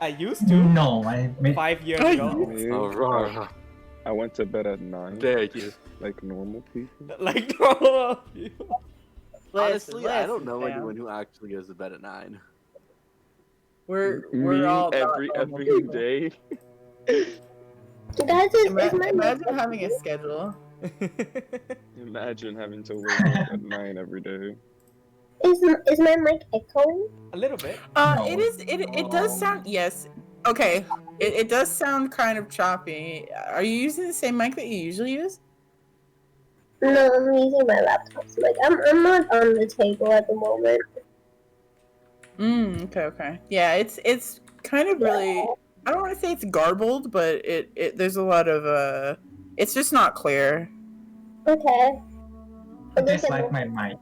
I used to. No, I made 5 years ago. Me, Oh, wrong. I went to bed at 9, Thank you. like normal people. Like normal people. Honestly, I don't listen, know fam. anyone who actually goes to bed at 9. We're Me all not every normal effing people. day. Guys, is my Imagine having a schedule. Imagine having to wake up at 9 every day. is my mic echoing? A little bit. No. It is. It does sound. Yes. Okay. It does sound kind of choppy. Are you using the same mic that you usually use? No, I'm using my laptop's mic. I'm not on the table at the moment. Okay. Yeah. It's kind of really. I don't want to say it's garbled, but there's a lot of It's just not clear. Okay. I dislike my mic.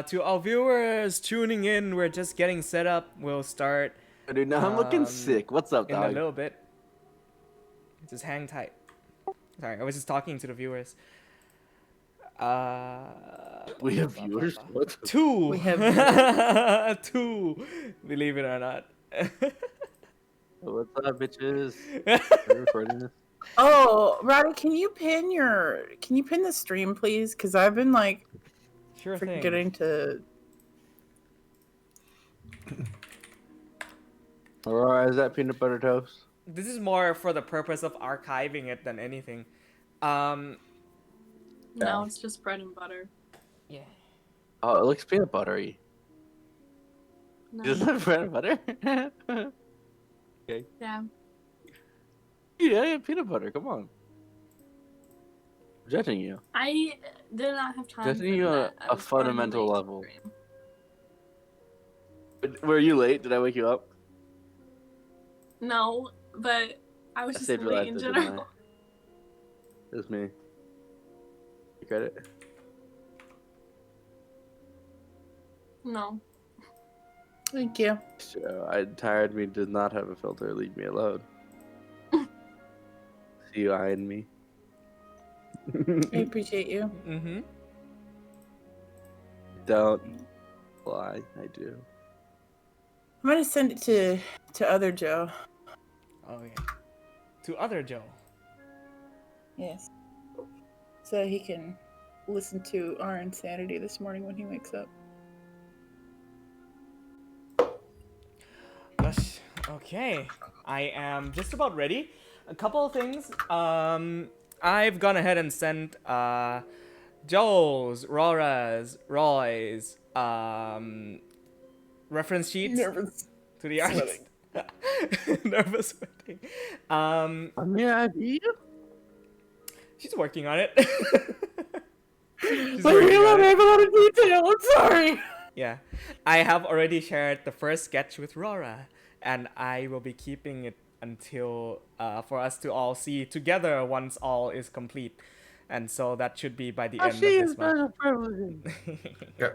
To our viewers tuning in, we're just getting set up. We'll start Dude, now I'm looking sick. What's up, in a dog? little bit. Just hang tight. Sorry, I was just talking to the viewers. We have viewers? What? 2. We have 2. Believe it or not. What's up, bitches? Are you recording this? Oh, Roddy, can you pin the stream, please? Because I've been like Sure thing. forgetting to. Or is that peanut butter toast? This is more for the purpose of archiving it than anything. No, it's just bread and butter. Yeah. Oh, it looks peanut buttery. No. Is that bread and butter? Yeah. Yeah, peanut butter. Come on. I'm judging you. I did not have time. Judging for you on that. I a was running fundamental late to level. stream. Were you late? Did I wake you up? No, but I was I just saved your late life, in didn't I? general. It was me. You credit? No. Thank you. So, tired me does not have a filter. Leave me alone. See you eyeing me. I appreciate you. Mm-hmm. Don't lie. I do. I'm gonna send it to other Joe. Oh yeah. To other Joe. Yes. So he can listen to our insanity this morning when he wakes up. Gosh. Okay. I am just about ready. A couple of things. I've gone ahead and sent Joel's, Rora's, Roy's reference sheets Nervous. to the artist. Nervous sweating. She's working on it. She's I working on it. have a lot of detail. I'm sorry. Yeah, I have already shared the first sketch with Rora, and I will be keeping it until for us to all see together once all is complete, and so that should be by the end of this month. Yeah.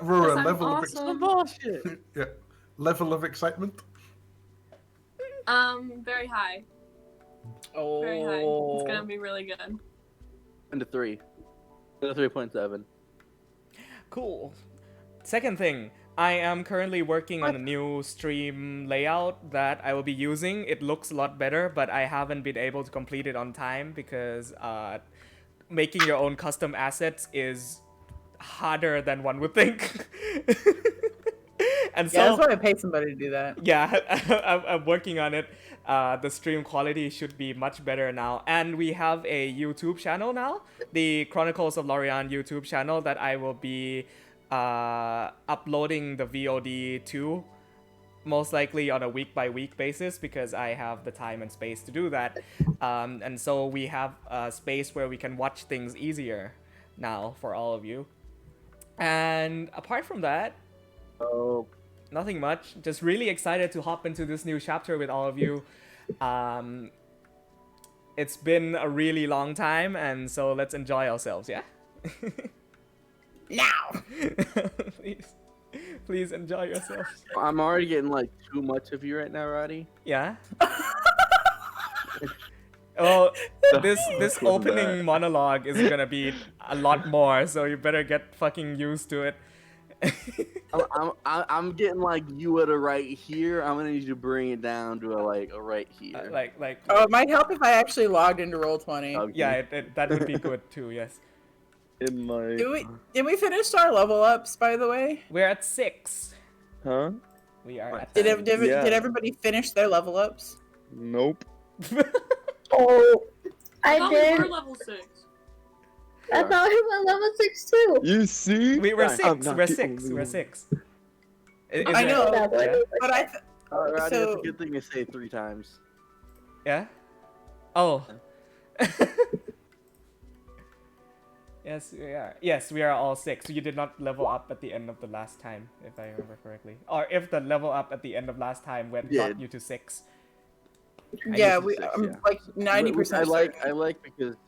Rora, Yes, I'm level awesome. of Bullshit. yeah, level of excitement. Very high. Oh. Very high. It's gonna be really good. Into 3. Into 3.7. Cool. Second thing, I am currently working on a new stream layout that I will be using. It looks a lot better, but I haven't been able to complete it on time because making your own custom assets is harder than one would think. And so, Yeah, that's why I paid somebody to do that. yeah, I'm working on it. The stream quality should be much better now. And we have a YouTube channel now, the Chronicles of Lorei'an YouTube channel that I will be uploading the VOD to, most likely on a week-by-week basis because I have the time and space to do that. And so we have a space where we can watch things easier now for all of you. And apart from that, Oh, nothing much. Just really excited to hop into this new chapter with all of you. It's been a really long time, and so let's enjoy ourselves, yeah? Now. Please enjoy yourselves. I'm already getting like too much of you right now, Roddy. Yeah? Oh, this was opening that? monologue is gonna be a lot more, so you better get fucking used to it. I'm getting like you at a right here. I'm gonna need you to bring it down to a right here. like Oh, it might help if I actually logged into Roll20. Okay. yeah, that would be good too. Yes, It might. Did we finish our level ups, by the way? we're at 6. Huh? We are at Did, 6. Yeah. did everybody finish their level ups? Nope. Oh, I thought we were did. level 6. I thought we were level 6 too. You see? We're Right, 6. I'm not We're the 6. only We're one. 6. I know, Yeah? but I. Alright, So- that's a good thing to say 3 times. Yeah? Oh. Yes, we are. Yes, we are all 6. You did not level up at the end of the last time, if I remember correctly. Or if the level up at the end of last time got you to 6. Yeah, guess it's 6, yeah. like Which 90%. I like certain. because it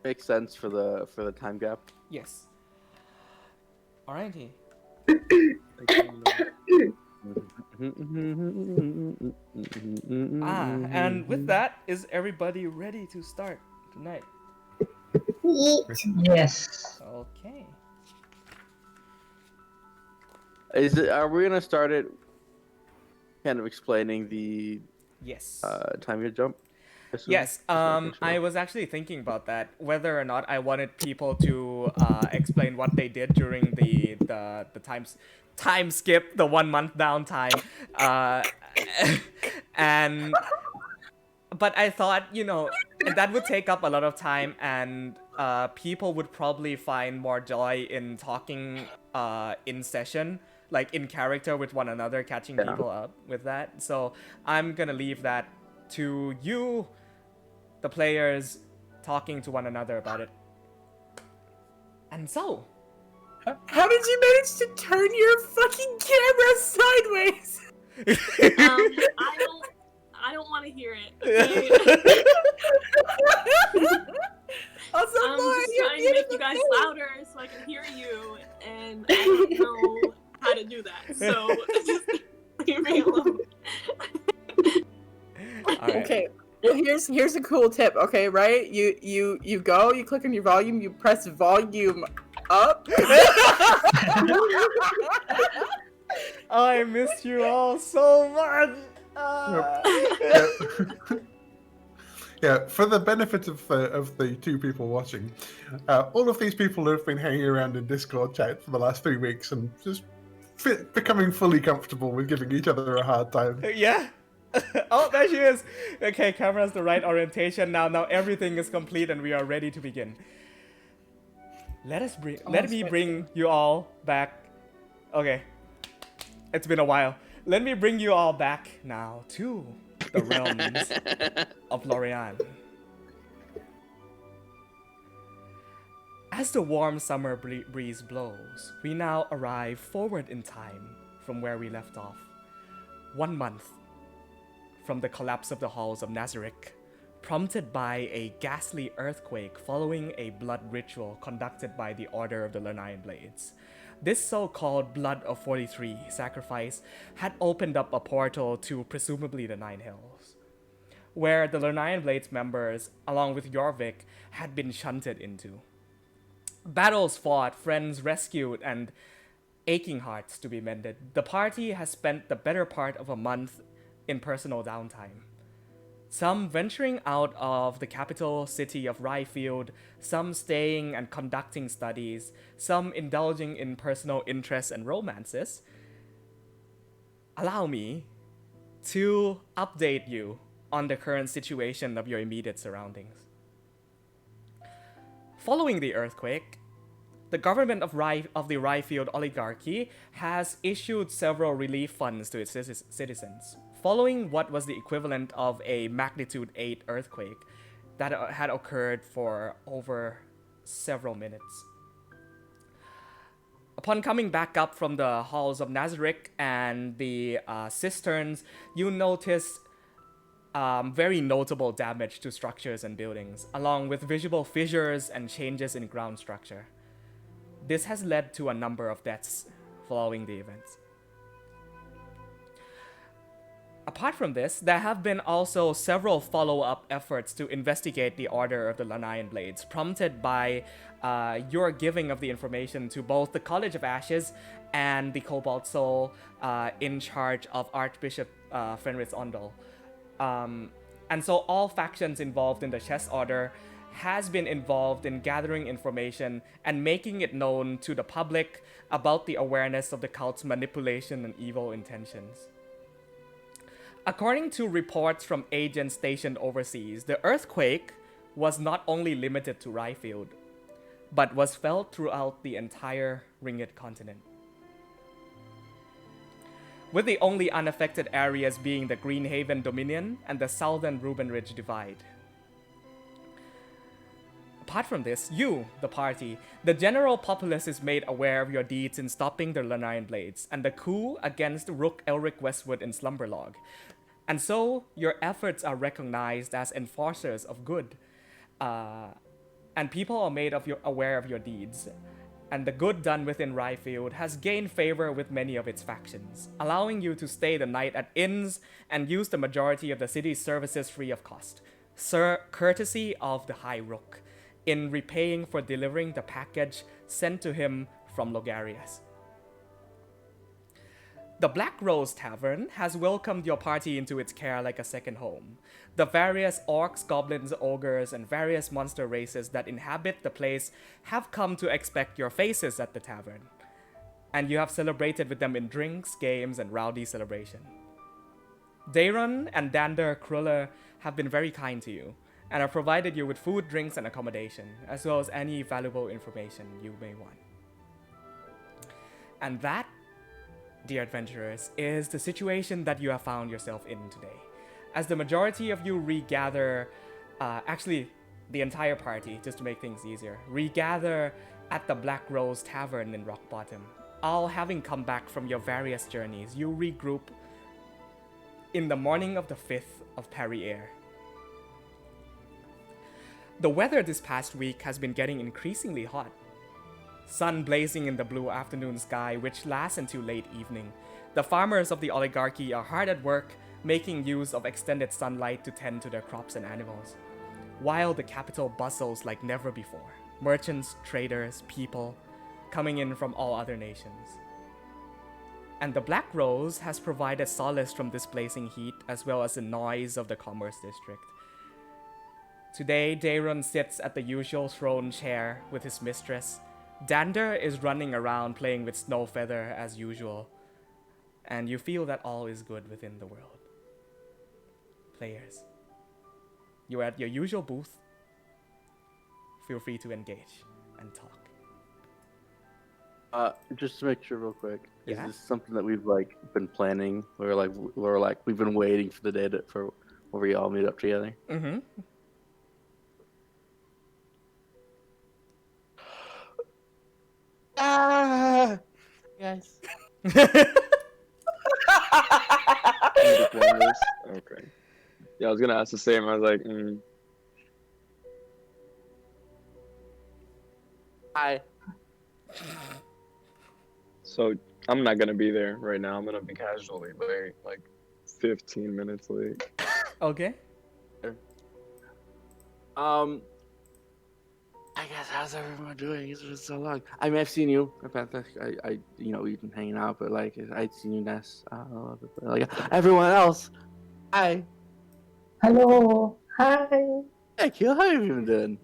makes sense for the time gap. Yes. Alrighty. And with that, is everybody ready to start tonight? Yes. Okay. Are we gonna start it kind of explaining the Yes. time gap jump? Yes, I was actually thinking about that, whether or not I wanted people to explain what they did during the time skip, the 1 month downtime, but I thought, that would take up a lot of time, and people would probably find more joy in talking in session, like in character with one another, catching people up with that. So I'm gonna leave that to you, the players, talking to one another about it. And so, How did you manage to turn your fucking camera sideways? I don't want to hear it. Also, I'm Lauren, just you're trying to make you beautiful guys too. louder so I can hear you, and I don't know how to do that. So just leave me alone. alright. Okay. Well, here's a cool tip. Okay, right? You go, you click on your volume, you press volume up. I missed you all so much. Yeah, for the benefit of the 2 people watching, all of these people have been hanging around in Discord chat for the last 3 weeks and just becoming fully comfortable with giving each other a hard time. Yeah. Oh, there she is. Okay, camera's the right orientation now. Now everything is complete and we are ready to begin. Let me bring you all back. Okay. It's been a while. Let me bring you all back now to the realms of Lorei'an. As the warm summer breeze blows, we now arrive forward in time from where we left off. 1 month from the collapse of the halls of Nazarick, prompted by a ghastly earthquake following a blood ritual conducted by the Order of the Lorei'an Blades. This so-called Blood of 43 sacrifice had opened up a portal to presumably the Nine Hills, where the Lorei'an Blades members, along with Jorvik, had been shunted into. Battles fought, friends rescued, and aching hearts to be mended. The party has spent the better part of a month in personal downtime. Some venturing out of the capital city of Ryefield, some staying and conducting studies, some indulging in personal interests and romances. Allow me to update you on the current situation of your immediate surroundings. Following the earthquake, the government of the Ryefield oligarchy has issued several relief funds to its citizens, following what was the equivalent of a magnitude 8 earthquake that had occurred for over several minutes. Upon coming back up from the halls of Nazarick and the cisterns, you notice very notable damage to structures and buildings, along with visible fissures and changes in ground structure. This has led to a number of deaths following the events. Apart from this, there have been also several follow-up efforts to investigate the Order of the Lorei'an Blades, prompted by your giving of the information to both the College of Ashes and the Cobalt Soul in charge of Archbishop Fenris Ondol. And so all factions involved in the Chess Order has been involved in gathering information and making it known to the public about the awareness of the cult's manipulation and evil intentions. According to reports from agents stationed overseas, the earthquake was not only limited to Ryfield, but was felt throughout the entire Ringed continent, with the only unaffected areas being the Greenhaven Dominion and the southern Ruben Ridge Divide. Apart from this, you, the party, the general populace is made aware of your deeds in stopping the Lorei'an Blades and the coup against Rook Elric Westwood in Slumberlog. And so, your efforts are recognized as enforcers of good. And people are made aware of your deeds. And the good done within Ryfield has gained favor with many of its factions, allowing you to stay the night at inns and use the majority of the city's services free of cost, courtesy of the High Rook, in repaying for delivering the package sent to him from Logarius. The Black Rose Tavern has welcomed your party into its care like a second home. The various orcs, goblins, ogres, and various monster races that inhabit the place have come to expect your faces at the tavern, and you have celebrated with them in drinks, games, and rowdy celebration. Daron and Dander Kruller have been very kind to you, and have provided you with food, drinks, and accommodation, as well as any valuable information you may want. And that, dear adventurers, is the situation that you have found yourself in today. As the majority of you regather, actually the entire party, just to make things easier, regather at the Black Rose Tavern in Rock Bottom. All having come back from your various journeys, you regroup in the morning of the 5th of Perrier. The weather this past week has been getting increasingly hot. Sun blazing in the blue afternoon sky, which lasts until late evening. The farmers of the oligarchy are hard at work, making use of extended sunlight to tend to their crops and animals, while the capital bustles like never before. Merchants, traders, people coming in from all other nations. And the Black Rose has provided solace from this blazing heat, as well as the noise of the commerce district. Today, Daron sits at the usual throne chair with his mistress. Dander is running around playing with Snowfeather as usual. And you feel that all is good within the world. Players, you're at your usual booth. Feel free to engage and talk. Just to make sure real quick, is Yeah? this something that we've been planning? We've been waiting for the day for where we all meet up together? Mm-hmm. Guys. Okay. Yeah, I was gonna ask the same. I was like, Hi. So I'm not gonna be there right now. I'm gonna be casually late, like 15 minutes late. Okay. I guess how's everyone doing? It's been so long. I mean, I've seen you. We've been hanging out, but I'd seen you, Ness. Everyone else. Hi. Hello. Hi. Hey, Kill, how have you been doing?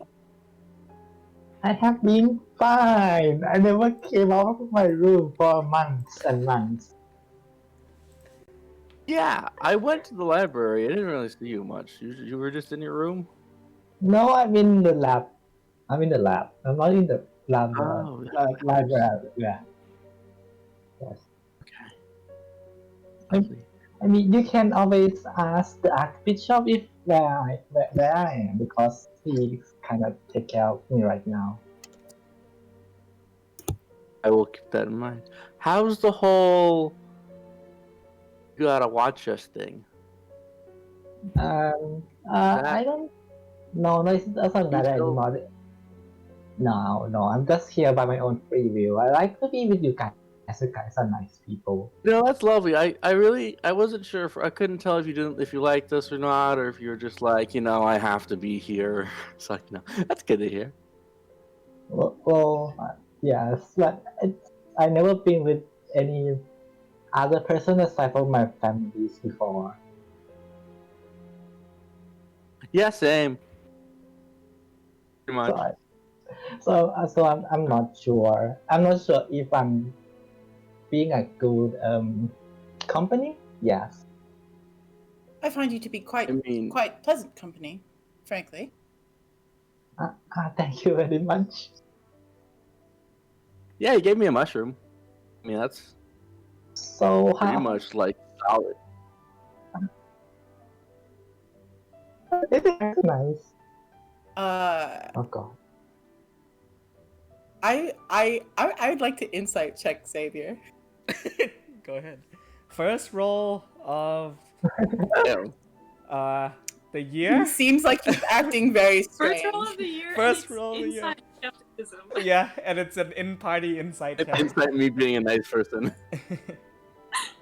I have been fine. I never came out of my room for months and months. Yeah, I went to the library. I didn't really see you much. You were just in your room? No, I'm in the lab. I'm in the lab. I'm not in the lab. Oh, Library. Yeah. Yes. Lovely. I mean, you can always ask the Archbishop if where I am, because he kind of take care of me right now. I will keep that in mind. How's the whole you gotta watch us thing? I don't. No, it's not that still- anymore. No, I'm just here by my own free will. I like to be with you guys. As you guys are nice people. No, that's lovely. I wasn't sure if I couldn't tell if you liked us or not, or if you were just like, I have to be here. It's like, that's good to hear. Well, yes, but I never been with any other person aside from my families before. Yeah, same. Pretty much. So I'm not sure. I'm not sure if I'm being a good company. Yes. I find you to be quite pleasant company, frankly. Thank you very much. Yeah, he gave me a mushroom. I mean, that's So pretty much like solid. It's nice. Oh god. I'd like to insight check Xavier. Go ahead. First roll of the year. He seems like he's acting very strange. First roll of the year. First and it's roll of the year. inside skepticism. Yeah, and it's an in-party insight check. Inside me being a nice person.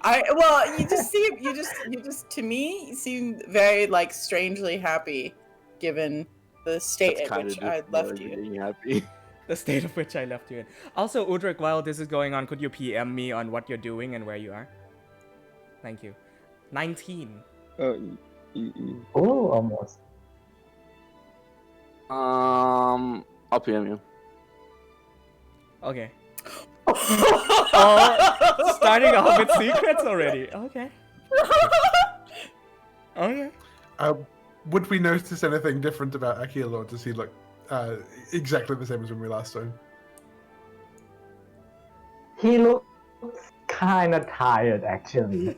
You just to me seem very like strangely happy, given the state at which I left you. Being happy. The state of which I left you in. Also, Udrik, while this is going on, could you PM me on what you're doing and where you are? Thank you. 19. Oh, almost. I'll PM you. Okay. Starting off with secrets already. Okay. Okay. Would we notice anything different about Akil, or does he look exactly the same as when we last saw him? He looks kind of tired, actually.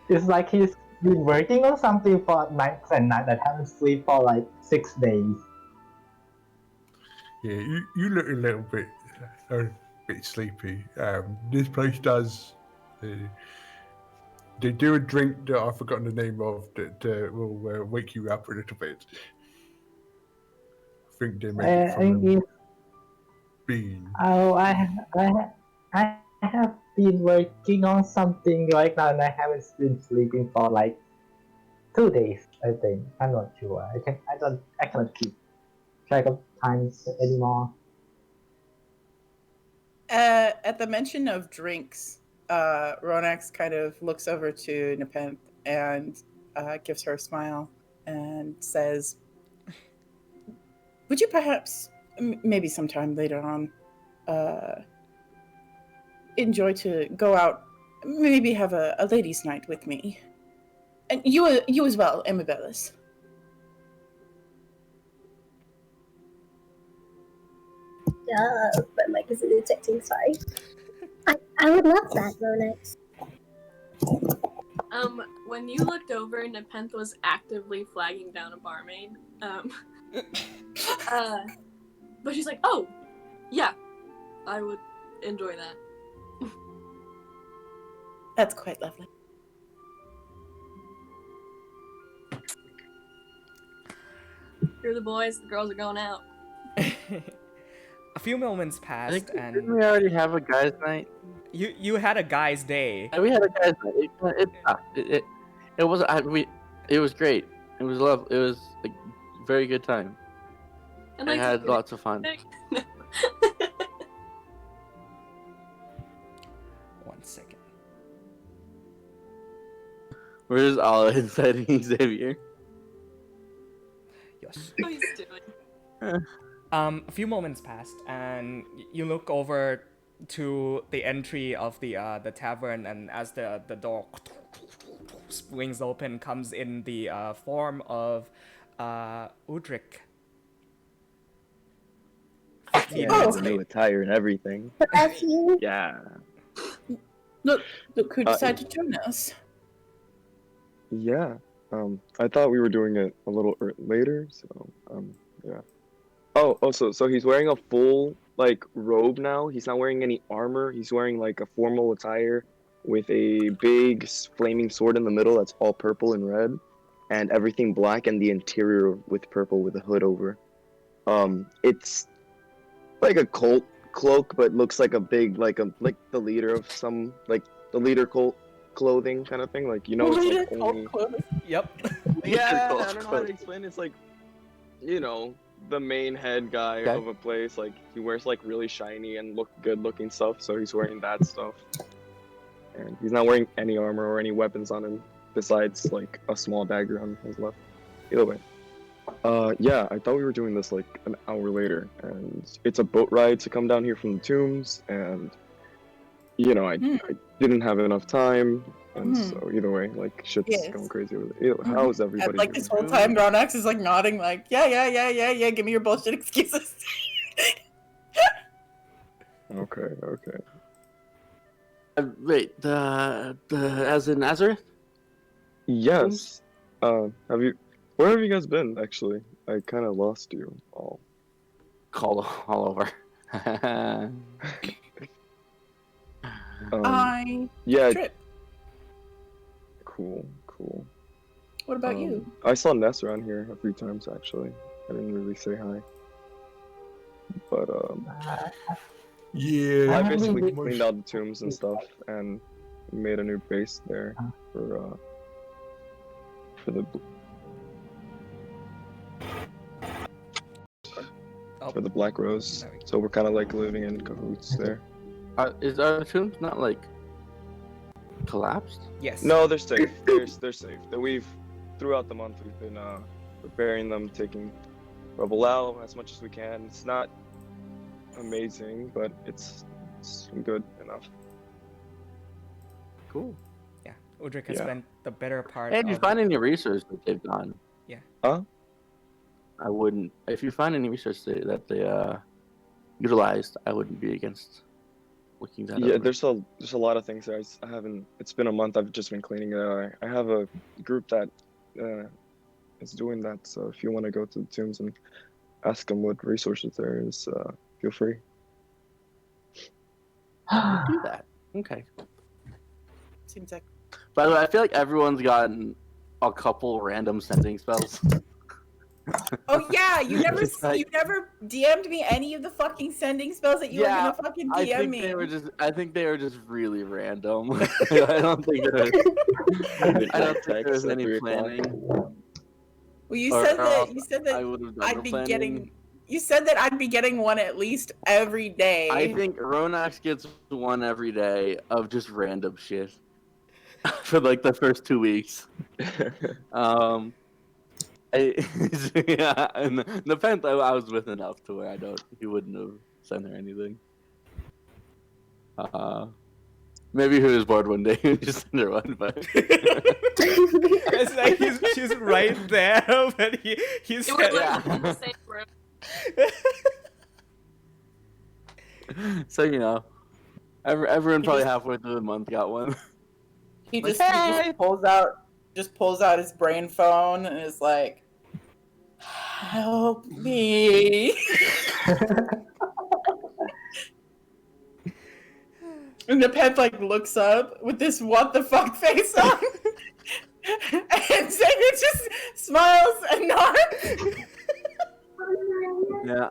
It's like he's been working on something for nights and nights that haven't slept for like 6 days. Yeah, you look a bit sleepy. This place does. They do a drink that I've forgotten the name of that will wake you up a little bit. I think they make it from bean. Oh, I have been working on something right now, and I haven't been sleeping for like 2 days. I think I'm not sure. I cannot keep track of times anymore. At the mention of drinks, Ronax kind of looks over to Nepenthe and gives her a smile and says, "Would you perhaps, maybe sometime later on, enjoy to go out, maybe have a ladies' night with me, and you as well, Amabellis." My mic isn't detecting, sorry. I would love that, Ronex. When you looked over, Nepenthe was actively flagging down a barmaid. But she's like, "Oh, yeah, I would enjoy that." That's quite lovely. You're the boys, the girls are going out. A few moments passed, Didn't and we already have a guys' night? you had a guy's day. Yeah, we had a guys' night. It was it was great. It was love. It was a very good time. And I had lots of fun. 1 second. We're just all inciting Xavier. Yes. What he's doing. A few moments passed, and you look over to the entry of the tavern, and as the door swings open, comes in the form of Udrik. 15 minutes new late. attire and everything. That's you? Yeah. Look who decided to join us. Yeah. I thought we were doing it a little later, so yeah. Oh, so he's wearing a full like robe now. He's not wearing any armor. He's wearing like a formal attire with a big flaming sword in the middle that's all purple and red, and everything black, and the interior with purple with a hood over. It's like a cult cloak, but looks like a big like the leader of some like the leader clothing kind of thing. Like you know, it's like only. Yep. Yeah, Cult I don't know how to explain. It's like, you know, the main head guy Okay. of a place. Like he wears like really shiny and good looking stuff, so he's wearing that stuff. And he's not wearing any armor or any weapons on him besides like a small dagger on his left. Either way. Yeah, I thought we were doing this like an hour later, and it's a boat ride to come down here from the tombs, and you know, I didn't have enough time, and so either way, like shit's going crazy with it. How is everybody And like doing? this whole time, Ronax is like nodding, like, yeah. Give me your bullshit excuses. Okay. Wait, the as in Nazareth? Yes. Where have you guys been? Actually, I kind of lost you all. All over. I Yeah. trip. Cool. What about you? I saw Ness around here a few times actually. I didn't really say hi. But Yeah. I basically cleaned out the tombs and stuff and made a new base there for the for the Black Rose. So we're kind of like living in cahoots there. Is our tombs not like collapsed? Yes. No, they're safe. They're safe. Throughout the month we've been repairing them, taking rubble out as much as we can. It's not amazing, but it's good enough. Cool. Yeah. Udric has spent the better part. Hey, if you find any research that they've done. Yeah. Huh? I wouldn't. If you find any research that they utilized, I wouldn't be against looking that Yeah, over. there's a lot of things there. I haven't. It's been a month. I've just been cleaning it out. I have a group that is doing that. So if you want to go to the tombs and ask them what resources there is, feel free. Do that. Okay. Seems like. By the way, I feel like everyone's gotten a couple random sending spells. Oh yeah, you never It's like- you never DM'd me any of the fucking sending spells that you were gonna fucking DM me. I think they were just really random. I don't think there was any planning. Well, you said that I would have done I'd the be planning. getting. You said that I'd be getting one at least every day. I think Ronax gets one every day of just random shit for like the first 2 weeks. Yeah, and Nepenthe I was with enough to where he wouldn't have sent her anything. Maybe he was bored one day and just sent her one, but It's like she's right there, but he's. It was like in the same room. So you know, everyone probably halfway through the month got one. he just pulls out his brain phone and is like, "Help me." And the pet like looks up with this what the fuck face on. And Xavier just smiles and nods. Yeah.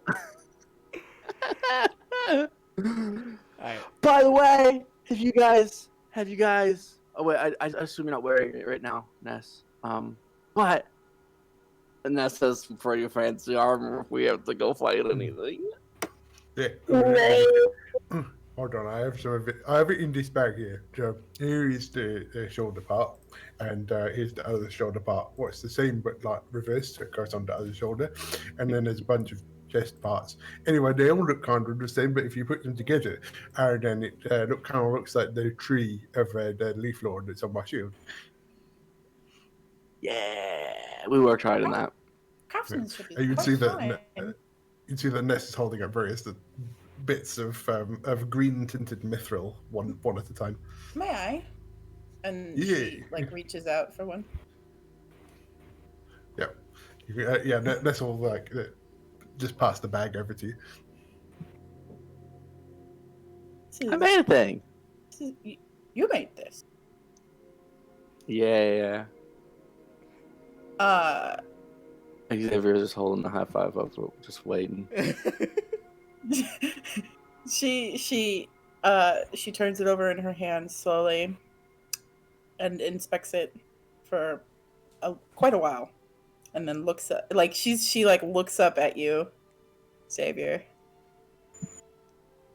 Alright. By the way, have you guys? Oh wait, I assume you're not wearing it right now, Ness. But Ness says for your fancy armor if we have to go fight anything. Yeah. Hold on, I have some of it. I have it in this bag here. So here is the shoulder part, and here's the other shoulder part. What's the same but like reversed? So it goes on the other shoulder, and then there's a bunch of chest parts. Anyway, they all look kind of the same, but if you put them together, then it looks like the tree of the leaf lord that's on my shield. Yeah, we worked hard on that. Craftsmanship is And you can quite see fine. that. You can see that Ness is holding up various bits of green tinted mithril one at a time. May I? And Yeah. she like reaches out for one. Yeah, Ness will like just pass the bag over to you. I made a thing. You made this. Yeah. Xavier's just holding the high five up, just waiting. She turns it over in her hand slowly and inspects it for quite a while, and then looks up, like she like looks up at you, Xavier,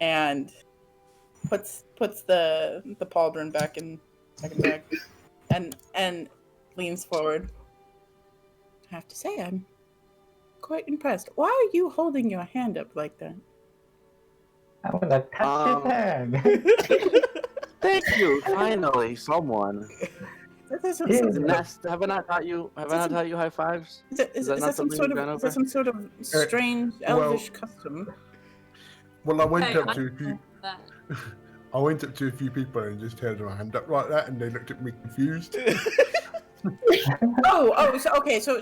and puts the pauldron back in second bag, and leans forward. I have to say, I'm quite impressed. Why are you holding your hand up like that? I wanna touch his hand. Thank you. Finally, someone. Is Nest, have I not taught you? Have I not taught you high fives? that some sort of strange elvish custom? Well, I went Hey, up to a few. That. I went up to a few people and just held my hand up like that, and they looked at me confused. So okay, so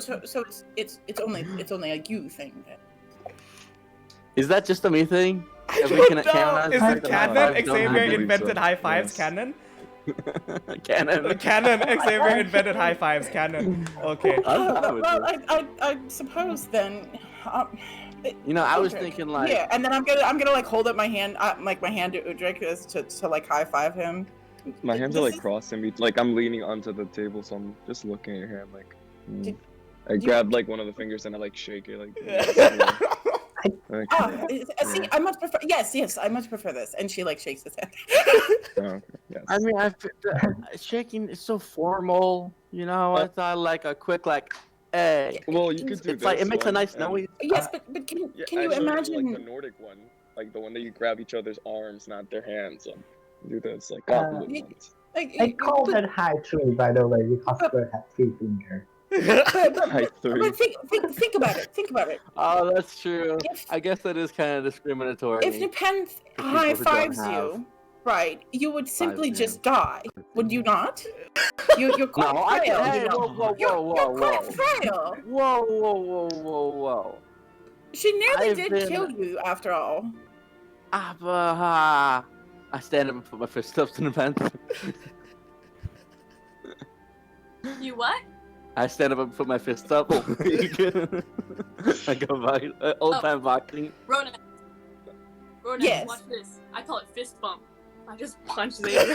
it's only a you thing then. Is that just a me thing? I Have we don't can- know. canonize Is high it fives? canon? Don't Xavier believe invented so. high fives. Yes. Canon. Canon. Canon. Xavier invented high fives. Canon. Okay. I'm fine with Well, it. I suppose then. You know, I was Udric. thinking like, Yeah, and then I'm gonna like hold up my hand, like my hand to Udric as to like high five him. My hands are This like is- crossed in between. Like I'm leaning onto the table, so I'm just looking at your hand. Like Did- I you- grabbed like one of the fingers and I like shake it. Like, like See, I much prefer. Yes, I much prefer this. And she like shakes his hand. oh, okay, yes. I mean, shaking is so formal. You know, I thought like a quick like, hey. Well, you could do It's like it this makes a one, nice and- noise. Yes, but can Yeah, you I showed imagine? like the Nordic one, like the one that you grab each other's arms, not their hands. Do this like Uh, goblet y- ones. Like, I call that high tree, by the way, because bird has 3 fingers. High three. but think about it. Think about it. Oh, that's true. If I guess that is kind of discriminatory. if Nepenthe For people high who don't fives have you, right, you would simply hands. just die, would you not? You're quite No, I frail. can. Hey, you know? whoa, whoa, You're whoa, whoa, quite whoa. frail. Whoa, whoa, whoa, whoa, whoa. She nearly I've did been- kill you, after all. I stand up and put my fist up to the fence. You what? I stand up and put my fist up. I go by old time boxing. Ronan. Ronan, Yes. watch this. I call it fist bump. I just punch Xavier.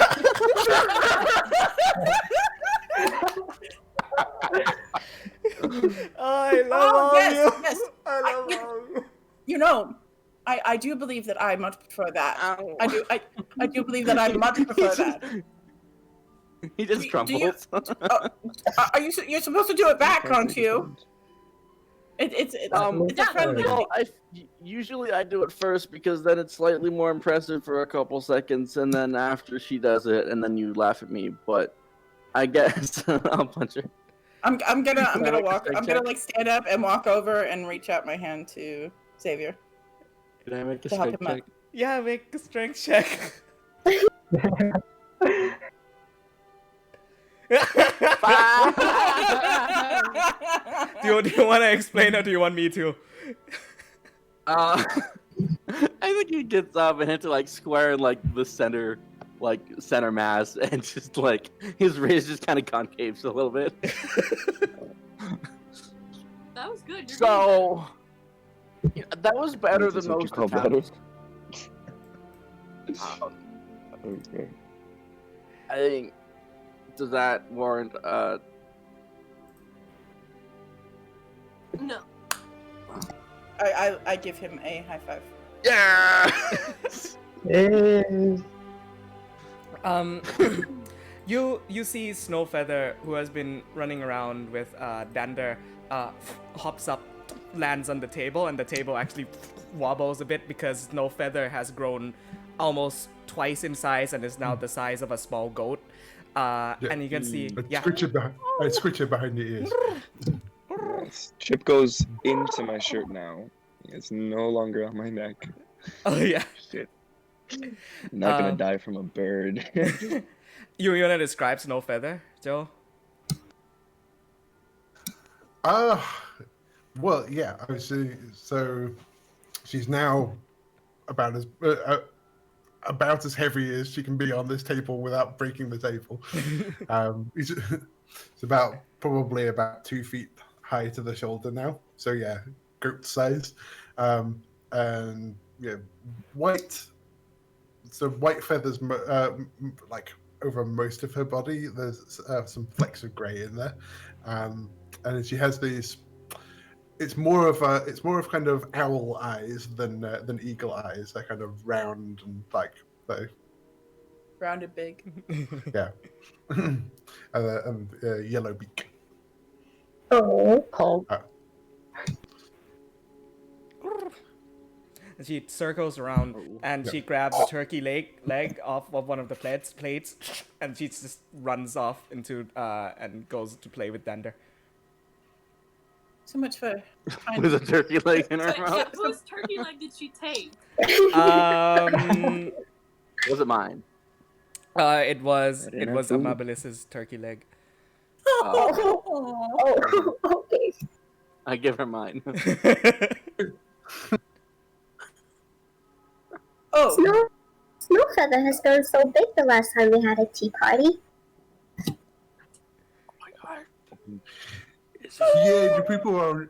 I love Oh, all yes, you. yes. I love all you. You know, I do believe that I much prefer that. Ow. I do believe that I much prefer that. He just Do you- crumbles. Are you? You're supposed to do it back, aren't you? It's a friendly. Well, usually I do it first because then it's slightly more impressive for a couple seconds, and then after she does it, and then you laugh at me. But I guess I'll punch her. I'm gonna Can I make a walk. strength I'm gonna check? like stand up and walk over and reach out my hand to Xavier. Can I make a To help strength him out. check? Yeah, make a strength check. do you want to explain or do you want me to? I think he gets up and hits it like square in like the center, center mass, and just like his wrist just kind of concaves a little bit. That was good. You're So yeah, that was better This is than what you most call attempts. Okay. I think does that warrant good. No. I give him a high five. yeah. Yay. You see Snowfeather, who has been running around with Dander, hops up, lands on the table, and the table actually wobbles a bit because Snowfeather has grown almost twice in size and is now the size of a small goat. And you can see, yeah. I scritch it behind the ears. Yes. Chip goes into my shirt now. It's no longer on my neck. Oh yeah. Shit. I'm not gonna Um, die from a bird. You wanna describe Snowfeather, Joe? Well, yeah. I see. So she's now about as heavy as she can be on this table without breaking the table. It's probably about 2 feet high to the shoulder now. So yeah, goat size, and yeah, white some white feathers, like over most of her body. There's some flecks of grey in there, and then she has these. It's more of kind of owl eyes than eagle eyes. They're kind of round and like they Rounded big. yeah, and yellow beak. Oh. Paul. And she circles around and she grabs a turkey leg off of one of the plates, and she just runs off into and goes to play with Dander. So much for With a turkey leg in her So, mouth. whose turkey leg did she take? Was it mine? It was I didn't have food. Amabilis's turkey leg. Oh, okay. I give her mine. Oh, Snowfeather has grown so big the last time we had a tea party. Oh my god. Yeah, the people are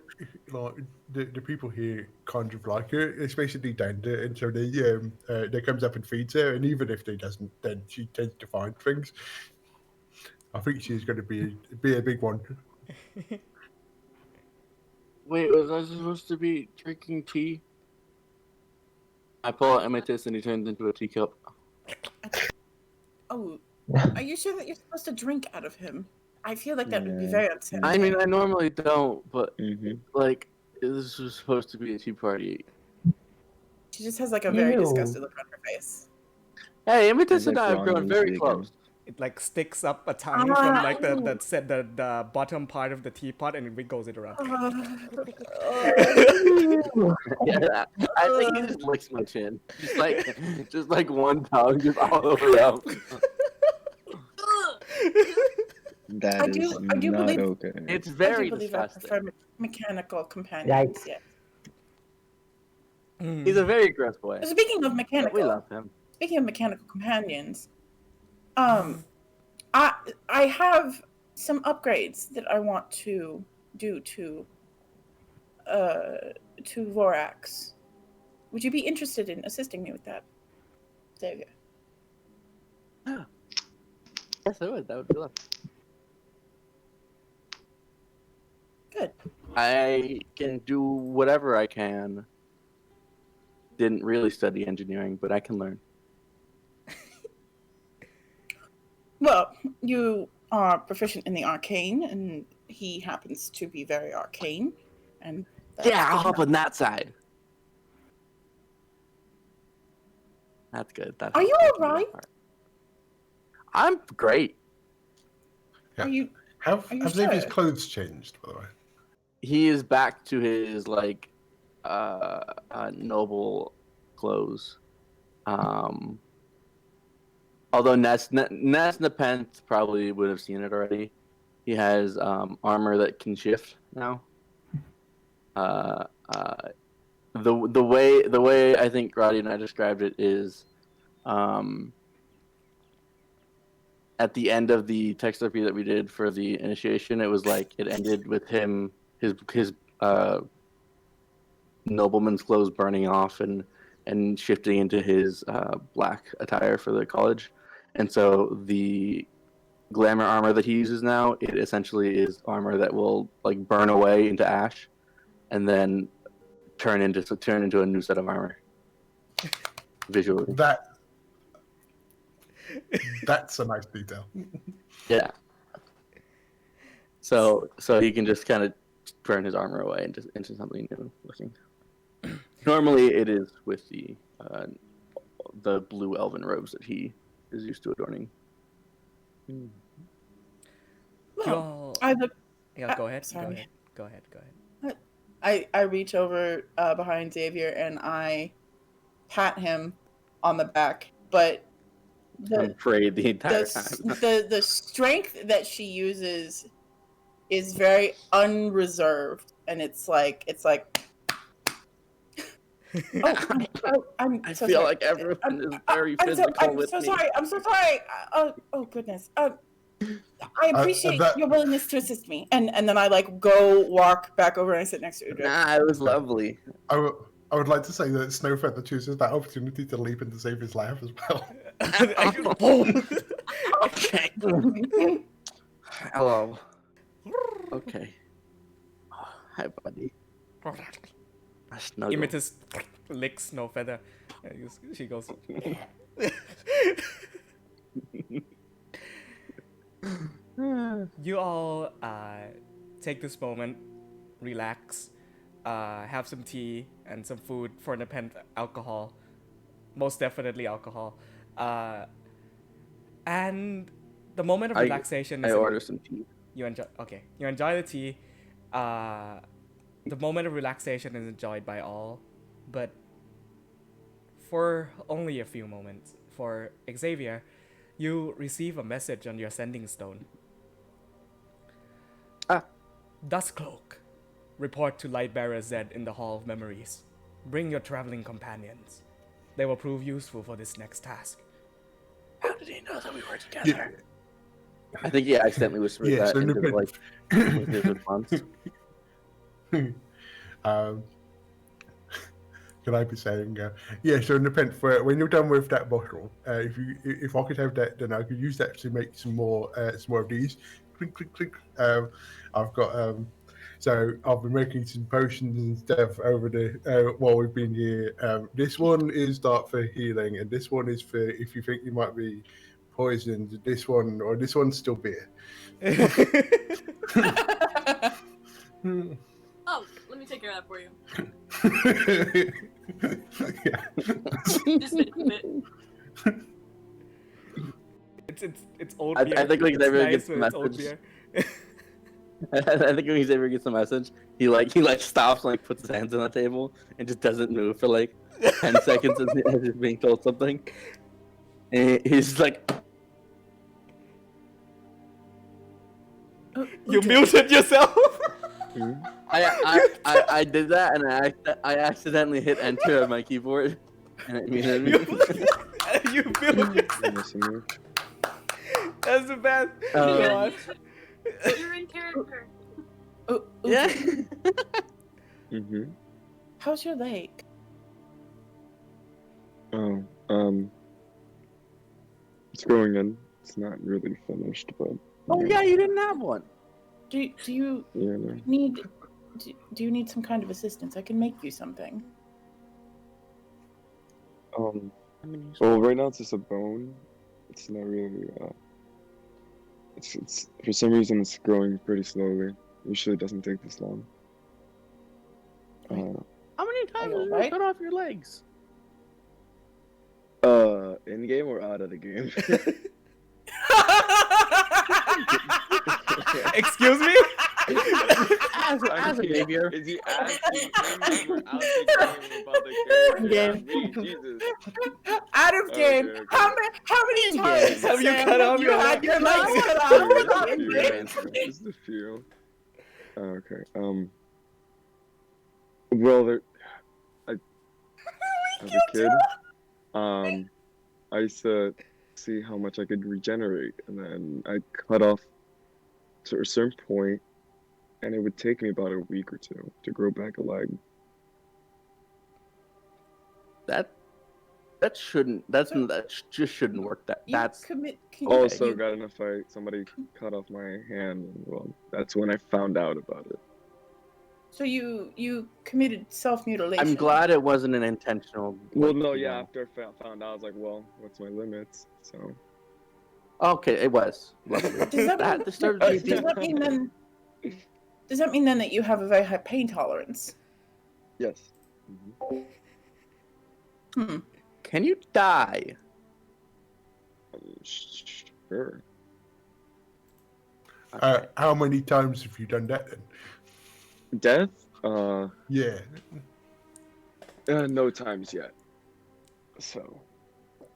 like the people here kind of like her, especially Dander, and so they comes up and feeds her, and even if they doesn't, then she tends to find things. I think she's going to be a big one. Wait, was I supposed to be drinking tea? I pull out Emitus and he turns into a teacup. oh, are you sure that you're supposed to drink out of him? I feel like that would be Yeah. very unsanitary. I mean, I normally don't, but Mm-hmm. like, this was supposed to be a tea party. She just has like a very Ew. disgusted look on her face. Hey, Emitus It's and like I have grown Ronnie's very vegan. close. It like sticks up a tongue from like the bottom part of the teapot and it wiggles it around. Yeah, I think he just licks my chin. Just like one tongue, just all over out. That I is do not believe- okay. It's I very do believe I disgusting. prefer mechanical companions. Yikes. Yeah. He's a very gross boy. Speaking of But we mechanical, love him. speaking of mechanical companions, I have some upgrades that I want to do to Lorax. Would you be interested in assisting me with that, Xavier? Yes, I would. That would be lovely. Good. I can do whatever I can. Didn't really study engineering, but I can learn. Well, you are proficient in the arcane, and he happens to be very arcane. And that's Yeah, I'll good hop enough. on that side. That's good. That Are you helps me do that alright? part. I'm great. Yeah. Are you? Have Are you Xavier's sure? clothes changed, by the way? He is back to his like noble clothes. Although Ness Nepenthe probably would have seen it already. He has armor that can shift now. The way I think Roddy and I described it is, at the end of the text therapy that we did for the initiation, it was like it ended with him his nobleman's clothes burning off and shifting into his black attire for the college, and so the glamour armor that he uses now, it essentially is armor that will like burn away into ash, and then turn into a new set of armor. Visually, That's a nice detail. yeah. So he can just kind of burn his armor away into something new looking. Normally, it is with the blue elven robes that he is used to adorning. Well, I look. Yeah, go ahead. sorry. Go ahead. I reach over behind Xavier and I pat him on the back, but I'm afraid the entire time. the strength that she uses is very unreserved, and it's like I'm I so feel sorry. like everyone is very I'm physical with so me. sorry. I'm so sorry. Oh goodness. I appreciate that- your willingness to assist me, and then I like go walk back over and I sit next to Udrip. Nah, it was lovely. I will I would like to say that Snowfeather chooses that opportunity to leap in to save his life as well. Boom. Okay. Hello. Okay. Hi, buddy. I snuggle. Imitus licks no feather. And she goes. You all take this moment, relax, have some tea and some food for Nepenthe. Alcohol, most definitely alcohol, and the moment of relaxation. I order some tea. You enjoy. Okay, you enjoy the tea. The moment of relaxation is enjoyed by all, but for only a few moments. For Xavier, you receive a message on your sending stone. Duskcloak, report to Lightbearer Zed in the Hall of Memories. Bring your traveling companions. They will prove useful for this next task. How did he know that we were together? I think he accidentally whispered that so into Nepenthe- like his response. Can I be saying, so Nepenthe, when you're done with that bottle, if I could have that, then I could use that to make some more of these. Clink, clink, clink. I've got so I've been making some potions and stuff over the while we've been here. This one is for healing, and this one is for if you think you might be poisoned. This one's still beer. Oh, let me take care of that for you. Yeah. Just a bit. It's old I beer. think like It's Xavier nice gets the when it's old message. beer. I think when Xavier gets the message, he stops and like puts his hands on the table and just doesn't move for like 10 seconds as he's being told something. And he's like, You muted yourself. I did that and I accidentally hit enter on my keyboard and it muted me. You muted yourself. That's the best. You're in character. Yeah. Mm-hmm. How's your leg? Oh, it's going in. It's not really finished, but. Oh yeah, you didn't have one. Do you Yeah, no. need do you need some kind of assistance? I can make you something. Well, right now it's just a bone. It's not really. It's for some reason it's growing pretty slowly. Usually it doesn't take this long. How many times you did you alright? cut off your legs? In game or out of the game? Excuse me? As a Xavier. Is he asking in game or out the game about the character? Jesus. Out of game. Okay. How many times Have you Sam, cut off you your had legs? your legs cut Just off? a few, Good answer. just a few. Okay. Well, as a kid, I used to see how much I could regenerate, and then I cut off to a certain point, and it would take me about a week or two to grow back a leg. That just shouldn't work. That's Also, got in a fight. Somebody cut off my hand, and well, that's when I found out about it. So you committed self-mutilation. I'm glad it wasn't an intentional. Well, no, yeah. After I found out, I was like, well, what's my limits? So. Okay, it was. Does that disturbs me. Does that mean then that you have a very high pain tolerance? Yes. Hmm. Can you die? Sure. How many times have you done that then? Death? Yeah. No times yet. So.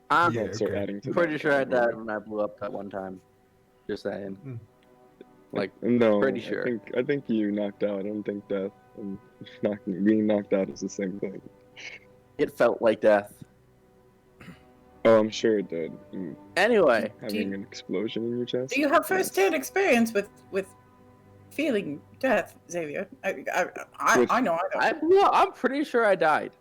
I'm Yeah, start okay. adding to pretty that. sure I died when I blew up that one time. Just saying. Like, no, pretty sure. I think you knocked out. I don't think death and being knocked out is the same thing. It felt like death. Oh, I'm sure it did. Anyway, Having an explosion in your chest. Do you have first-hand experience with feeling death, Xavier? I know I don't. I'm pretty sure I died.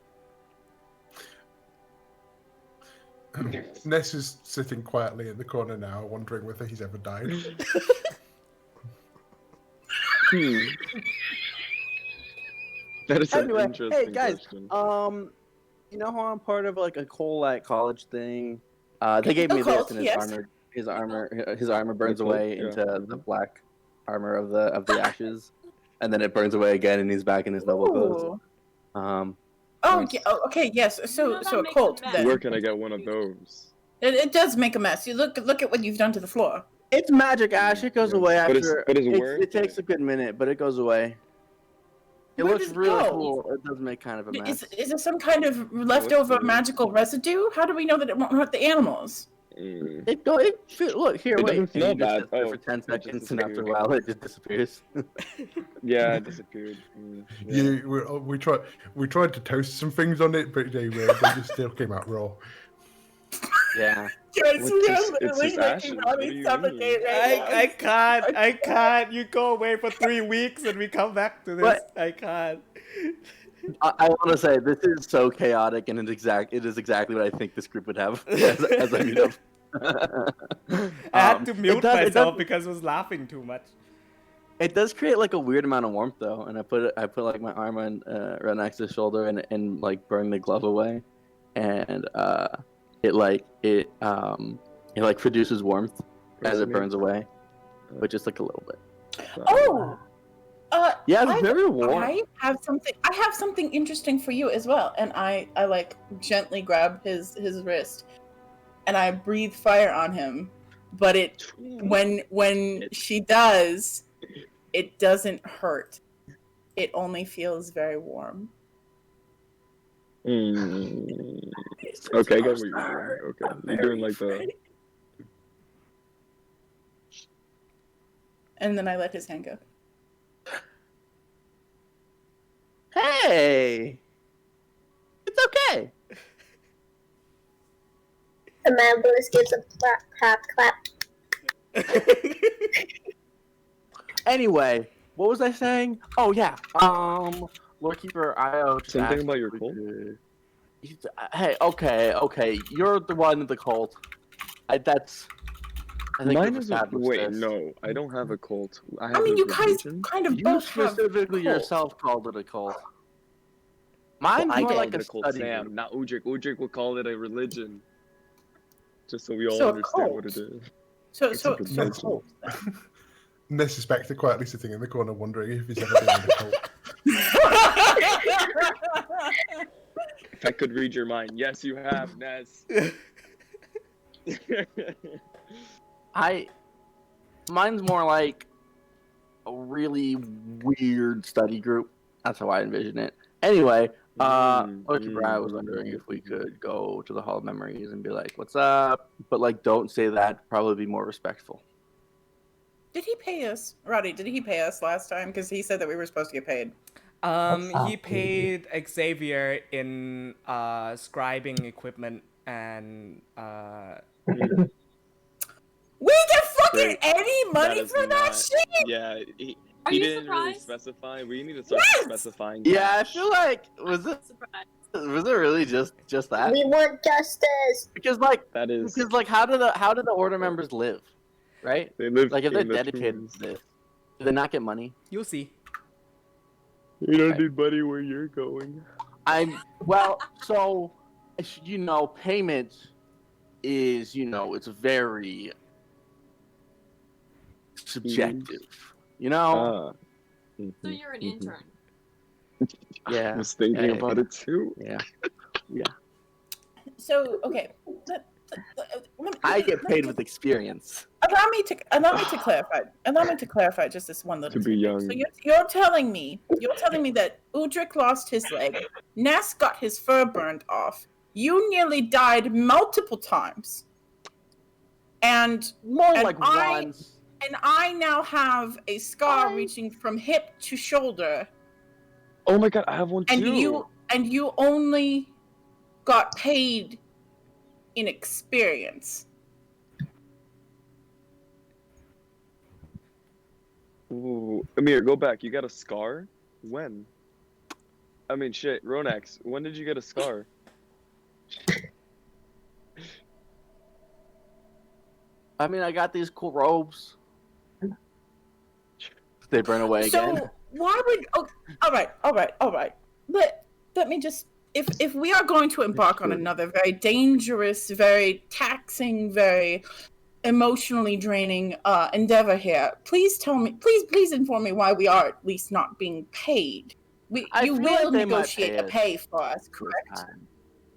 Ness is sitting quietly in the corner now, wondering whether he's ever died. That is an Anyway, interesting hey guys, question. you know how I'm part of like a Cole at college thing? They gave me Cole, this, and yes. his armor burns Cole, away yeah. into the black armor of the ashes, and then it burns away again, and he's back in his noble clothes. Ooh. Um, Oh, Nice. yeah, oh, okay, yes. So, You know that so a makes cult a mess. then. Where can I get one of those? It does make a mess. You look at what you've done to the floor. it's magic ash. It goes Yeah. away But it's- after. but it's worth it takes it. a good minute, but it goes away. It Where looks does it really go? cool. It does make kind of a mess. Is there some kind of leftover weird. magical residue? How do we know that it won't hurt the animals? Look here. It wait. doesn't smell And you just bad. sit there Oh, for 10 it just seconds, and after a disappeared. while, it just disappears. Yeah, it disappeared. Yeah. We tried to toast some things on it, but they just still came out raw. Yeah. Guys, Well, we it's are just literally ashes. making What do Ronnie you suffocate right now. I can't. You go away for 3 weeks and we come back to this. But- I can't. I want to say this is so chaotic, and it is exactly what I think this group would have as I meet up. I had to It mute does- it myself does- because I was laughing too much. It does create like a weird amount of warmth though, and I put like my arm on right next to his shoulder and like burn the glove away, and it produces warmth as it burns away, but just like a little bit. Oh, Yeah, it's I- very warm. I have something interesting for you as well. And I like gently grab his wrist, and I breathe fire on him. But when she does, it doesn't hurt. It only feels very warm. Okay, I get what you're doing. Okay, you're doing like the. And then I let his hand go. Hey, it's okay. The man Bruce gives a clap. Anyway, what was I saying? Oh yeah, Lord Keeper Io. just Something asked about if your we cult? could- Hey, okay, you're the one in the cult. I think Mine we've is a, established wait, this. no, I don't have a cult. I have I mean, a you guys religion. kind of You both have specifically cults. yourself called it a cult. Mine's I more called like it a a cult, study Sam, group. not Udrik. Udrik would call it a religion. Just so we all So a understand what it cult. is. So It's so a good so religion. cult. then. Ness is back to quietly sitting in the corner, wondering if he's ever been in a cult. If I could read your mind, yes, you have, Ness. Mine's more like a really weird study group. That's how I envision it. Anyway, Lord Keeper, I was wondering if we could go to the Hall of Memories and be like, "What's up?" But like, don't say that. Probably be more respectful. Did he pay us, Roddy? Did he pay us last time? Because he said that we were supposed to get paid. He paid Xavier in scribing equipment and We get fucking Great. any money is for that not- shit? Yeah, he Are you didn't really surprised? specify. We need to start Yes! specifying. Yeah, I cash. feel like was Surprise. it really just that? We want justice. Because That is. how do the order members live, right? They live Like if they're in the dedicated tombs. to this, do they not get money? you'll see. You don't Okay. need money where you're going. So payment is it's very subjective. Ah. So you're an intern. I Yeah, was thinking yeah, about it too. yeah. So okay, I get paid with experience. Allow me to clarify. Allow me to clarify just this one little. To be tidbit. young. So you're telling me that Udrik lost his leg, Ness got his fur burned off. You nearly died multiple times, and More And like I- once. I now have a scar reaching from hip to shoulder, Oh my god, I have one and too. you only got paid in experience. Ooh, Amir, go back. You got a scar? When? I mean, shit, Ronax, when did you get a scar? I mean, I got these cool robes. They burn away again. So why would? Oh, all right. Let me just. If we are going to embark on another very dangerous, very taxing, very emotionally draining endeavor here, please inform me why we are at least not being paid. You feel will like they might negotiate pay a us pay for us, this correct? time.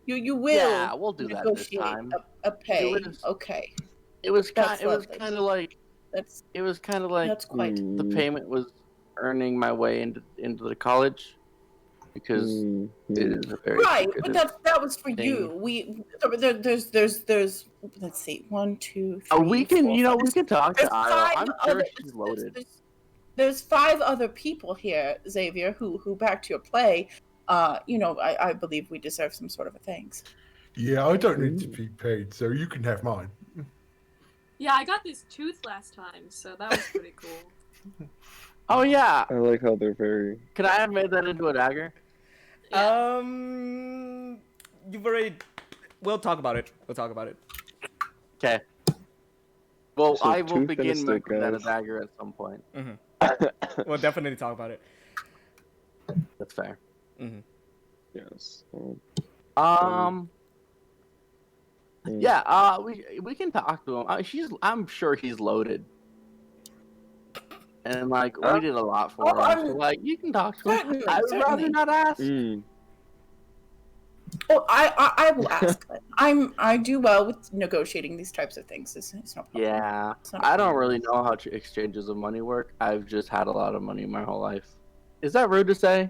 You will Yeah, we'll do that this negotiate time. a pay. was- Okay, It was That's kind. It was lovely. kind of like. that's It was kind of like that's quite. the payment was earning my way into the college because it is a very Right, but secretive that was for thing. you. There's let's see, 1, 2, 3. We can 4, 5. we can talk There's to Io. I'm sure other, she's loaded. there's 5 other people here, Xavier, who back to your play. I believe we deserve some sort of a thanks. Yeah, I don't need to be paid, so you can have mine. Yeah, I got this tooth last time, so that was pretty cool. Oh yeah, I like how they're very. could I have made that into a dagger? Yeah. You've already. We'll talk about it. Okay. Well, So I will tooth and a begin stick, making that a guys. dagger at some point. We'll definitely talk about it. That's fair. Yes. Yeah. We can talk to him. I'm sure he's loaded. And like we did a lot for him. So like you can talk to him. Certainly, I would rather certainly. not ask. Oh, I will ask. I do well with negotiating these types of things. It's no problem. Yeah. It's not a I don't problem. really know how exchanges of money work. I've just had a lot of money my whole life. Is that rude to say?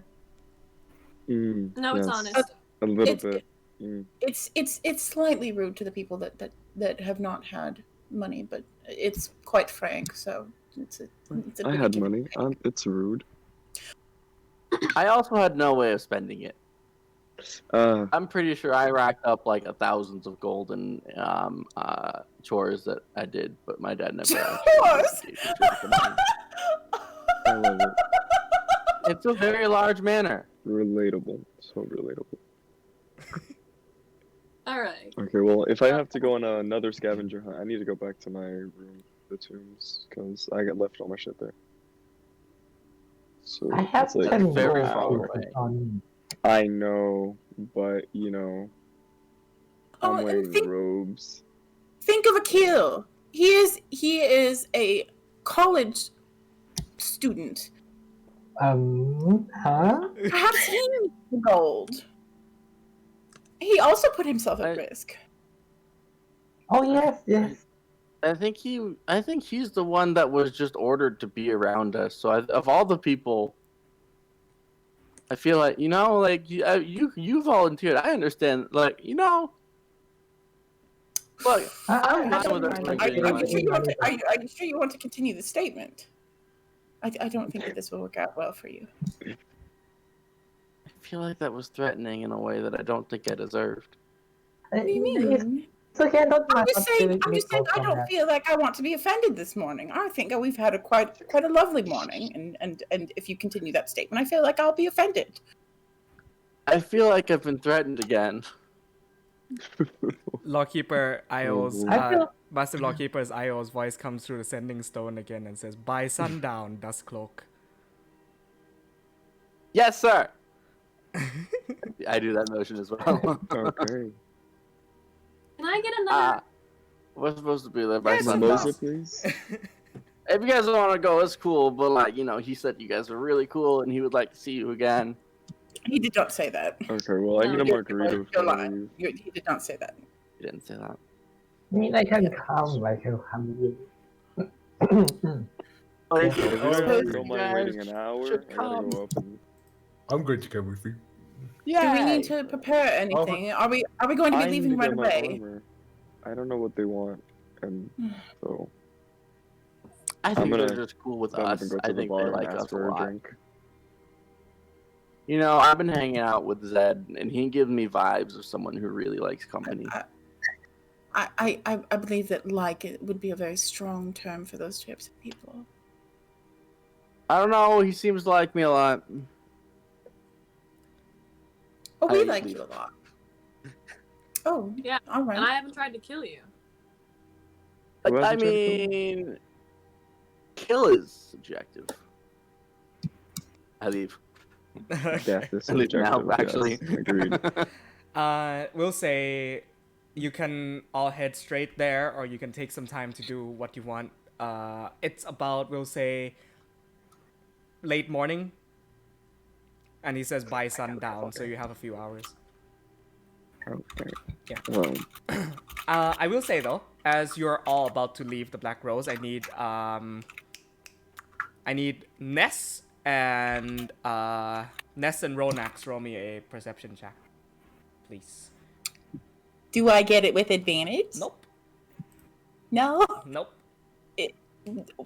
No, it's yes. honest. A little It's- bit. It's slightly rude to the people that have not had money, but it's quite frank. So it's a I bit had of- money. It's rude. I also had no way of spending it. Uh, I'm pretty sure I racked up like thousands of gold in chores that I did, but my dad never actually Chores? gave me the money. I love it. It's a very large manor. Relatable. So relatable. All right. Okay, well, if I have to go on another scavenger hunt, I need to go back to my room, the tombs, because I got left all my shit there. So I have it's like, been very very far away. on. I know, but you know, Oh, I'm and wearing robes. think of Akil. He is a college student. Huh? Perhaps he needs the gold. He also put himself at risk. Oh yes. I think he's the one that was just ordered to be around us. So of all the people, I feel like like you volunteered. I understand. Like look, I'm fine with everyone Are being you like- sure you want to? Are you sure you want to continue the statement? I don't think that this will work out well for you. I feel like that was threatening in a way that I don't think I deserved. What do you mean? So okay, I'm just saying. I don't feel like I want to be offended this morning. I think we've had quite a lovely morning, and if you continue that statement, I feel like I'll be offended. I feel like I've been threatened again. Lawkeeper Io's I feel- Master Lawkeeper's Io's voice comes through the sending stone again and says, "By sundown, Duskcloak." Yes, sir. I do that motion as well. Okay. Can I get another? We're supposed to be there by Yes, sundown. Mimosa, please. If you guys don't want to go, it's cool. But like, he said you guys were really cool, and he would like to see you again. He did not say that. Okay, well, I need a You're- margarita you're before I lying. leave. He did not say that. He didn't say that. I mean, I can come in. Like, If you oh, don't you mind waiting guys an hour, should I gotta come. go up and... I'm going to go with you. Do we need to prepare anything? Are we going to be I need leaving to right get my away? armor. I don't know what they want, and so I think I'm they're gonna just cool with stand up us. and go to I the think bar they and like ask us a for a lot. drink. I've been hanging out with Zed, and he gives me vibes of someone who really likes company. I believe that it would be a very strong term for those types of people. I don't know. He seems to like me a lot. Oh, we I like leave. you a lot. Oh, Yeah, all right. and I haven't tried to kill you. Who has I to try to kill him? mean, kill is subjective. I leave. Death is I leave now, subjective. actually. Yes, agreed. We'll say you can all head straight there, or you can take some time to do what you want. It's about, we'll say, late morning. And he says by sundown, so you have a few hours. Okay. Yeah. Well, I will say though, as you're all about to leave the Black Rose, I need Ness and Ronax roll me a perception check, please. Do I get it with advantage? Nope. No. Nope.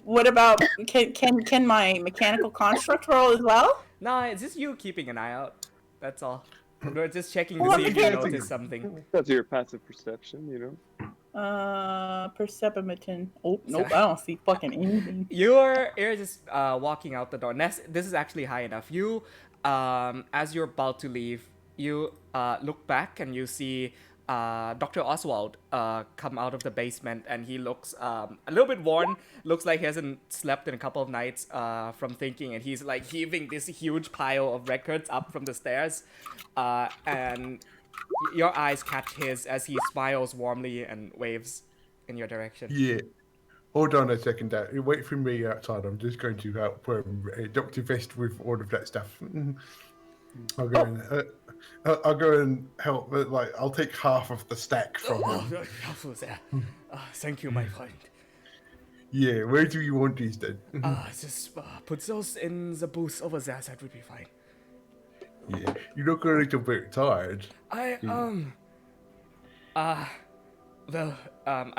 What about can my mechanical construct roll as well? No, it's just you keeping an eye out. That's all. We're just checking to Well, see if you mechanical- notice something. that's your passive perception, you know. Perception. Oh nope, I don't see fucking anything. You're just walking out the door. Ness, this is actually high enough. You, as you're about to leave, you look back and you see Dr. Oswald come out of the basement, and he looks a little bit worn. Looks like he hasn't slept in a couple of nights from thinking, and he's like heaving this huge pile of records up from the stairs, and your eyes catch his as he smiles warmly and waves in your direction. Yeah. Hold on a second, Dad. Wait for me outside. I'm just going to help Dr. Vest with all of that stuff. I'll go and help. Like, I'll take half of the stack from him. Thank you, my friend. Yeah, where do you want these then? Just put those in the booth over there. That would be fine. Yeah, you look a little bit tired. I'm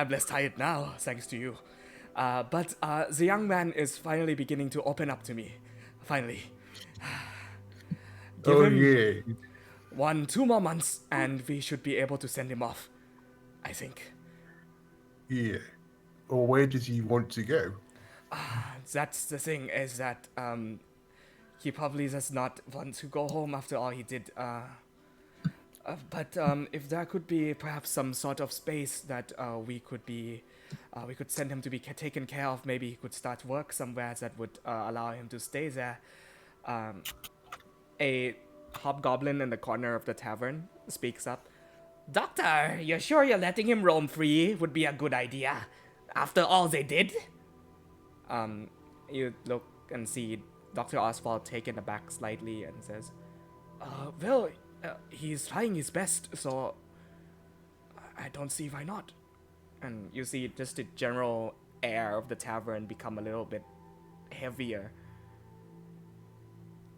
less tired now, thanks to you. But the young man is finally beginning to open up to me. Finally. Give him Yeah. 1-2 more months, and we should be able to send him off. I think. Yeah. Or where does he want to go? That's the thing, is that he probably does not want to go home after all he did. But if there could be perhaps some sort of space that we could send him to be taken care of, maybe he could start work somewhere that would allow him to stay there. A hobgoblin in the corner of the tavern speaks up. Doctor, you're sure you're letting him roam free would be a good idea? After all they did? You look and see Dr. Oswald taken aback slightly and says, well, he's trying his best, so I don't see why not. And you see just the general air of the tavern become a little bit heavier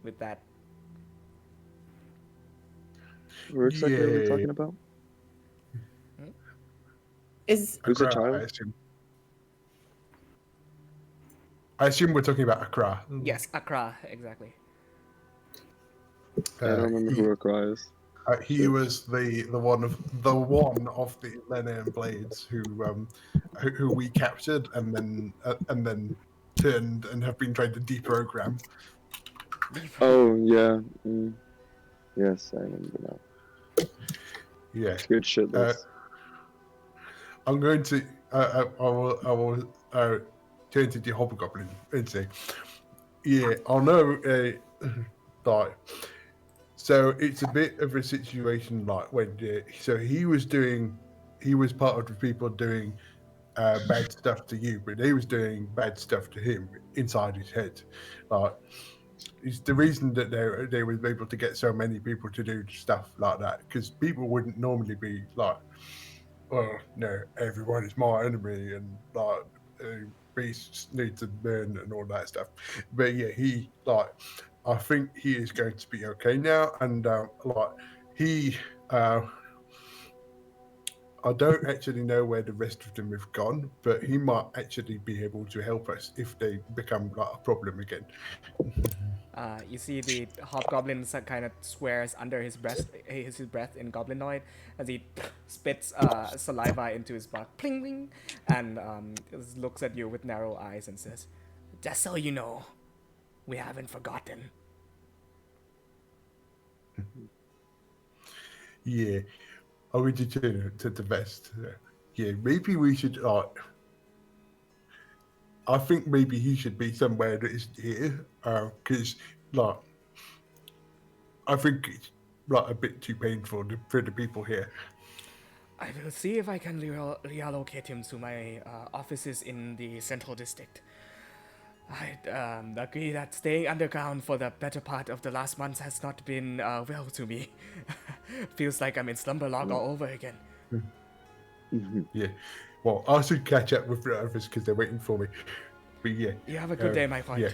with that. What exactly are we Yeah. talking about? Is Who's the Accra, child? I assume we're talking about Accra. Yes, Accra, exactly. I don't remember who Akra is. He was the one of the Lorei'an blades who we captured and then turned and have been trying to deprogram. Oh yeah. Yes, I remember now. Yeah. Good shit list. I'm going to I will turn to the hobgoblin and say, yeah, I know like. So it's a bit of a situation like when so he was part of the people doing bad stuff to you, but he was doing bad stuff to him inside his head. Like, it's the reason that they were able to get so many people to do stuff like that, because people wouldn't normally be like, well, no, everyone is my enemy and like beasts need to burn and all that stuff. But yeah, he like. I think he is going to be okay now, and he, I don't actually know where the rest of them have gone, but he might actually be able to help us if they become like a problem again. You see the hobgoblin kind of swears under his breath in goblinoid as he spits saliva into his butt, pling pling, and looks at you with narrow eyes and says, "Just so you know, we haven't forgotten." Yeah, I would turn to the vest. Yeah, maybe we should I think maybe he should be somewhere that isn't here, because like I think it's like a bit too painful for the people here. I will see if I can reallocate him to my offices in the central district. I'd agree that staying underground for the better part of the last month has not been well to me. Feels like I'm in slumber log all over again. Yeah. Well, I should catch up with the others because they're waiting for me. But yeah. You have a good day, my friend. Yeah.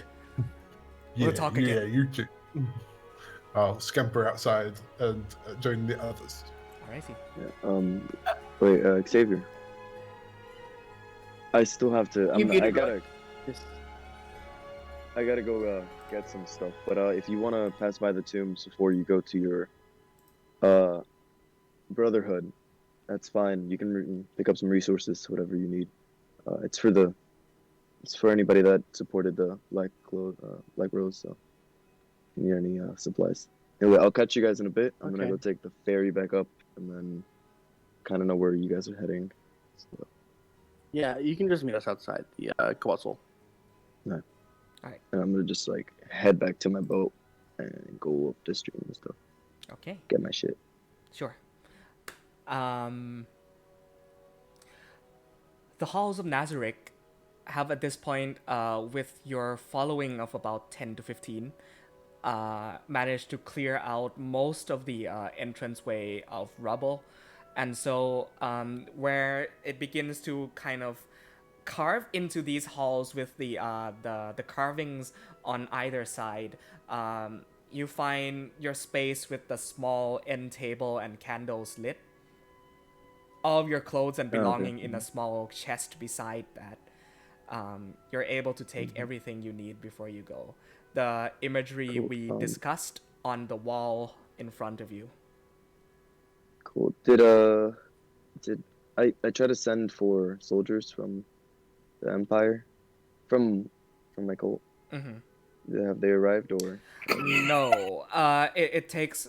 We'll talk again. Yeah, you too. I'll scamper outside and join the others. Alrighty. Yeah, wait, Xavier. I still have to. I gotta go get some stuff. But if you wanna pass by the tombs before you go to your brotherhood, that's fine. You can pick up some resources, whatever you need. It's for anybody that supported the Black Rose. So, if you need any supplies. Anyway, I'll catch you guys in a bit. I'm gonna go take the ferry back up, and then kind of know where you guys are heading. So. Yeah, you can just meet us outside the Quetzal. No. Alright. And I'm gonna just like head back to my boat and go up the stream and stuff. Okay. Get my shit. Sure. The halls of Nazarick have at this point, with your following of about 10 to 15, managed to clear out most of the entranceway of rubble. And so where it begins to kind of carve into these halls with the carvings on either side, you find your space with the small end table and candles lit. All of your clothes and belonging in a small chest beside that. You're able to take everything you need before you go. The imagery we discussed on the wall in front of you. Cool. Did I try to send for soldiers from the Empire, from my cult? Mm-hmm. Have they arrived or? No. It takes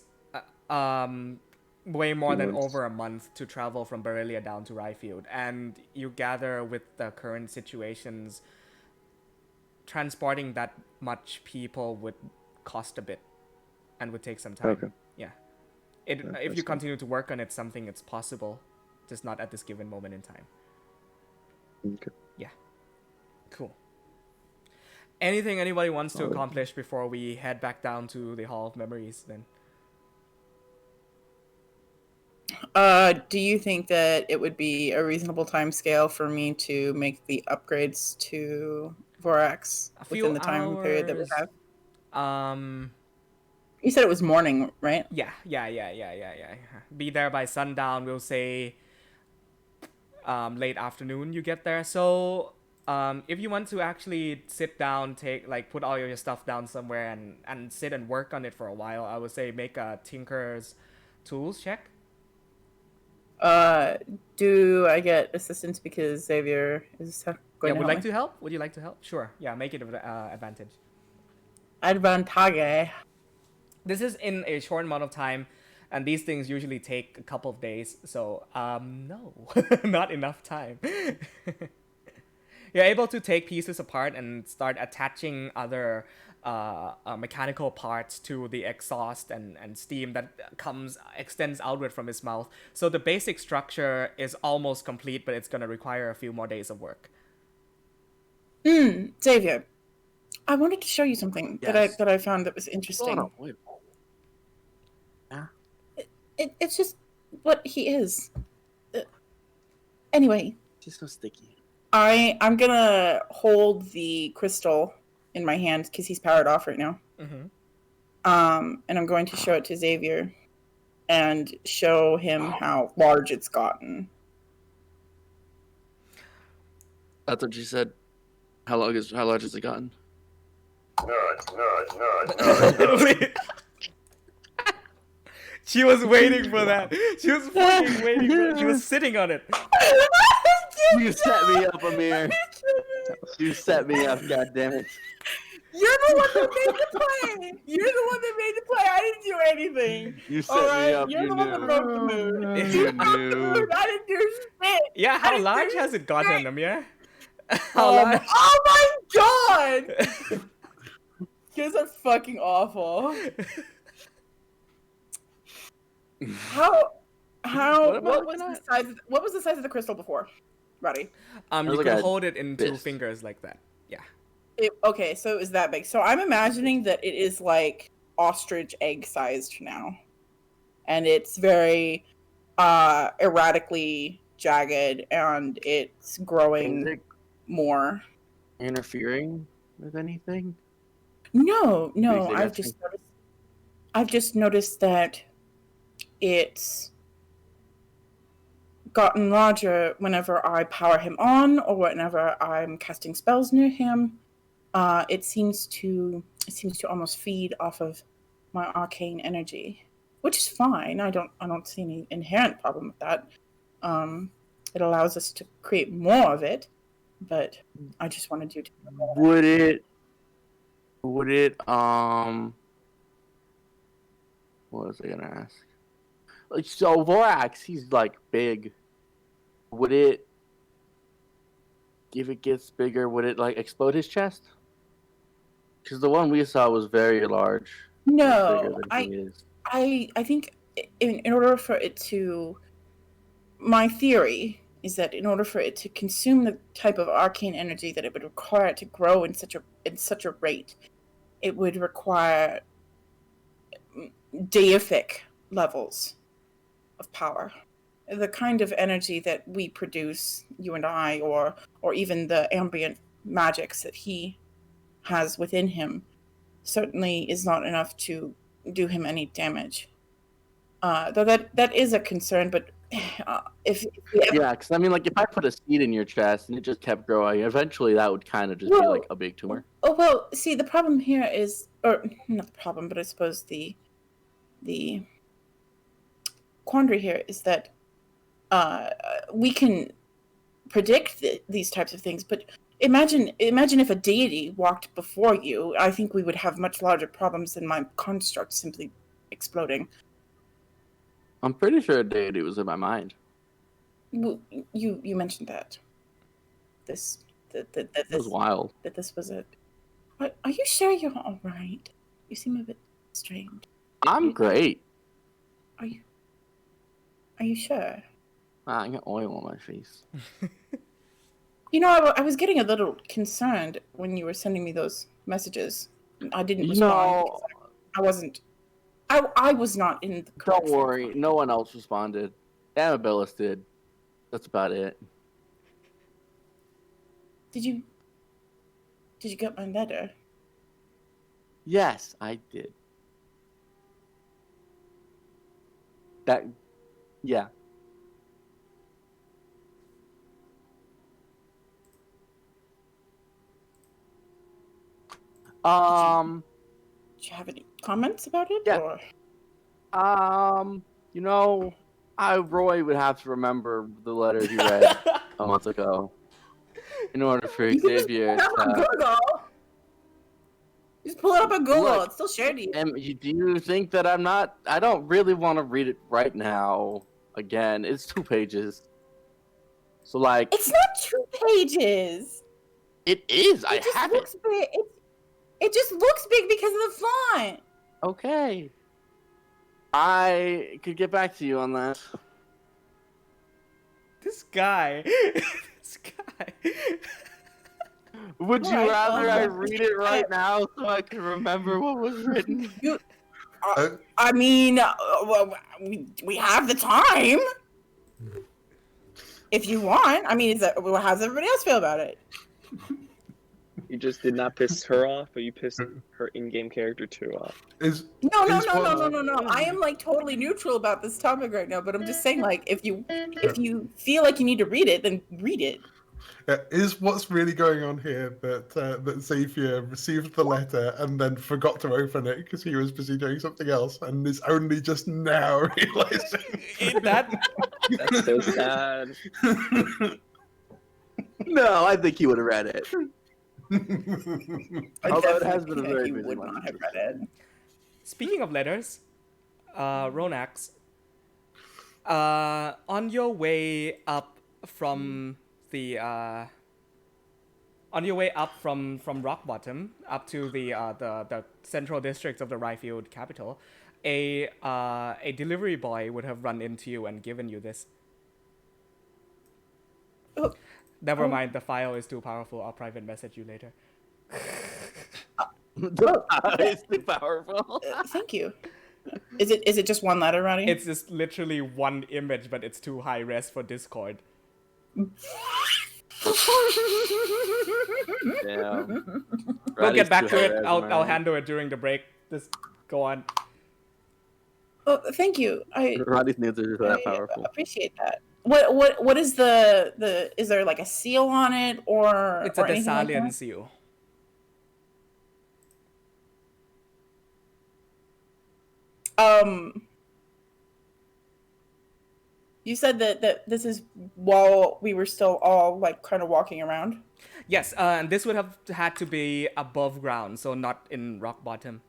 way more than over a month to travel from Berelia down to Ryfield, and you gather with the current situations, transporting that much people would cost a bit, and would take some time. Okay. Yeah. If you continue to work on it, something it's possible, just not at this given moment in time. Okay. Yeah. Cool. Anything anybody wants to accomplish before we head back down to the Hall of Memories, then? Do you think that it would be a reasonable time scale for me to make the upgrades to Vorax within the time period that we have? You said it was morning, right? Yeah. Be there by sundown, we'll say late afternoon you get there. So if you want to actually sit down, put all your stuff down somewhere and sit and work on it for a while, I would say make a Tinker's Tools check. Do I get assistance because Xavier is going to would help like me? to help? Would you like to help? Sure. Yeah, make it an advantage. Advantage. This is in a short amount of time, and these things usually take a couple of days, so no, not enough time. You're able to take pieces apart and start attaching other mechanical parts to the exhaust and steam that extends outward from his mouth. So the basic structure is almost complete, but it's going to require a few more days of work. Xavier, I wanted to show you something that I found that was interesting. Oh, no, wait. It's just what he is. Anyway. She's so sticky. I'm gonna hold the crystal in my hand because he's powered off right now. Mm-hmm. And I'm going to show it to Xavier and show him how large it's gotten. That's what she said. How large has it gotten? She was waiting for that. She was fucking waiting for that. She was sitting on it. You set me up, Amir. You set me up, goddammit. You're the one that made the play. You're the one that made the play. I didn't do anything. You set me up. You're the one that broke the mood. You knew. I didn't do shit. Yeah, how large has it gotten, Amir? How large? Oh my god! You guys are fucking awful. How what was the size of the crystal before, Roddy? You There's could like a hold it in 2 fist. fingers like that. Yeah. Okay, so it was that big. So I'm imagining that it is like ostrich egg sized now. And it's very erratically jagged and it's growing Is it more. interfering with anything? No, Do you think I've just noticed that it's gotten larger whenever I power him on or whenever I'm casting spells near him. It seems to almost feed off of my arcane energy, which is fine. I don't see any inherent problem with that. It allows us to create more of it, but I just wanted you to know. Would it what was I gonna ask? Like, so Vorax, he's like big. Would it, if it gets bigger, would it like explode his chest? Because the one we saw was very large. No, Bigger than he is. I think in order for it to, my theory is that in order for it to consume the type of arcane energy that it would require it to grow in such a rate, it would require deific levels of power. The kind of energy that we produce, you and I, or even the ambient magics that he has within him, certainly is not enough to do him any damage. Though that is a concern, but if we ever... Yeah, because I mean, like if I put a seed in your chest and it just kept growing, eventually that would kind of just be like a big tumor. Oh well, see, the problem here is, or not the problem, but I suppose the quandary here is that we can predict these types of things, but imagine if a deity walked before you. I think we would have much larger problems than my construct simply exploding. I'm pretty sure a deity was in my mind. You mentioned that. That It was wild. That this was a... Are you sure you're all right? You seem a bit strained. I'm great. Are you sure? I got oil on my face. You know, I was getting a little concerned when you were sending me those messages. I didn't respond. No, I wasn't. I was not in the correct don't worry. No one else responded. Amabilis did. That's about it. Did you get my letter? Yes, I did. Yeah. Did you have any comments about it? Yeah. Or... You know, Roy would have to remember the letter he read a month ago in order for Xavier to... Just pull it up on Google. Look, It's still shared to you. Do you think that I don't really want to read it right now. Again, it's 2 pages. So, like... It's not 2 pages! It is! I have it! Big. It just looks big because of the font! Okay. I could get back to you on that. This guy. Would you rather I read it right now so I can remember what was written? I mean, we have the time. If you want. I mean, how does everybody else feel about it? You just did not piss her off, but you pissed her in-game character too off. No. I am like totally neutral about this topic right now, but I'm just saying, like, if you feel like you need to read it, then read it. Is what's really going on here that Xavier received the letter and then forgot to open it because he was busy doing something else and is only just now realizing That's so sad. No, I think he would have read it. Although it has been a very he busy would one. not have read it. Speaking of letters, Ronax, on your way up from the On your way up from Rock Bottom up to the central districts of the Ryfield capital, a delivery boy would have run into you and given you this. Oh, Never Oh. mind, the file is too powerful. I'll private message you later. It's too powerful. Thank you. Is it just one letter, Roddy? It's just literally one image, but it's too high res for Discord. Yeah. We'll get back to it. I'll handle it during the break. Just go on. Oh, thank you. Roddy's nails are that I powerful. appreciate that. What is the is there like a seal on it or It's a or anything like Thessalian that? seal. You said that this is while we were still all like kind of walking around. Yes, and this would have had to be above ground, so not in rock bottom.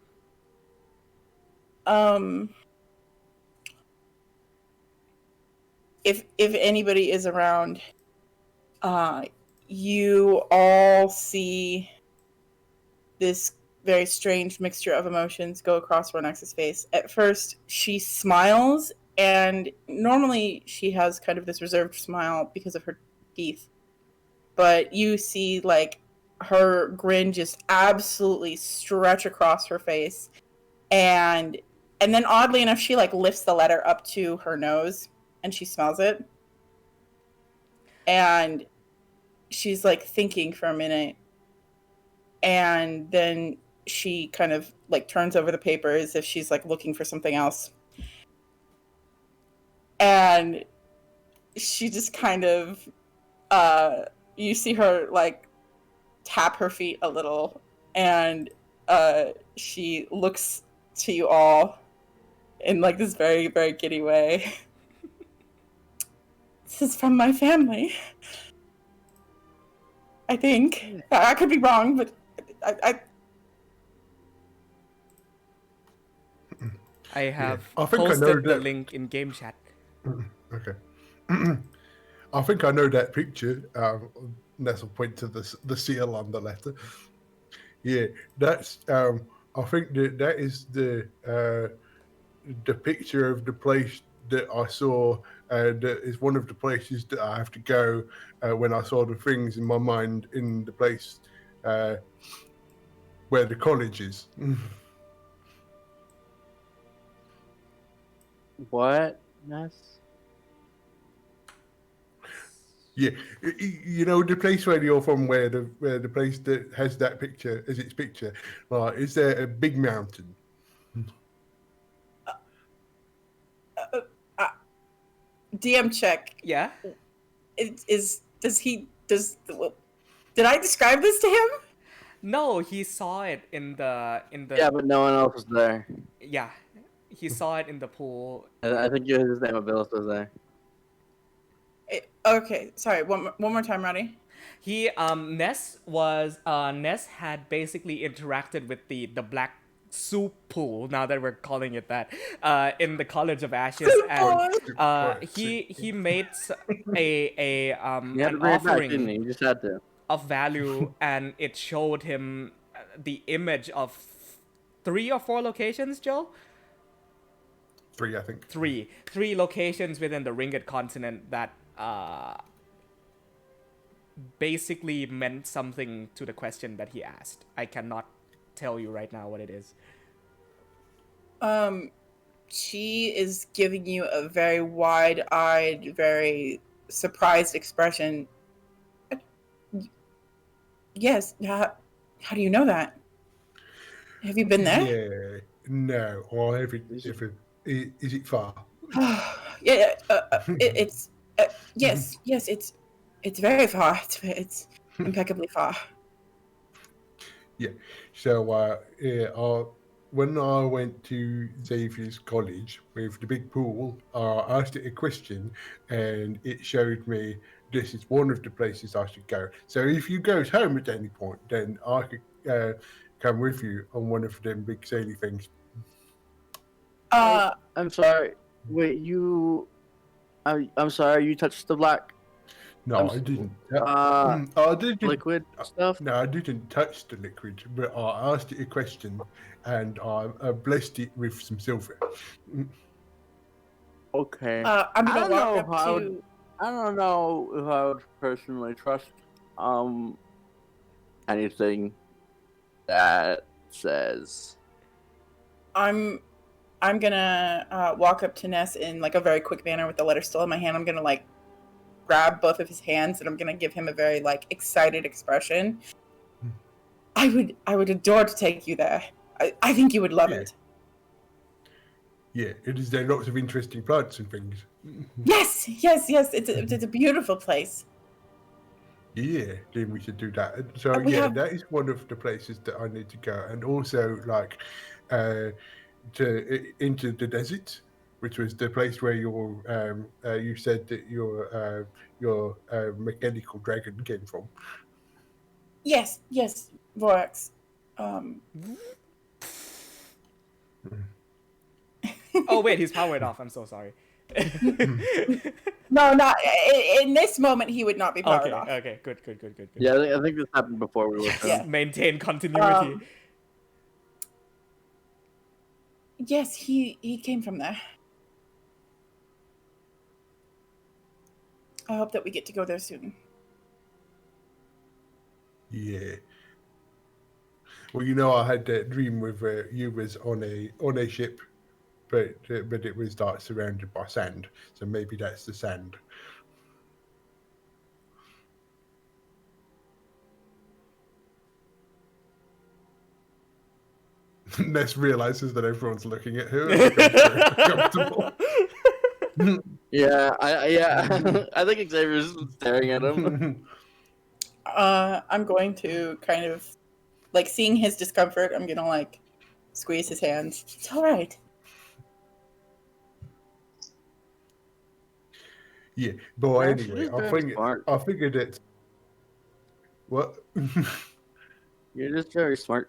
If anybody is around, you all see this very strange mixture of emotions go across Ronex's face. At first, she smiles, and normally she has kind of this reserved smile because of her teeth. But you see, like, her grin just absolutely stretch across her face, and then oddly enough, she like lifts the letter up to her nose, and she smells it, and she's like thinking for a minute, and then she kind of like turns over the paper as if she's like looking for something else, and she just kind of you see her like tap her feet a little, and she looks to you all in like this very, very giddy way. This is from my family, I think. I could be wrong, but I have I think I know posted the that- link in game chat. Okay. I think I know that picture. Ness will point to the seal on the letter. Yeah, that's. I think that is the picture of the place that I saw. That is one of the places that I have to go when I saw the things in my mind in the place where the college is. What? Ness? Yeah, you know the place where you're from, where the place that has that picture as its picture. Is there a big mountain? DM check. Yeah? Did I describe this to him? No, he saw it in the Yeah, but no one else was there. yeah. He saw it in the pool. I think his name Abyss was there. Okay, sorry. One more time, Roddy. He Ness had basically interacted with the black soup pool, now that we're calling it that, in the College of Ashes, and he made You had to an bring it back, didn't offering you? You just had to. of value, and it showed him the image of 3 or 4 locations, Joe? 3, I think. 3 locations within the Ringgit continent that basically meant something to the question that he asked. I cannot tell you right now what it is. She is giving you a very wide-eyed, very surprised expression. Yes. How do you know that? Have you been there? Yeah. No. Or if is it far? Yeah. It's yes. It's very far. It's impeccably far. Yeah. So when I went to Xavier's college with the big pool, I asked it a question, and it showed me this is one of the places I should go. So if you go home at any point, then I could come with you on one of them big saily things. I'm sorry. Wait, I'm sorry. You touched the black. No, I didn't. I didn't. Liquid stuff. No, I didn't touch the liquid, but I asked it a question, and I blessed it with some silver. Okay. I'm gonna walk up I to. I don't know if I would personally trust anything that says. I'm gonna walk up to Ness in like a very quick manner with the letter still in my hand. I'm gonna like grab both of his hands and I'm gonna give him a very like excited expression. I would adore to take you there. I think you would love it. Yeah, it is. There lots of interesting plants and things. Yes. It's a beautiful place. Yeah, then we should do that. And so And we have- that is one of the places that I need to go, and also like into the desert, which was the place where you said that your mechanical dragon came from. Yes, Vorax. Oh wait, he's powered off. I'm so sorry. No, not in this moment. He would not be powered off. Okay, good. Yeah, I think this happened before we were. Yeah. Maintain continuity. Yes, he came from there. I hope that we get to go there soon. Yeah. Well, I had that dream with you was on a ship, but it was like surrounded by sand. So maybe that's the sand. Ness realizes that everyone's looking at her. And becomes very uncomfortable. Yeah, I think Xavier's staring at him. I'm going to kind of like seeing his discomfort. I'm gonna like squeeze his hands. It's all right. Yeah, but Yeah, anyway, she's very smart. I figured it. What? You're just very smart.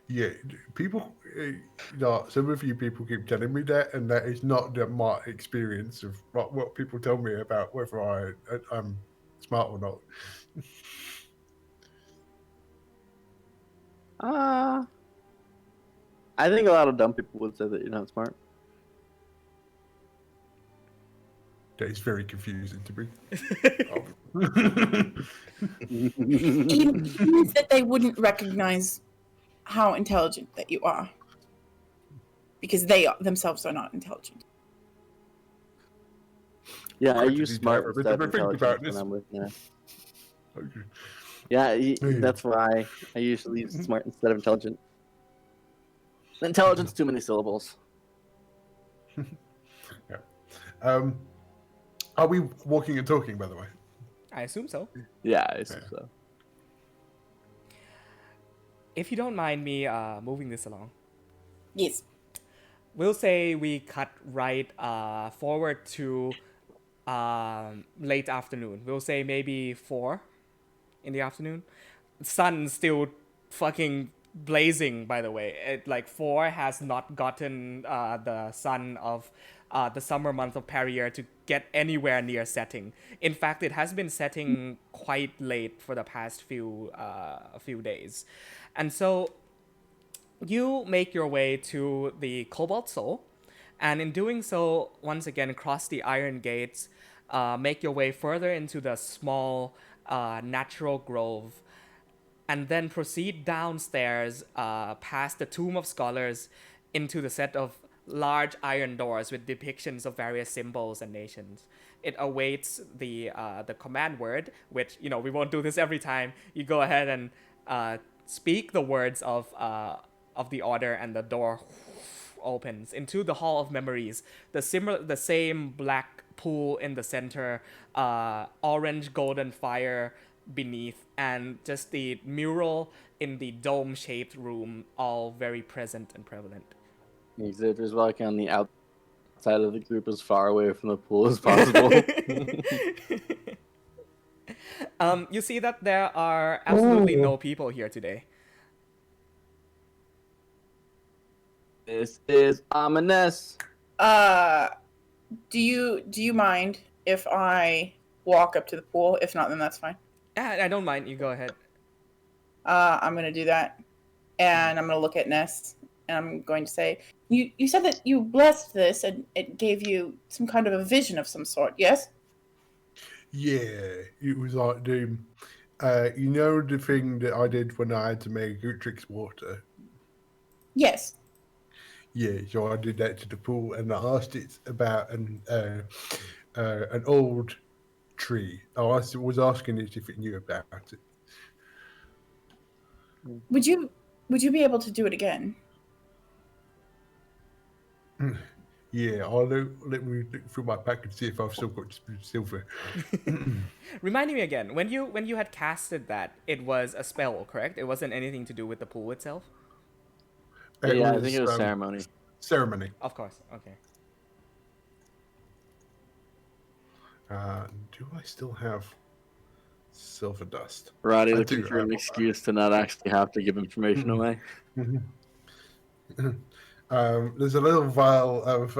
Yeah, people. Some of you people keep telling me that, and that is not my experience of what people tell me about whether I'm smart or not. I think a lot of dumb people would say that you're not smart. That is very confusing to me. It means that they wouldn't recognize how intelligent that you are, because they themselves are not intelligent. Yeah, I Quite use easy to smart have a bit instead of of a think about intelligent when this. I'm with Ness. Okay. Yeah, that's why I usually use smart instead of intelligent. Intelligence, too many syllables. Are we walking and talking, by the way? I assume so. Yeah, I assume so. If you don't mind me moving this along, Yes. we'll say we cut right forward to late afternoon. We'll say maybe 4 in the afternoon. Sun's still fucking blazing, by the way. Like 4 has not gotten the sun of the summer month of Perrier to get anywhere near setting. In fact, it has been setting quite late for the past few days. And so you make your way to the Cobalt Soul, and in doing so, once again, cross the Iron Gates, make your way further into the small natural grove, and then proceed downstairs past the Tomb of Scholars into the set of large iron doors with depictions of various symbols and nations. It awaits the command word, which, we won't do this every time. You go ahead and speak the words of the order, and the door opens into the Hall of Memories. The same black pool in the center, orange golden fire beneath, and just the mural in the dome-shaped room, all very present and prevalent. Xavier's walking on the outside of the group as far away from the pool as possible. You see that there are absolutely no people here today. This is ominous. Do you mind if I walk up to the pool? If not, then that's fine. I don't mind. You go ahead. I'm gonna do that, and I'm gonna look at Ness, and I'm going to say, "You said that you blessed this, and it gave you some kind of a vision of some sort. Yes? Yeah, it was like the, you know, the thing that I did when I had to make Gutrix water. Yes. Yeah, so I did that to the pool, and I asked it about an old tree. Was asking it if it knew about it. Would you be able to do it again? Yeah, let me look through my pack and see if I've still got silver. Reminding me again, when you had casted that, it was a spell, correct? It wasn't anything to do with the pool itself. Yeah, I think it was ceremony. Ceremony. Of course. Okay. Do I still have silver dust? Roddy I looking do, for an excuse to not actually have to give information away. There's a little vial of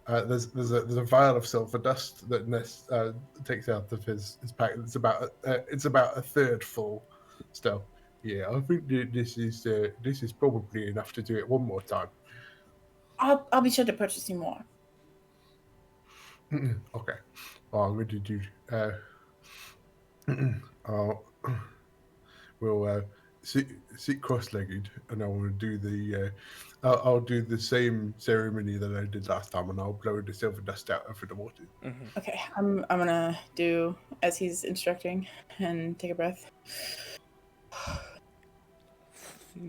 there's a vial of silver dust that Ness takes out of his pack. It's about a third full still. Yeah, I think this is probably enough to do it one more time. I'll be sure to purchase you more. Okay. Well, I'm going to do. We'll sit cross-legged, and I will do the. I'll do the same ceremony that I did last time, and I'll blow the silver dust out over the water. Okay, I'm gonna do as he's instructing, and take a breath.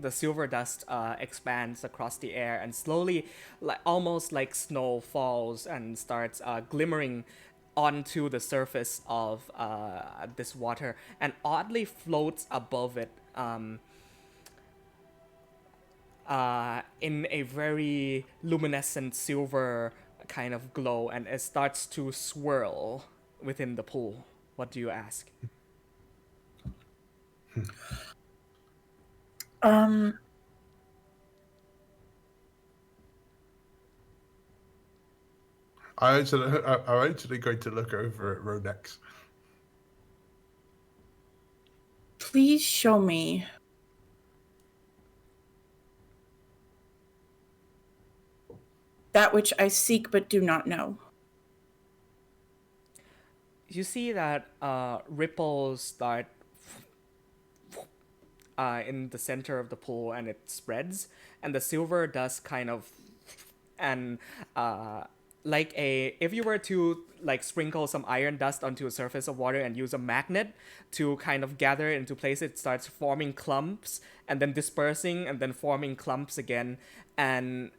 The silver dust expands across the air and slowly, like almost like snow, falls and starts glimmering onto the surface of this water and oddly floats above it in a very luminescent silver kind of glow, and it starts to swirl within the pool. What do you ask? I'm actually going to look over at Rodex. Please show me that which I seek but do not know. You see that ripples start in the center of the pool, and it spreads, and the silver dust kind of, and like if you were to like sprinkle some iron dust onto a surface of water and use a magnet to kind of gather it into place, it starts forming clumps and then dispersing and then forming clumps again, and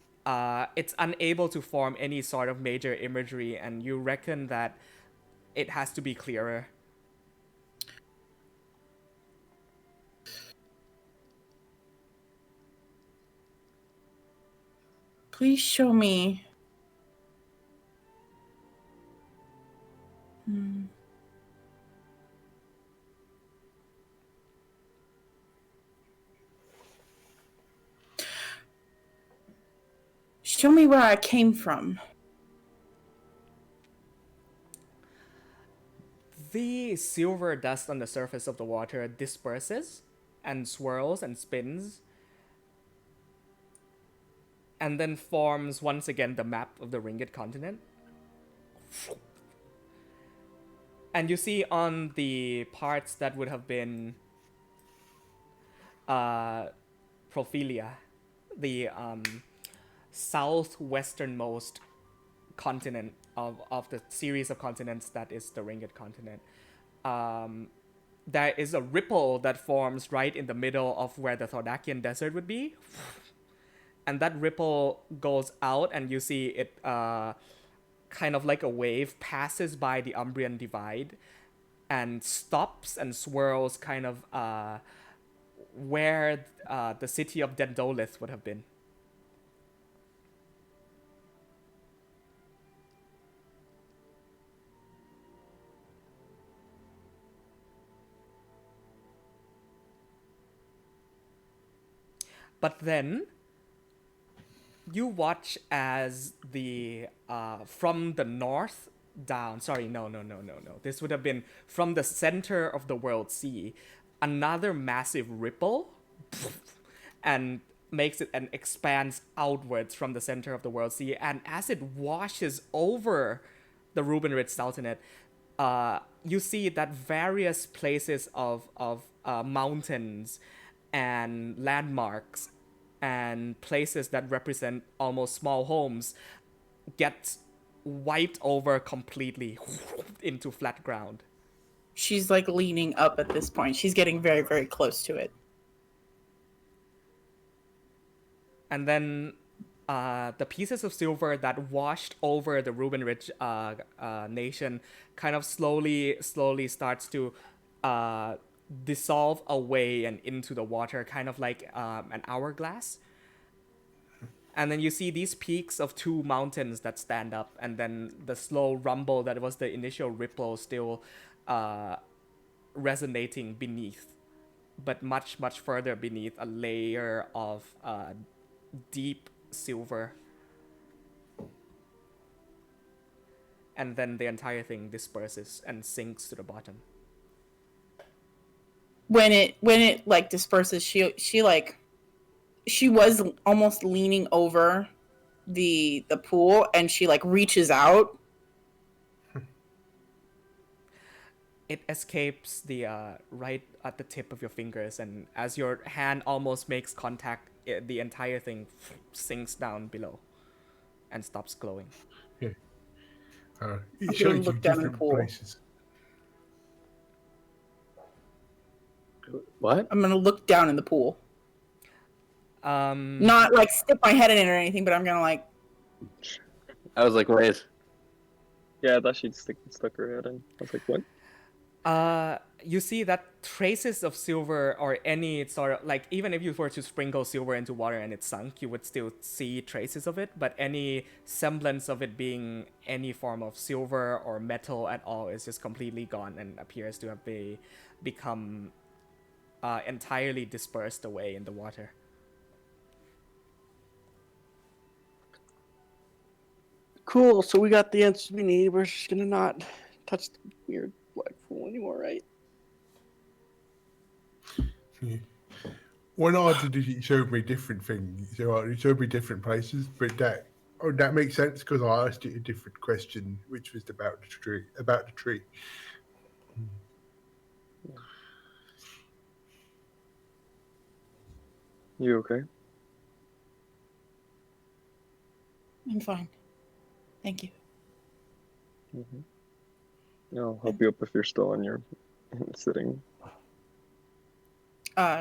it's unable to form any sort of major imagery, and you reckon that it has to be clearer. Please show me. Show me where I came from. The silver dust on the surface of the water disperses and swirls and spins, and then forms once again the map of the Ringed continent. And you see on the parts that would have been Prophelia, the southwesternmost continent of the series of continents that is the Ringed continent. There is a ripple that forms right in the middle of where the Thordakian desert would be. And that ripple goes out, and you see it kind of like a wave passes by the Umbrian Divide and stops and swirls kind of where the city of Dendolith would have been. But then you watch as the from the north down. Sorry, no. This would have been from the center of the world sea, another massive ripple, and makes it and expands outwards from the center of the world sea. And as it washes over the Ruben Ridge Sultanate, you see that various places of mountains and landmarks and places that represent almost small homes get wiped over completely into flat ground. She's like leaning up at this point. She's getting very, very close to it. And then the pieces of silver that washed over the Ruben Ridge nation kind of slowly starts to dissolve away and into the water, kind of like an hourglass. And then you see these peaks of two mountains that stand up, and then the slow rumble that was the initial ripple still resonating beneath, but much, much further beneath a layer of deep silver. And then the entire thing disperses and sinks to the bottom. When it like disperses, she was almost leaning over the pool, and she like reaches out. It escapes the right at the tip of your fingers, and as your hand almost makes contact, the entire thing sinks down below and stops glowing. Yeah. It gonna shows you look down in the different pool. places. What? I'm gonna look down in the pool. Um, Not like stick my head in it or anything, but I'm gonna like. I was like, wait. Yeah, I thought she'd stuck her head in. I was like, what? you see that traces of silver or any sort of, like, even if you were to sprinkle silver into water and it sunk, you would still see traces of it, but any semblance of it being any form of silver or metal at all is just completely gone and appears to have become entirely dispersed away in the water. Cool, so we got the answers we need. We're just gonna not touch the weird black pool anymore, right? Yeah. When I did it, it showed me different things. It showed me different places, but that makes sense because I asked it a different question, which was about the tree. You okay? I'm fine. Thank you. I'll help you up if you're still on your sitting.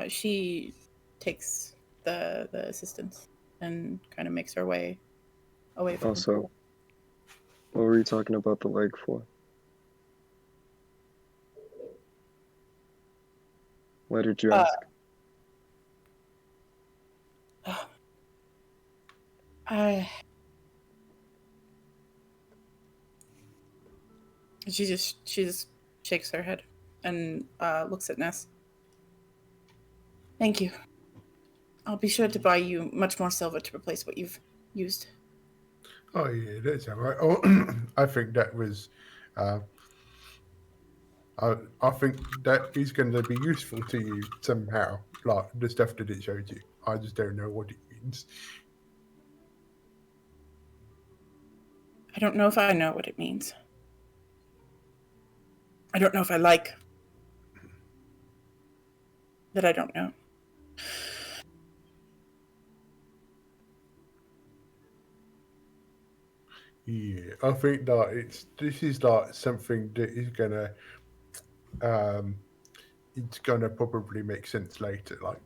She takes the assistance and kind of makes her way away from the Also, pool. what were you talking about the leg for? Why did you ask? She just shakes her head and looks at Ness. Thank you. I'll be sure to buy you much more silver to replace what you've used. Oh yeah, that's all right. Oh, I think that was. I think that is going to be useful to you somehow, like the stuff that it showed you. I just don't know what it means. I don't know if I know what it means. I don't know if I like that I don't know. Yeah, I think that this is like something that is gonna it's gonna probably make sense later. Like,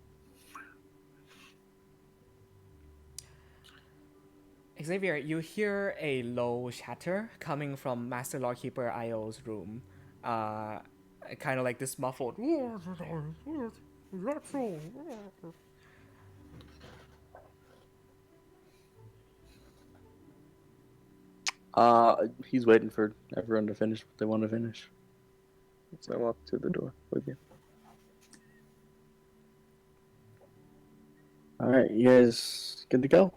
Xavier, you hear a low chatter coming from Master Lawkeeper Io's room. Kind of like this muffled. He's waiting for everyone to finish what they want to finish. So I walked to the door with you. All right, you guys good to go?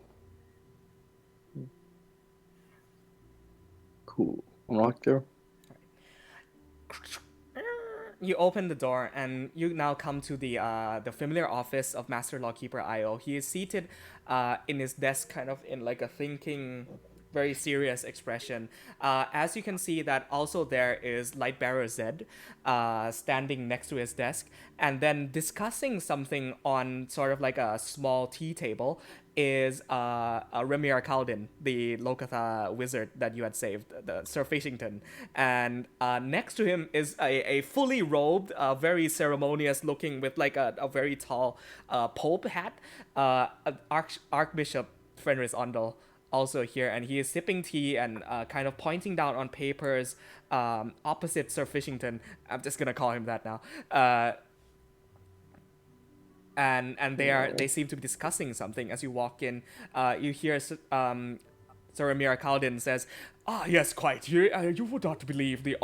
Cool. Walk through. You open the door and you now come to the familiar office of Master Lawkeeper Io. He is seated in his desk, kind of in like a thinking, very serious expression. As you can see, that also there is Lightbearer Zed standing next to his desk, and then discussing something on sort of like a small tea table is Remir Kaldin, the Lokatha wizard that you had saved, the Sir Fishington. And next to him is a fully robed, very ceremonious looking, with like a very tall Pope hat, Archbishop Fenris Ondel, also here. And he is sipping tea and kind of pointing down on papers opposite Sir Fishington. I'm just going to call him that now. And they seem to be discussing something. As you walk in, you hear Sir Amira Kaldin says, "Ah, yes, quite. You would not believe the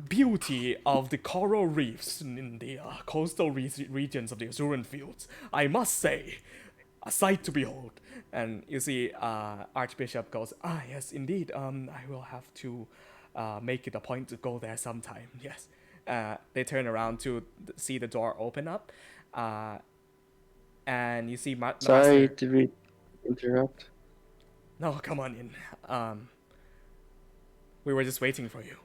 beauty of the coral reefs in the coastal regions of the Azuran Fields. I must say, a sight to behold." And you see, Archbishop goes, "Ah, yes, indeed. I will have to make it a point to go there sometime. Yes." They turn around to see the door open up, and you see Sorry, Master... did we interrupt? No, come on in. We were just waiting for you.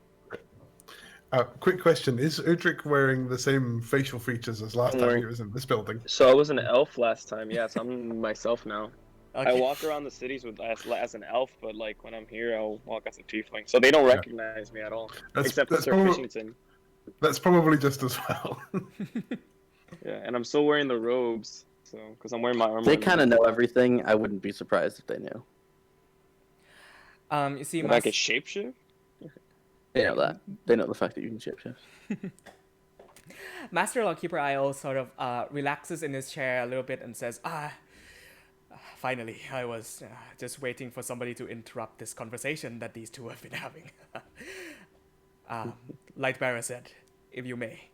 Quick question: is Udric wearing the same facial features as last Don't time worry. he was in this building? So I was an elf last time. Yeah, so I'm myself now. Okay. I walk around the cities as an elf, but like when I'm here, I'll walk as a tiefling. So they don't recognize me at all, except for Sir Fishington. That's probably just as well. Yeah, and I'm still wearing the robes, so because I'm wearing my armor. They kind of know everything. I wouldn't be surprised if they knew. You see, But I can shapeshift. They know that. They know the fact that you can shapeshift. Master Lawkeeper Io sort of relaxes in his chair a little bit and says, finally, I was just waiting for somebody to interrupt this conversation that these two have been having." Lightbearer said, "If you may."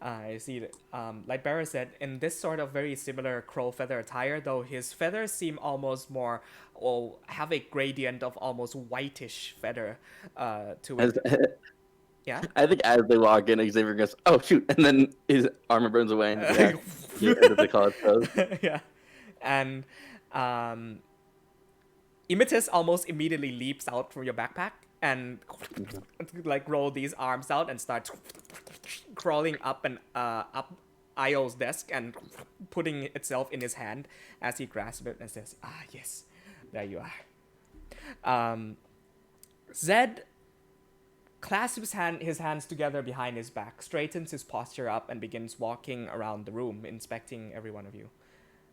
I see that Lightbearer said, in this sort of very similar crow feather attire, though his feathers seem almost more, or have a gradient of almost whitish feather to it. Yeah? I think as they walk in, Xavier goes, "Oh shoot!" and then his armor burns away. And the college goes. Yeah. And Imitus almost immediately leaps out from your backpack and like roll these arms out and start crawling up and up Io's desk and putting itself in his hand as he grasps it and says, "Ah, yes, there you are." Zed clasps his hands together behind his back, straightens his posture up, and begins walking around the room, inspecting every one of you,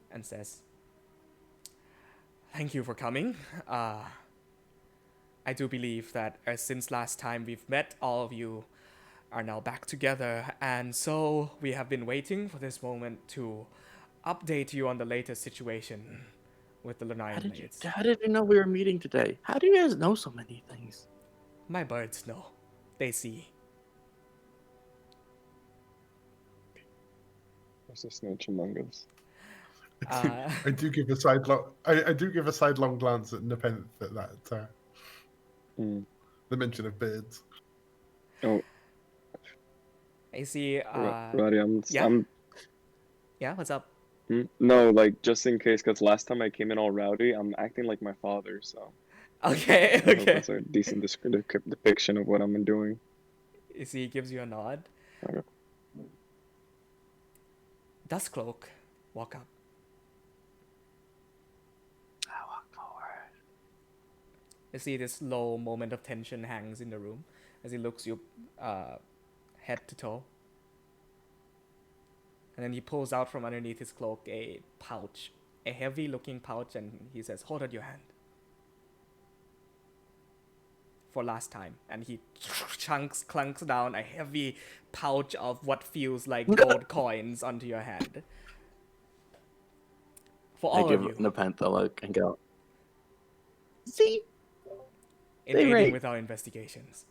and says, "Thank you for coming. I do believe that since last time we've met, all of you are now back together, and so we have been waiting for this moment to update you on the latest situation with the Lorei'an maids." How did you know we were meeting today? How do you guys know so many things? My birds know. They see. There's a snitch among us. I do give a sidelong glance at Nepenthe at that. The mention of beards. Oh, I see. Roddy, Yeah, what's up? No, like just in case, because last time I came in all rowdy, I'm acting like my father, so. Okay, I hope okay. that's a decent depiction of what I'm doing. You see, he gives you a nod. Okay. Duskcloak, walk up. I walk forward. You see this low moment of tension hangs in the room as he looks you head to toe. And then he pulls out from underneath his cloak a pouch, a heavy looking pouch, and he says, "Hold out your hand. For last time." And he clunks down a heavy pouch of what feels like gold coins onto your hand. For all I of give you. Nepenthe a look and go, "See? In They aiding rate." with our investigations.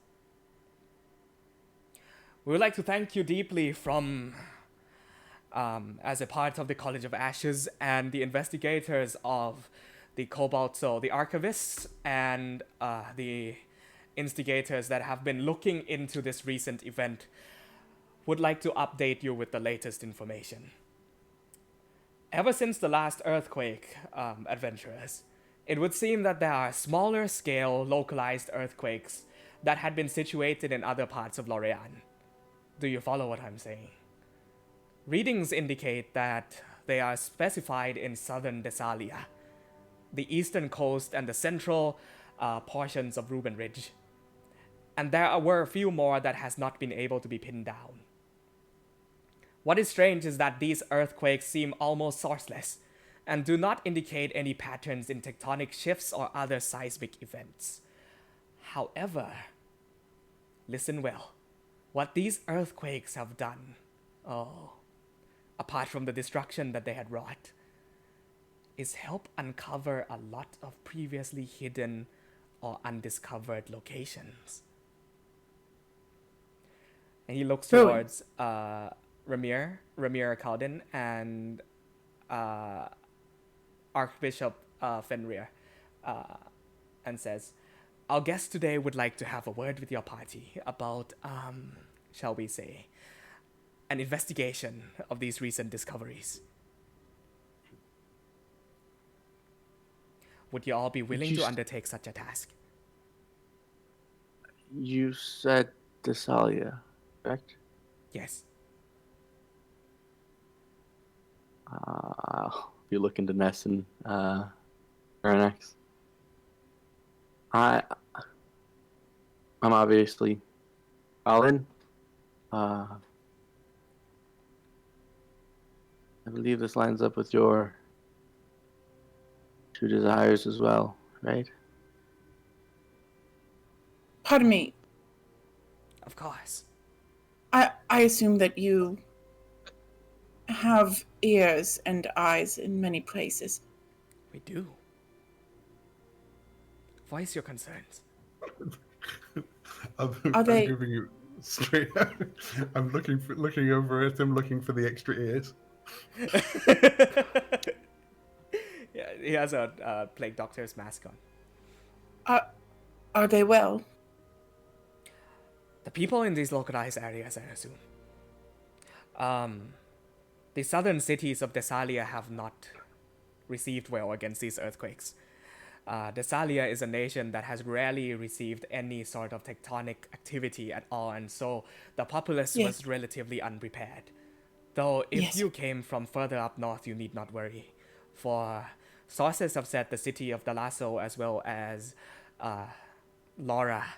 We would like to thank you deeply from, as a part of the College of Ashes and the investigators of the Cobalt Soul, the archivists, and the instigators that have been looking into this recent event would like to update you with the latest information. Ever since the last earthquake, adventurers, it would seem that there are smaller scale localized earthquakes that had been situated in other parts of Lorei'an. Do you follow what I'm saying? Readings indicate that they are specified in southern Thessalia, the eastern coast and the central portions of Ruben Ridge. And there were a few more that has not been able to be pinned down. What is strange is that these earthquakes seem almost sourceless and do not indicate any patterns in tectonic shifts or other seismic events. However, listen well, what these earthquakes have done, apart from the destruction that they had wrought, is help uncover a lot of previously hidden or undiscovered locations. And he looks towards Ramir Caldin, and Archbishop Fenrir, and says, "Our guest today would like to have a word with your party about, shall we say, an investigation of these recent discoveries. Would you all be willing to undertake such a task?" You said Thessalia, correct? Yes. You look into Ness and Chronicles. I'm obviously all in. I believe this lines up with your two desires as well, right? Pardon me. Of course. I assume that you have ears and eyes in many places. We do. Voice your concerns. I'm they- giving you straight. I'm looking over at him, looking for the extra ears. Yeah, he has a plague doctor's mask on. Are they well? The people in these localized areas, I assume. The southern cities of Thessalia have not received well against these earthquakes. Thessalia is a nation that has rarely received any sort of tectonic activity at all, and so the populace Yes. was relatively unprepared. Though if Yes. you came from further up north, you need not worry, for sources have said the city of Dalasso as well as Laura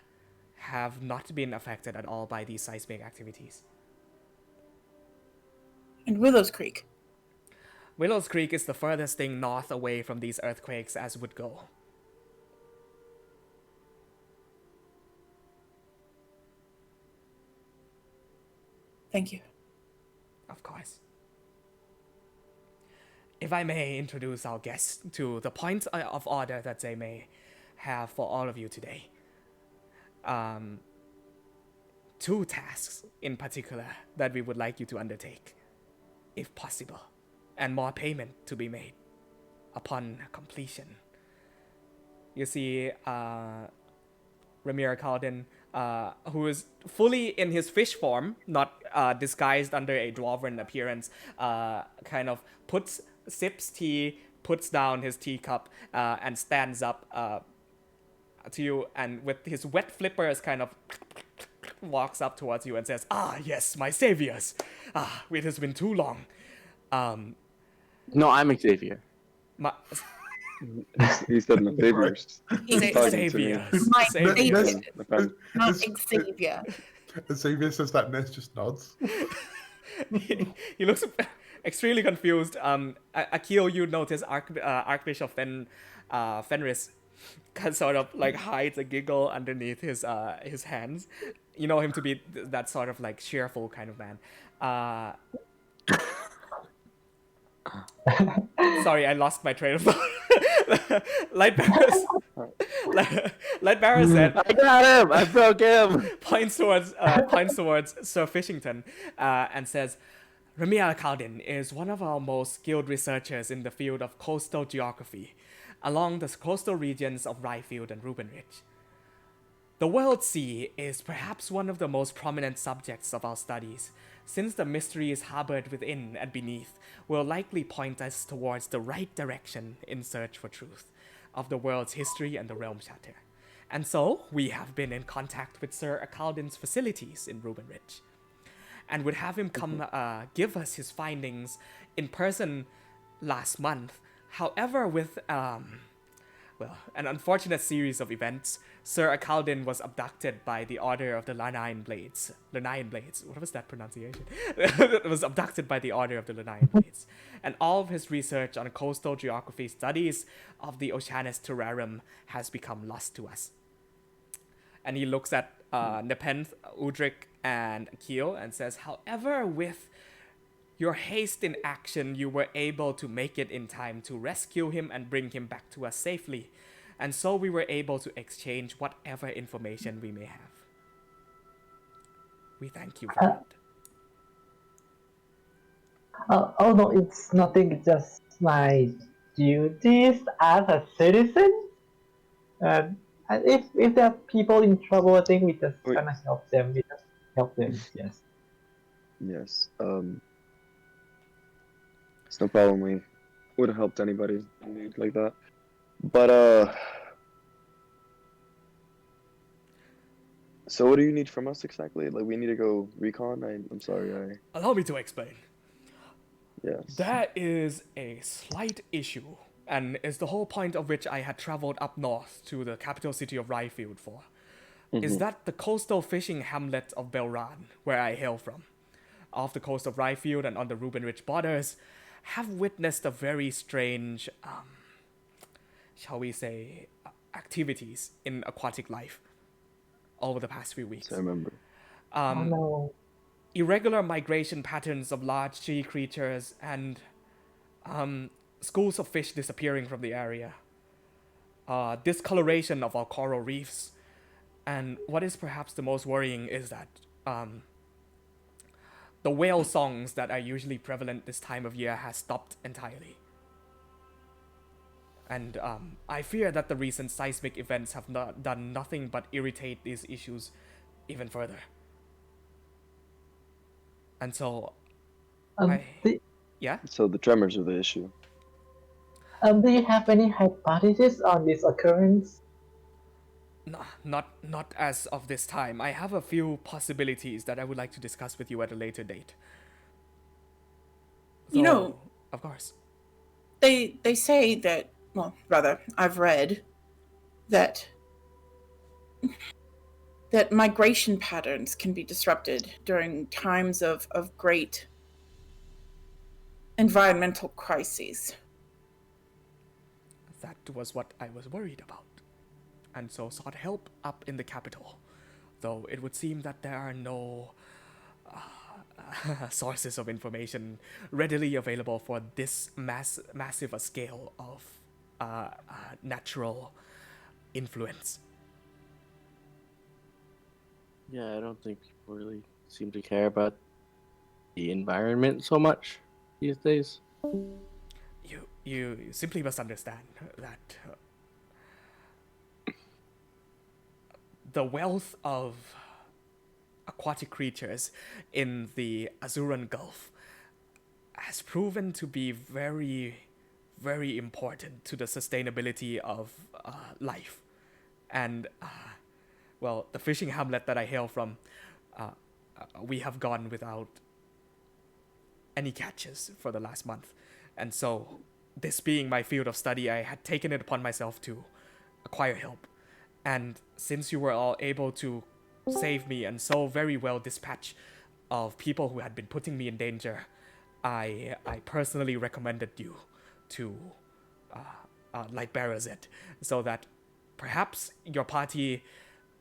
have not been affected at all by these seismic activities. And Willows Creek? Willows Creek is the furthest thing north away from these earthquakes as would go. Thank you. Of course. If I may introduce our guests to the points of order that they may have for all of you today. Two tasks in particular that we would like you to undertake, if possible, and more payment to be made upon completion. You see, Ramir Caldin, who is fully in his fish form, not disguised under a dwarven appearance, kind of sips tea, puts down his teacup, and stands up to you, and with his wet flippers kind of walks up towards you and says, "Ah, yes, my saviors. It has been too long. No, I'm Xavier. He said my favors. He's talking to me. Saviors. My Saviors. savior, not Xavier. Xavier says that, Ness just nods. He looks extremely confused. Akil, you notice Archbishop Fenris sort of like hides a giggle underneath his hands. You know him to be that sort of like cheerful kind of man. Sorry, I lost my train of thought. Lightbearer said, I got him! I broke him! points towards Sir Fishington, and says, "Ramir Caldin is one of our most skilled researchers in the field of coastal geography. along the coastal regions of Ryefield and Reuben Ridge. The World Sea is perhaps one of the most prominent subjects of our studies, since the mysteries harbored within and beneath will likely point us towards the right direction in search for truth of the world's history and the realm shatter. And so, we have been in contact with Sir Akaldin's facilities in Reuben Ridge, and would have him come give us his findings in person last month. However, with an unfortunate series of events, Sir Akaldin was abducted by the Order of the Lorei'an Blades. Lorei'an Blades. What was that pronunciation? Was abducted by the Order of the Lorei'an Blades. And all of his research on coastal geography studies of the Oceanus Terrarum has become lost to us. And he looks at Nepenthe, Udric, and Akil and says, however, with your haste in action, you were able to make it in time to rescue him and bring him back to us safely. And so we were able to exchange whatever information we may have. We thank you for that. Oh no, it's nothing. It's just my duties as a citizen. And if there are people in trouble, I think we just Wait. gonna help them. We just help them. Yes. Yes. It's no problem. We would have helped anybody in need like that. But so what do you need from us exactly? Like, we need to go recon? I'm sorry. Allow me to explain. Yes. That is a slight issue, and is the whole point of which I had traveled up north to the capital city of Ryefield for. Is that the coastal fishing hamlet of Lorei'an, where I hail from, off the coast of Ryefield and on the Reuben Ridge borders, have witnessed a very strange, shall we say, activities in aquatic life over the past few weeks. I remember. Oh no. Irregular migration patterns of large sea creatures and schools of fish disappearing from the area. Discoloration of our coral reefs. And what is perhaps the most worrying is that the whale songs that are usually prevalent this time of year has stopped entirely. And I fear that the recent seismic events have done nothing but irritate these issues even further. And so, yeah? So the tremors are the issue. Do you have any hypothesis on this occurrence? No, not as of this time. I have a few possibilities that I would like to discuss with you at a later date. You know, of course. They say that, well, rather, I've read that migration patterns can be disrupted during times of great environmental crises. That was what I was worried about, and so sought help up in the capital, though it would seem that there are no sources of information readily available for this massive a scale of natural influence. Yeah, I don't think people really seem to care about the environment so much these days. You simply must understand that the wealth of aquatic creatures in the Azuran Gulf has proven to be very, very important to the sustainability of life. And, well, the fishing hamlet that I hail from, we have gone without any catches for the last month. And so, this being my field of study, I had taken it upon myself to acquire help. And since you were all able to save me and so very well dispatch of people who had been putting me in danger, I personally recommended you to Lightbearers it, so that perhaps your party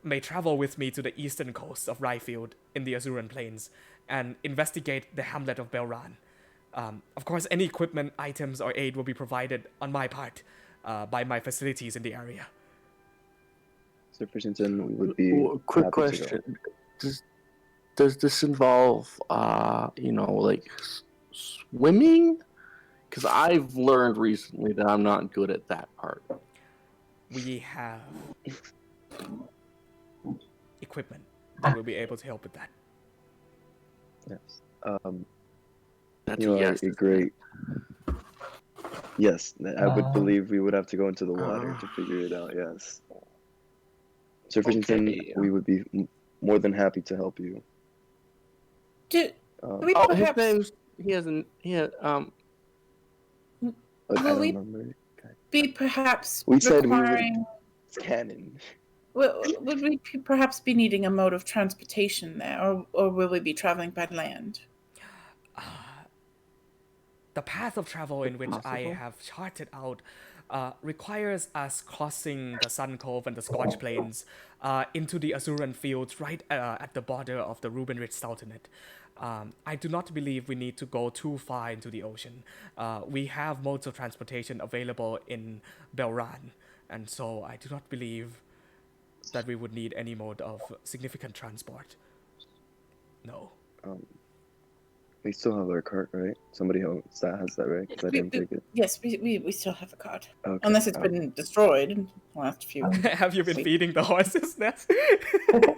may travel with me to the eastern coast of Ryefield in the Azuran Plains and investigate the hamlet of Lorei'an. Of course, any equipment, items, or aid will be provided on my part by my facilities in the area. Sir Fishington, we would be Quick happy question: Does this involve, like swimming? Because I've learned recently that I'm not good at that part. We have equipment that will be able to help with that. Yes. That's You a are yes. a isn't great. Yes, I would Uh, believe we would have to go into the water Uh. to figure it out. Yes. Sir Fishington, Okay. we would be more than happy to help you. Do we Oh, his perhaps name's he hasn't. But I Will don't we- remember. be perhaps We said we would. requiring? It's canon. Would we perhaps be needing a mode of transportation there, or will we be traveling by land? The path of travel in which I Possible. have charted out requires us crossing the Sun Cove and the Scorch Plains into the Azuran fields right at the border of the Ruben Ridge Sultanate. I do not believe we need to go too far into the ocean. We have modes of transportation available in Belran, and so I do not believe that we would need any mode of significant transport. No. We still have our cart, right? Somebody else that has that, right? 'Cause I didn't take it. Yes, we still have a card. Okay. Unless it's been destroyed in the last few. Have you been Sweet. feeding the horses, Ness?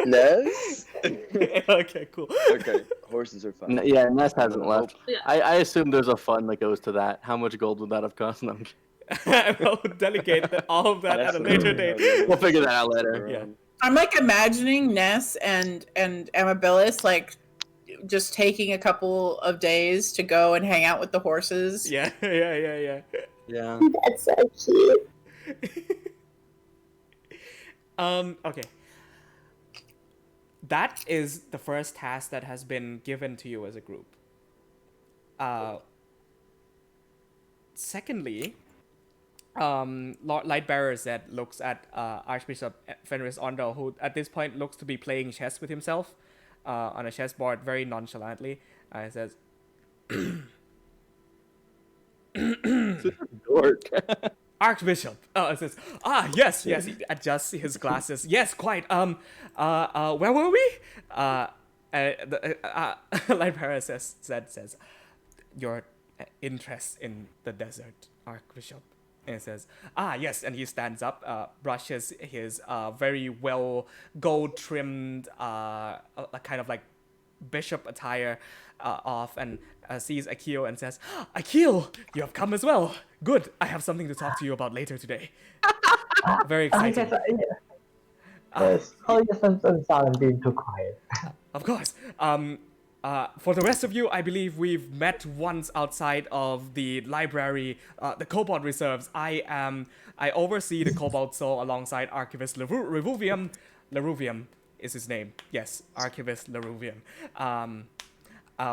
Ness? Okay, cool. Okay, horses are fine. Yeah, Ness hasn't I left. Yeah. I assume there's a fund that goes to that. How much gold would that have cost them? I will delegate all of that at a later date. We'll figure that out later. Yeah. I'm like imagining Ness and Amabilis like just taking a couple of days to go and hang out with the horses. Yeah. Yeah. That's so cute. Okay. That is the first task that has been given to you as a group. Secondly, Lord Lightbearer Zed looks at Archbishop Fenris Ondel, who at this point looks to be playing chess with himself on a chessboard very nonchalantly. He says, Dork. Archbishop. It says, yes. He adjusts his glasses. Yes, quite. Where were we? Lightbearer says, your interest in the desert, Archbishop. And it says, yes. And he stands up, brushes his very well gold-trimmed, kind of like bishop attire off, and sees Akil and says, Akil, you have come as well. Good. I have something to talk to you about later today. Very exciting. Yes. Oh, yes, I'm sorry, I'm being too quiet. Of course. For the rest of you, I believe we've met once outside of the library, the Cobalt Reserves. I oversee the Cobalt Soul alongside Archivist Leruvium. Leruvium is his name. Yes, Archivist Leruvium.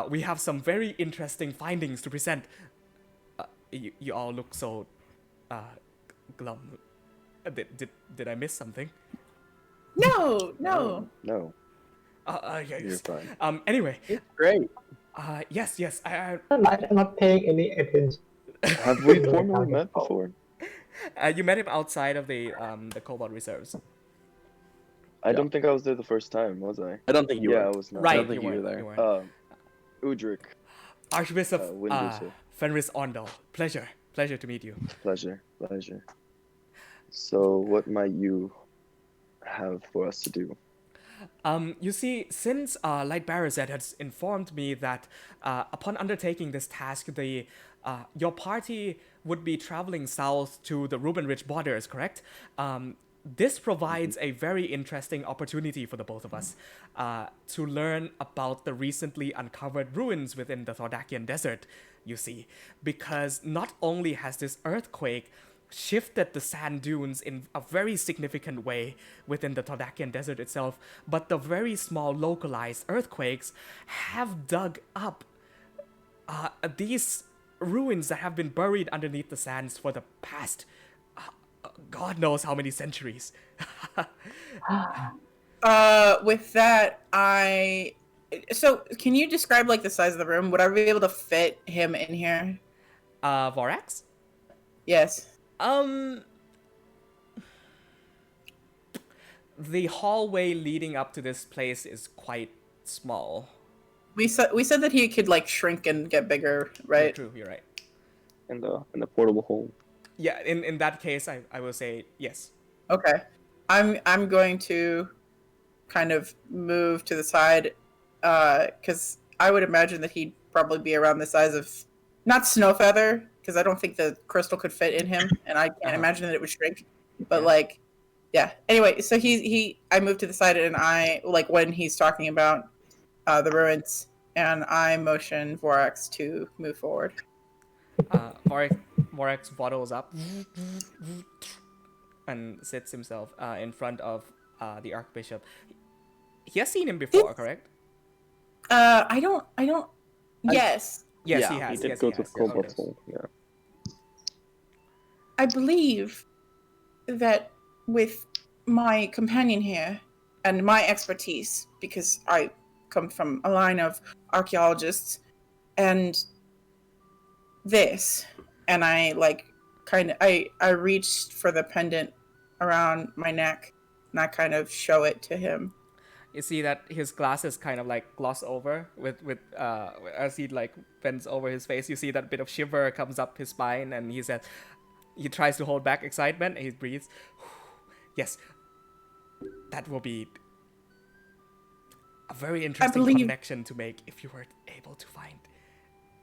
We have some very interesting findings to present. You all look so glum. Did I miss something? No. No. Yes. You're fine. Anyway. Great. Yes. I'm not paying any attention. Have we formally met before? You met him outside of the Cobalt Reserves. I don't think I was there the first time, was I? I don't think you Yeah, I were. was not. Right, I don't think you you were weren't, there. you weren't. Udric, Archbishop Windruser. Fenris Ondel. Pleasure to meet you. Pleasure. So, what might you have for us to do? You see, since Lightbearer Zed has informed me that upon undertaking this task, your party would be traveling south to the Ruben Ridge borders, correct? This provides a very interesting opportunity for the both of us to learn about the recently uncovered ruins within the Thordakian Desert, you see. Because not only has this earthquake shifted the sand dunes in a very significant way within the Thordakian Desert itself, but the very small localized earthquakes have dug up these ruins that have been buried underneath the sands for the past God knows how many centuries. With that, so can you describe like the size of the room? Would I be able to fit him in here? Vorax? Yes. The hallway leading up to this place is quite small. We said that he could like shrink and get bigger, right? True, you're right. in the portable hole. Yeah, in that case, I will say yes. Okay. I'm going to kind of move to the side, because I would imagine that he'd probably be around the size of, not Snowfeather, because I don't think the crystal could fit in him, and I can't imagine that it would shrink. But Yeah. like, yeah. Anyway, so I moved to the side, and I, like, when he's talking about the ruins, and I motion Vorax to move forward. Vorax waddles up and sits himself in front of the Archbishop. He has seen him before, correct? I don't. Yes, Yes, Yeah, he He has. did Yes, go he to has. the Yes, he cobalt does. hole. Yeah. I believe that with my companion here and my expertise, because I come from a line of archaeologists, and this, and I like kind of I reached for the pendant around my neck, and I kind of show it to him. You see that his glasses kind of like gloss over with as he like bends over his face. You see that bit of shiver comes up his spine, and he says, he tries to hold back excitement, and he breathes. Yes, that will be a very interesting believe- connection to make if you were able to find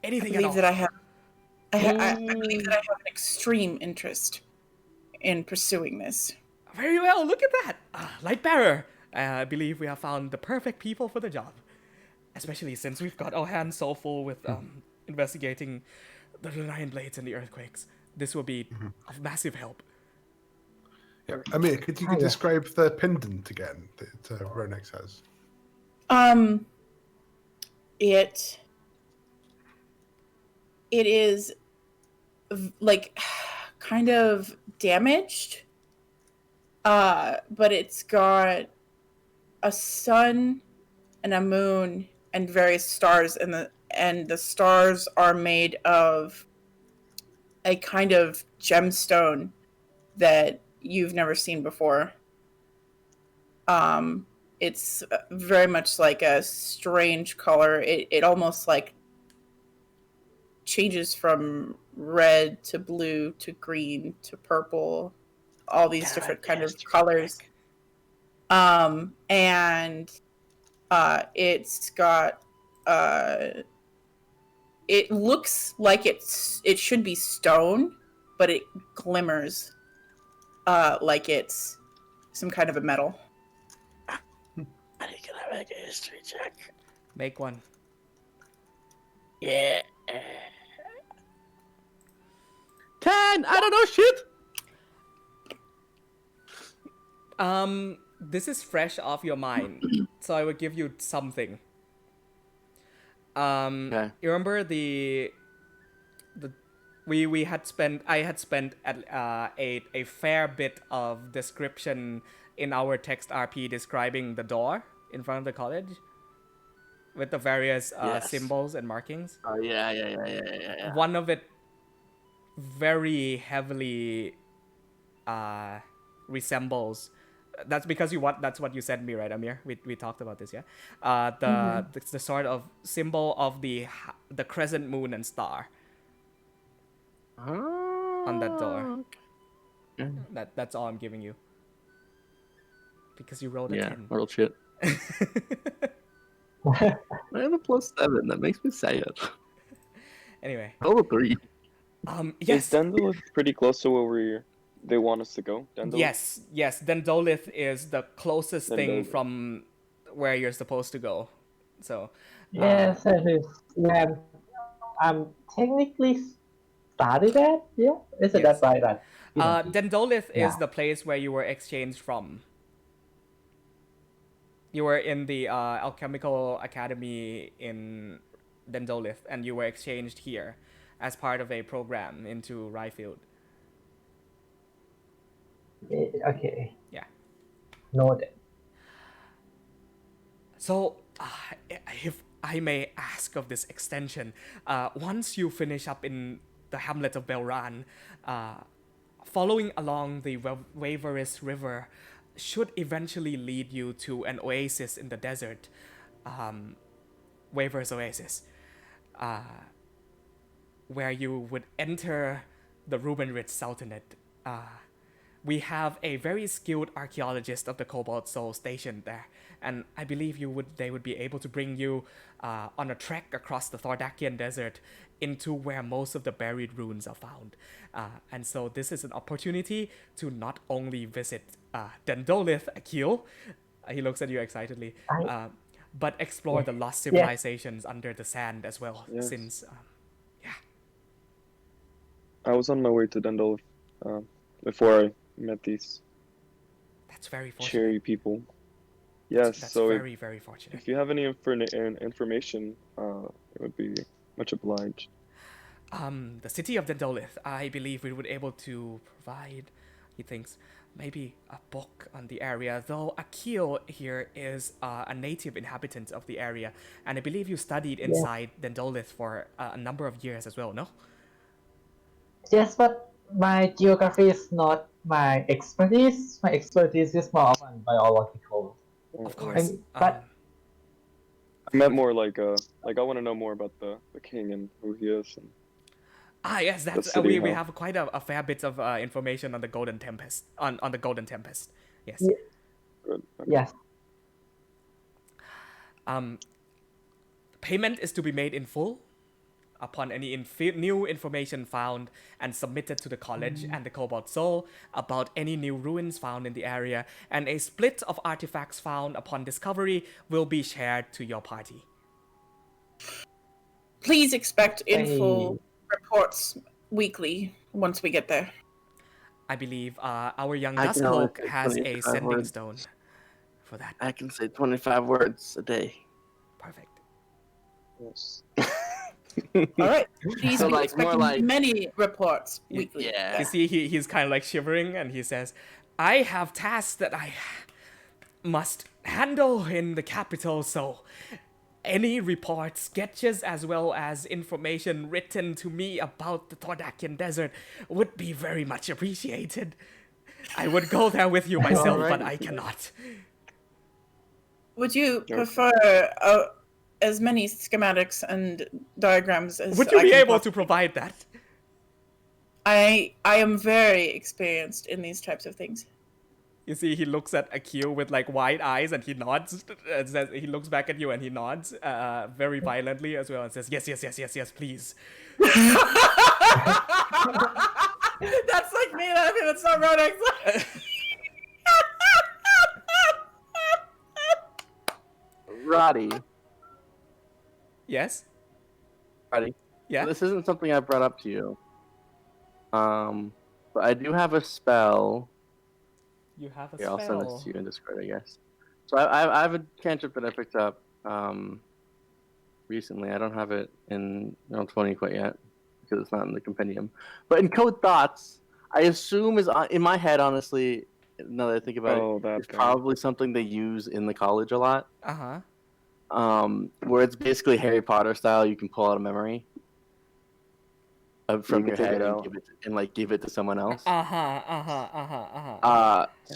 I anything at believe all. that I believe that I have an extreme interest in pursuing this. Very well, look at that! Lightbearer! I believe we have found the perfect people for the job. Especially since we've got our hands so full with investigating the Lorei'an blades and the earthquakes. This will be of massive help. Yeah. Amir, could you describe the pendant again that Ronex has? It is like kind of damaged, but it's got a sun and a moon and various stars, and the stars are made of a kind of gemstone that you've never seen before. It's very much like a strange color. It almost like changes from red to blue to green to purple, all these different kind of colors. And it's got it looks like it should be stone, but it glimmers like it's some kind of a metal. I think I make a history check. Make one. Yeah. 10! I don't know shit! This is fresh off your mind, so I would give you something. Okay. You remember I had spent a fair bit of description in our text RP describing the door in front of the college with the various Yes. symbols and markings. Oh, yeah. One of it very heavily resembles. That's because that's what you sent me, right, Amir? We talked about this, yeah. The sort of symbol of the crescent moon and star on that door. Okay. That's all I'm giving you. Because you rolled a Yeah, 10. roll shit. I have a +7. That makes me sad. Anyway, Roll a 3. yes. Is Dendel pretty close to where they want us to go? Dendel? Yes. Dendolith is the closest thing Dendolith. from where you're supposed to go. So, Yes, it is. Yeah, I'm technically started at. Yeah, isn't Yes. that right? That Dendolith is Yeah. the place where you were exchanged from. You were in the alchemical academy in Dendolith, and you were exchanged here as part of a program into Ryfield. Okay. Yeah. Noted. So, if I may ask of this extension, once you finish up in the hamlet of Belran, following along the Waveris River should eventually lead you to an oasis in the desert, Waver's Oasis. where you would enter the Rubenrid Sultanate. We have a very skilled archaeologist of the Cobalt Soul stationed there, and I believe they would be able to bring you on a trek across the Thordakian Desert into where most of the buried ruins are found. And so this is an opportunity to not only visit Dendolith, Akil, he looks at you excitedly, but explore the lost civilizations under the sand as well, Yes. since, I was on my way to Dendel before I met these that's very fortunate. cherry people. Yes, That's so very, very fortunate. if you have any information, it would be much obliged. The city of Dendolith, I believe we would able to provide, he thinks, maybe a book on the area, though Akil here is a native inhabitant of the area, and I believe you studied inside Dendolith for a number of years as well, no? Yes, but my geography is not my expertise. My expertise is more on biological. Of course. But I meant more like I want to know more about the king and who he is. Yes, that's city we hall. have quite a fair bit of information on the Golden Tempest. On the Golden Tempest. Yes. Good. Okay. yes, Payment is to be made in full upon any new information found and submitted to the college and the Cobalt Soul about any new ruins found in the area, and a split of artifacts found upon discovery will be shared to your party. Please expect in Hey. full reports weekly once we get there. I believe our young I can only Duskcloak say has a 25 sending words. stone for that. I can say 25 words a day. Perfect. Yes. All right. Please So, be like, expecting more like- many reports weekly. Yeah. You see, he's kind of like shivering, and he says, I have tasks that I must handle in the capital, so any reports, sketches, as well as information written to me about the Thordakian Desert would be very much appreciated. I would go there with you myself, but I cannot. Would you Sure. prefer as many schematics and diagrams as Would you I be can able to provide that? I am very experienced in these types of things. You see, he looks at Akil with like wide eyes, and he nods. And says, he looks back at you and he nods very violently as well, and says, "Yes, yes, yes, yes, yes, please." That's like me laughing at some Ronex. Roddy. Yes. Roddy. Yeah. This isn't something I brought up to you. But I do have a spell. You have a Here, I'll send this spell. to you in Discord, I guess. So I have a cantrip that I picked up recently. I don't have it in 20 quite yet because it's not in the compendium. But in Code Thoughts, I assume is in my head, honestly, now that I think about Oh, it, that it's guy. probably something they use in the college a lot. Uh-huh. Where it's basically Harry Potter style. You can pull out a memory from You your can take head it and out. give it to someone else. So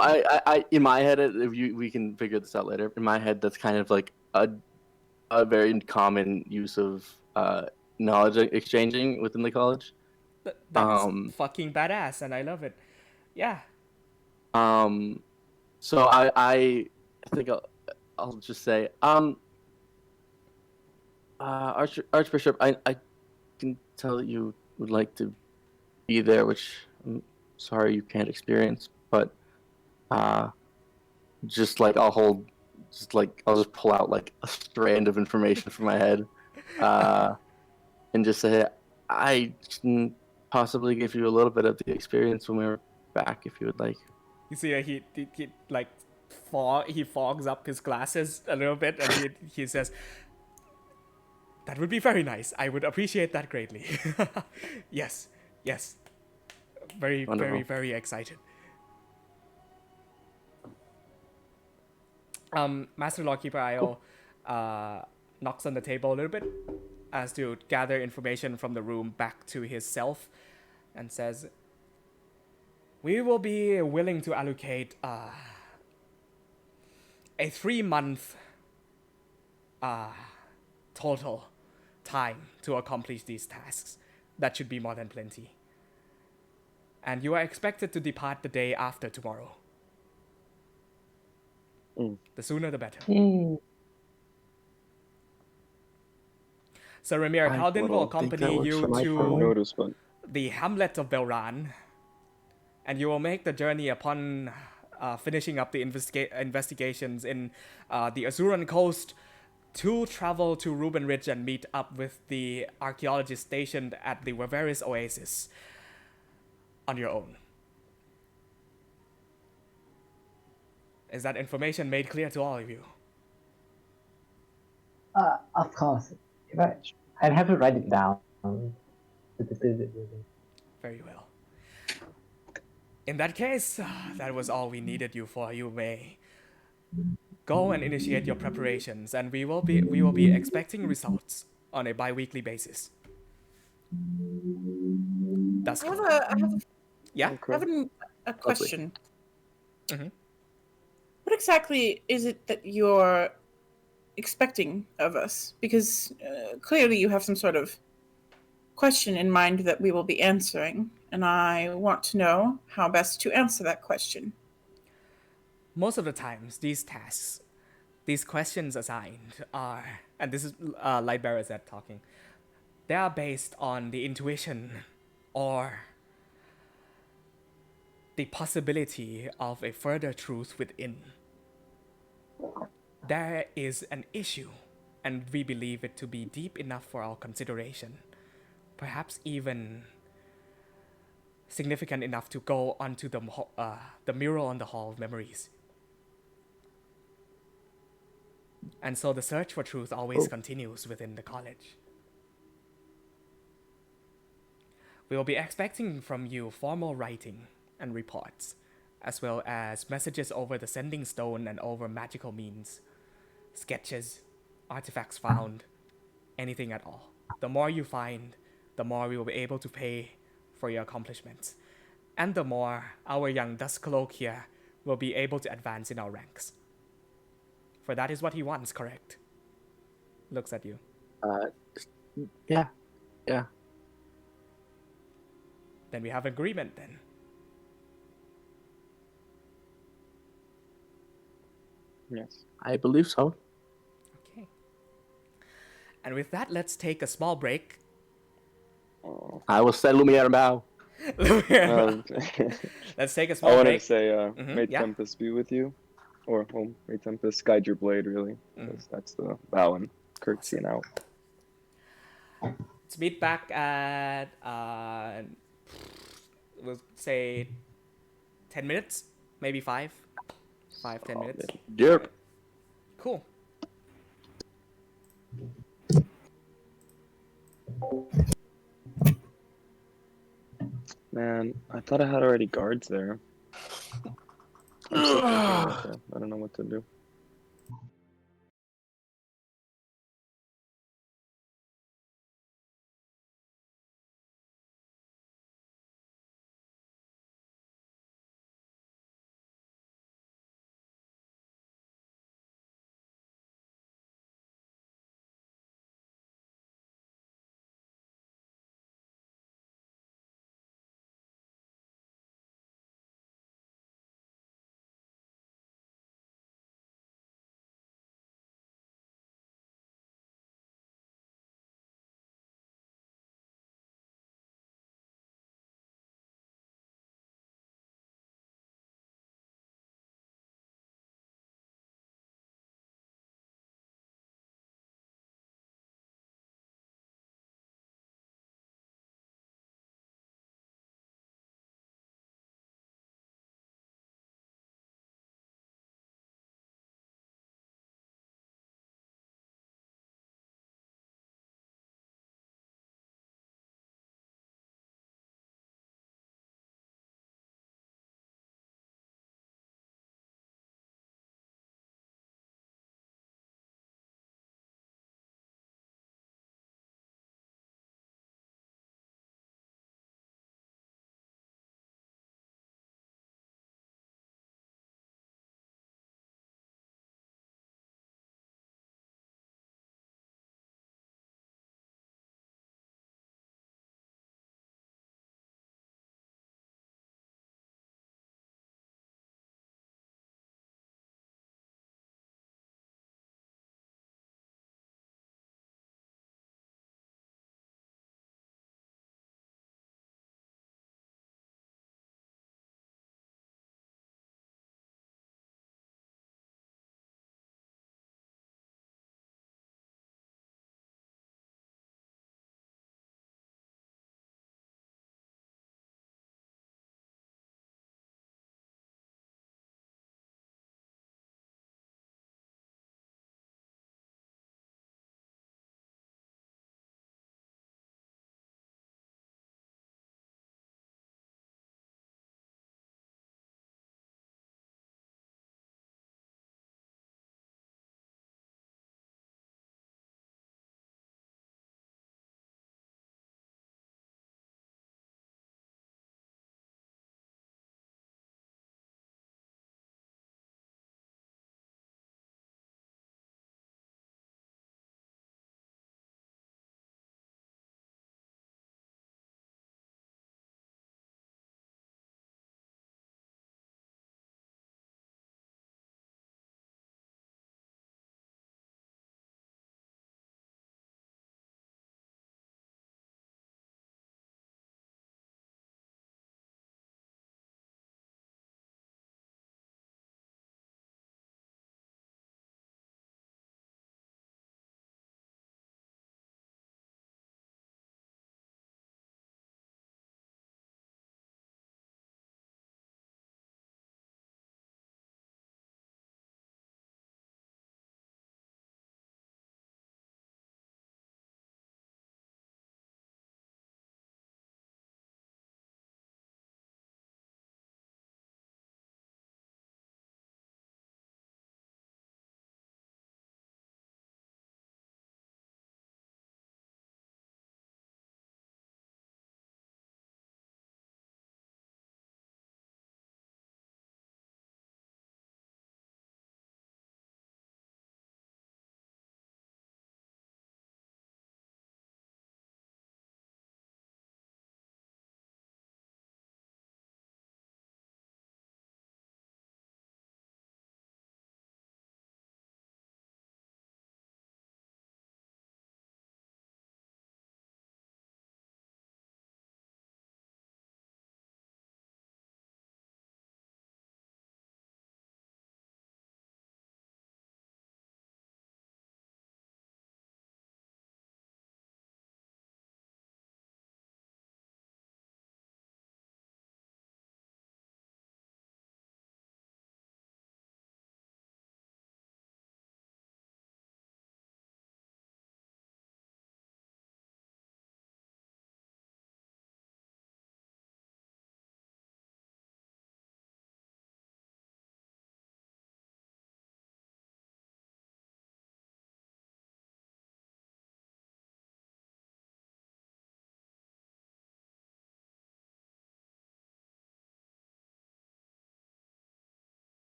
I in my head, we can figure this out later. In my head, that's kind of like a very common use of knowledge exchanging within the college. That's fucking badass, and I love it. Yeah. So I think I'll just say Archbishop, I can tell that you would like to be there, which I'm sorry you can't experience, but just like I'll just pull out like a strand of information from my head and just say I can possibly give you a little bit of the experience when we were back if you would like. You see, he like he fogs up his glasses a little bit, and he says, "That would be very nice. I would appreciate that greatly." Yes, yes. Very, Wonderful. very, very excited. Master Lawkeeper Io knocks on the table a little bit as to gather information from the room back to his self, and says, "We will be willing to allocate a 3-month total time to accomplish these tasks. That should be more than plenty. And you are expected to depart the day after tomorrow. The sooner the better. Yay. Sir Ramir I Caldin will think that accompany works you for my I've to noticed, but the hamlet of Belran, and you will make the journey upon finishing up the investigations in the Azuran coast to travel to Ruben Ridge and meet up with the archaeologists stationed at the Waveris Oasis on your own. Is that information made clear to all of you? Of course. If I'd have to write it down. Very well. In that case, that was all we needed you for. You may go and initiate your preparations, and we will be expecting results on a bi-weekly basis. That's I have cool. Yeah. I have a question. Mhm. What exactly is it that you're expecting of us? Because clearly you have some sort of question in mind that we will be answering, and I want to know how best to answer that question. Most of the times, these tasks, these questions assigned are, and this is Lightbearer Zed talking, they are based on the intuition or the possibility of a further truth within. There is an issue, and we believe it to be deep enough for our consideration, perhaps even significant enough to go onto the mural on the Hall of Memories. And so the search for truth always continues within the college. We will be expecting from you formal writing and reports, as well as messages over the sending stone and over magical means, sketches, artifacts found, anything at all. The more you find, the more we will be able to pay for your accomplishments, and the more our young Duskcloak here will be able to advance in our ranks. For that is what he wants, correct? Looks at you. Yeah. Then we have agreement then. yes. I believe so. Okay. And with that, let's take a small break. Oh. I will send Lumiere a bow. Let's take a I small wanted break. to say, may Yeah. Tempest be with you, or may Tempest guide your blade, really, because that's the bow and curtsy and out. Let's meet back at we'll say 10 minutes, maybe 5, 10 minutes. Yep. Cool. Man, I thought I had already guards there. I'm still thinking about that. I don't know what to do.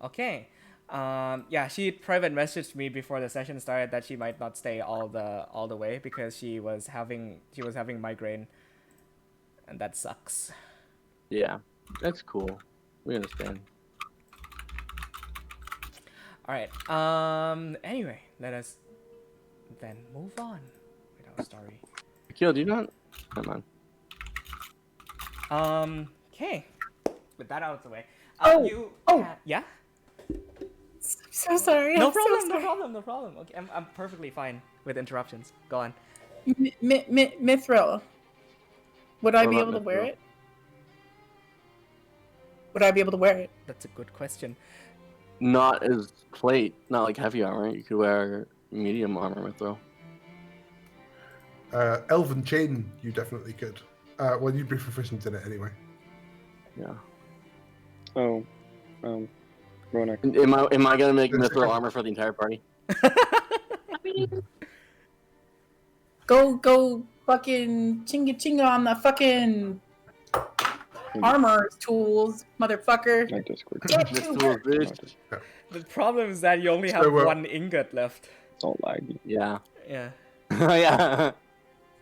Okay. Yeah, she private messaged me before the session started that she might not stay all the way because she was having migraine, and that sucks. Yeah, that's cool. We understand. All right. Anyway, let us then move on with our story. Akil, do you not? Never mind. Okay. With that out of the way, Oh, you. oh. Yeah. So sorry. No I'm so problem. No sorry. problem. No problem. Okay, I'm perfectly fine with interruptions. Go on. Mithril. Would I What be about able to wear Mithril? it? Would I be able to wear it? That's a good question. Not as plate, not like heavy armor. You could wear medium armor Mithril. Elven chain, you definitely could. Well, you'd be proficient in it anyway. Yeah. Oh, Ronak. Am I gonna make That's Mithril okay. armor for the entire party? Go fucking chinga on the fucking armor tools, motherfucker. Not Discord. Get This to tool, work. bitch. The problem is that you only have So, one ingot left. It's all laggy. Yeah. Yeah. Yeah.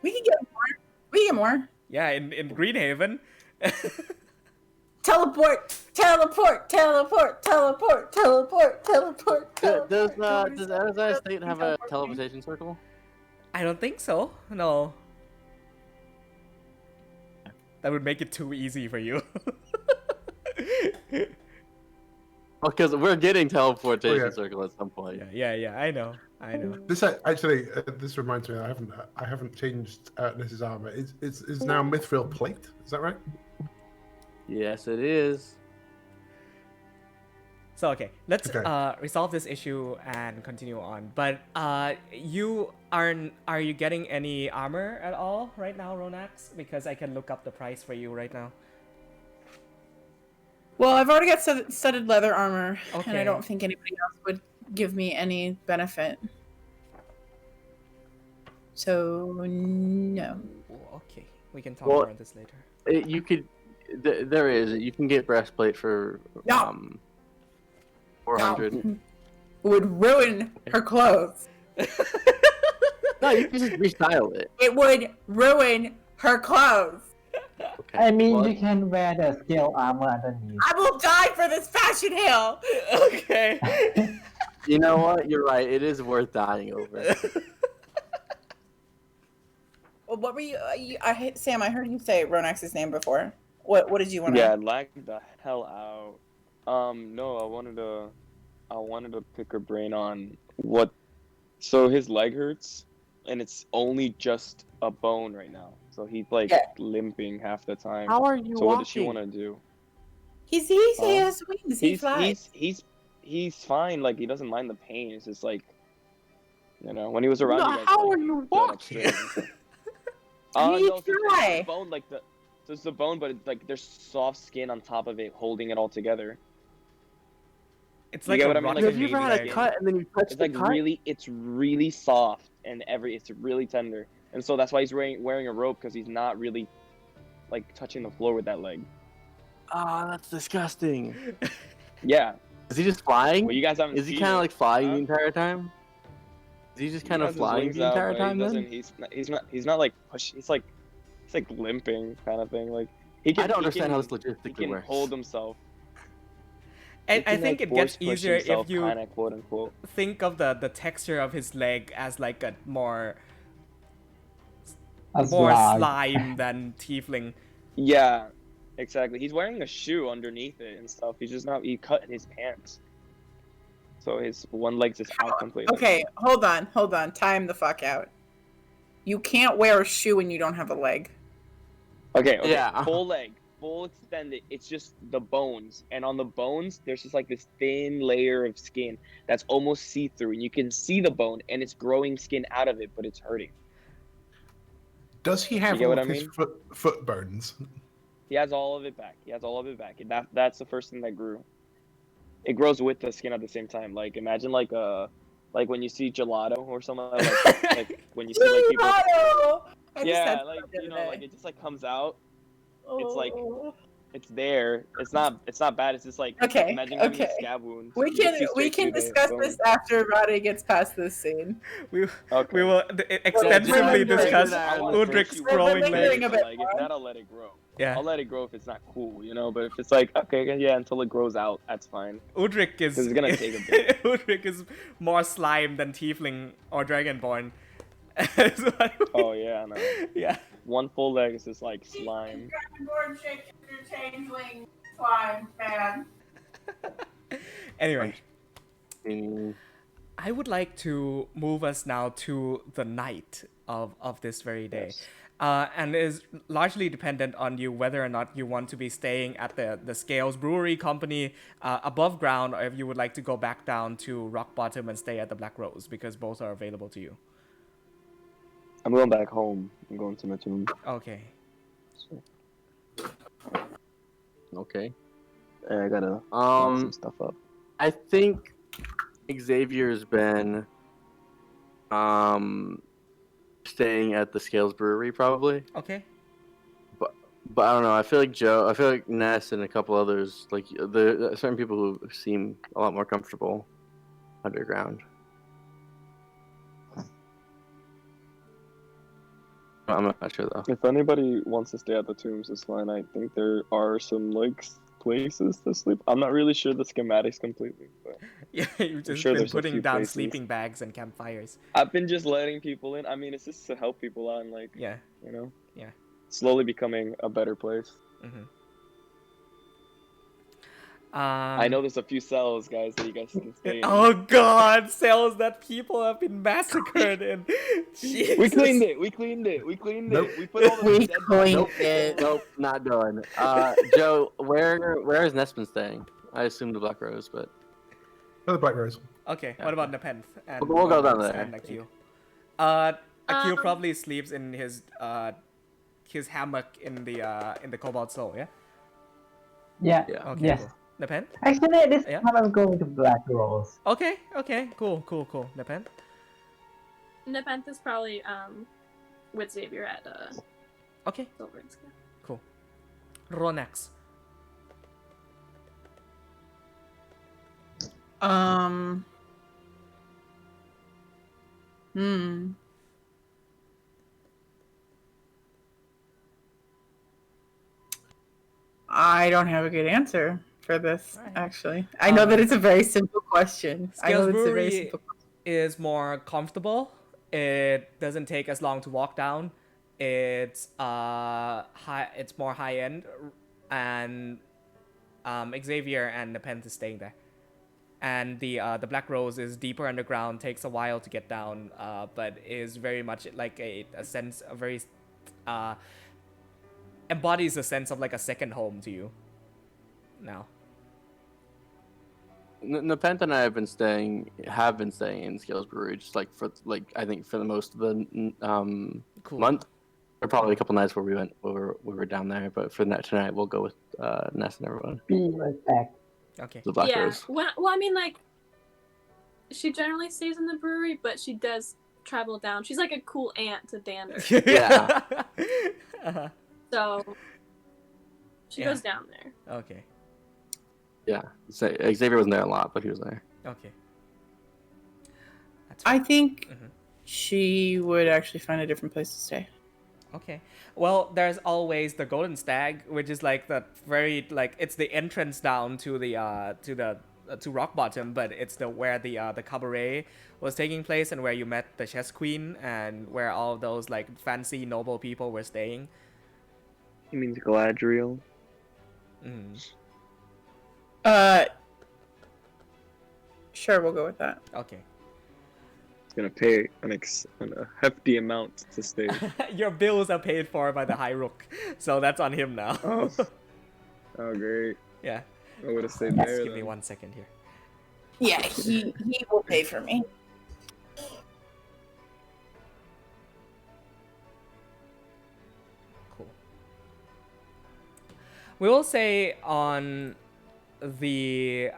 We can get more. We can get more. Yeah, in Greenhaven. Teleport. Does Arizona State have a teleportation circle? I don't think so. No. That would make it too easy for you. Because we're getting teleportation Oh, yeah. circle at some point. yeah. I know. This actually, this reminds me. I haven't changed Ness's armor. It's now mithril plate. Is that right? Yes, it is. So okay, let's Okay. resolve this issue and continue on. But are you getting any armor at all right now, Ronax? Because I can look up the price for you right now. Well, I've already got studded leather armor, and Okay. I don't think anybody else would give me any benefit. So no. Ooh, okay, we can talk Well, more on this later. You could. There is. You can get breastplate for No. 400. Would ruin her clothes. No, you can just restyle it. It would ruin her clothes. Okay. I mean, well, you can wear the scale armor underneath. I will die for this fashion hill. Okay. You know what? You're right. It is worth dying over. Well, what were you? Sam, I heard you say Ronax's name before. What did you want Yeah, to? it lagged the hell out. No, I wanted to pick her brain on what. So his leg hurts, and it's only just a bone right now. So he's like Yeah. limping half the time. How are you So what does she walking? want to do? He has wings. He flies. He's fine. Like he doesn't mind the pain. It's just like, when he was around No, you guys. how like, are you dead walking? upstairs. He No, so it's fly. the bone, like so it's the bone, but it's like there's soft skin on top of it, holding it all together. It's You like get a what I mean? rocket Like, Have you ever baby had a leg. cut and then you touch It's the like cut? it's really soft and it's really tender, and so that's why he's wearing a rope, because he's not really like touching the floor with that leg. Oh, that's disgusting. Yeah, Is he just flying? but you guys haven't. Is he seen kind of it. like flying Huh? the entire time? Is he just kind He of has his flying wings the entire out, but time he then? doesn't. He's not like push. He's like limping kind of thing. Like he can. I don't he understand can, how this He logistically can works. hold himself. And I think it gets easier if you kind of, quote unquote. think of the texture of his leg as like a more A slime slime. than tiefling. Yeah, exactly. He's wearing a shoe underneath it and stuff. He's just not. He cut his pants, so his one leg's just out completely. Okay, hold on. Time the fuck out. You can't wear a shoe when you don't have a leg. Okay. Yeah. Full leg, full extended. It's just the bones, and on the bones, there's just like this thin layer of skin that's almost see-through, and you can see the bone, and it's growing skin out of it, but it's hurting. Does he have get all what of I his mean? foot bones? He has all of it back. And that's the first thing that grew. It grows with the skin at the same time. Like imagine like when you see gelato or something like when you see like people. Gelato! I just Yeah, said like that the other like day. it just like comes out. It's like Oh. It's there. It's not bad. It's just like Okay, imagine having a okay. scab wound. We You just can see we straight can through the discuss bone. this after Rade gets past this scene. We Okay. will extensively lingering. discuss I wanna Udric's finish you We're growing lingering leg. a bit Like if more. not, I'll let it grow. Yeah, I'll let it grow if it's not cool, But if it's like okay, yeah, until it grows out, that's fine. Udric is 'Cause it's gonna take a bit. Udric is more slime than tiefling or dragonborn. So Oh yeah, I know. yeah. One full leg is just like slime. Dragonborn shapeshifter changeling slime man. Anyway, Mm, I would like to move us now to the night of this very day. Yes. And is largely dependent on you whether or not you want to be staying at the Scales Brewery Company above ground, or if you would like to go back down to Rock Bottom and stay at the Black Rose, because both are available to you. I'm going back home. I'm going to my tomb. Okay. So, okay. I gotta lock some stuff up. I think Xavier's been staying at the Scales Brewery probably. Okay. But I don't know. I feel like Ness and a couple others, like there are certain people who seem a lot more comfortable underground. I'm not sure though. If anybody wants to stay at the tombs, it's fine. I think there are some like places to sleep. I'm not really sure the schematics completely, but Yeah, you've just sure been there's a putting few down places. sleeping bags and campfires. I've been just letting people in. I mean, it's just to help people out and like, Yeah. Yeah. slowly becoming a better place. Mm-hmm. I know there's a few cells, guys, that you guys can stay in. Oh God, cells that people have been massacred in. Jesus. We cleaned it. We cleaned it. We cleaned Nope. it. We put all the We dead bodies. cleaned it. Nope, not done. Joe, where is Ness been staying? I assume the Black Rose, but For the Black Rose. Okay, what about Nepenthe and We'll go down Rolex there. and Akil? Akil probably sleeps in his hammock in the Cobalt Soul, yeah? Yeah. yeah. Okay, Yes. cool. Nepenthe? Actually, this Yeah. time I'm going to Black Rose. Okay, cool. Nepenthe? Nepenthe is probably with Xavier at Okay, Silver and Sky. cool. Ronex. I don't have a good answer for this, Alright. actually. I know that it's a very simple question. I know Scales it's a very Brewery simple question. is more comfortable. It doesn't take as long to walk down. It's high. It's more high end, and Xavier and Nepenthe is staying there. And the Black Rose is deeper underground. Takes a while to get down, but is very much like a sense, a very embodies a sense of like a second home to you. Now. Nepenthe and I have been staying in Scales Brewery, just like I think for the most of the Cool. month. Or probably a couple nights where we were down there, but for tonight we'll go with Ness and everyone. Be right back. Okay. The Black Yeah. Rose. Well, I mean, like, she generally stays in the brewery, but she does travel down. She's like a cool aunt to Dander. Yeah. Uh-huh. So she Yeah. goes down there. Okay. Yeah. So Xavier wasn't there a lot, but he was there. Okay. That's I fine. think Mhm. she would actually find a different place to stay. Okay. Well, there's always the Golden Stag, which is like the very like it's the entrance down to the to Rock Bottom, but it's where the cabaret was taking place and where you met the chess queen and where all those like fancy noble people were staying. He means Galadriel. Mm. Sure, we'll go with that. Okay. He's gonna pay a hefty amount to stay. Your bills are paid for by the High Rook, so that's on him now. Oh. Oh, great. Yeah. I would have stayed Just there. give me then. 1 second here. Yeah, he will pay for me. Cool. We will say on the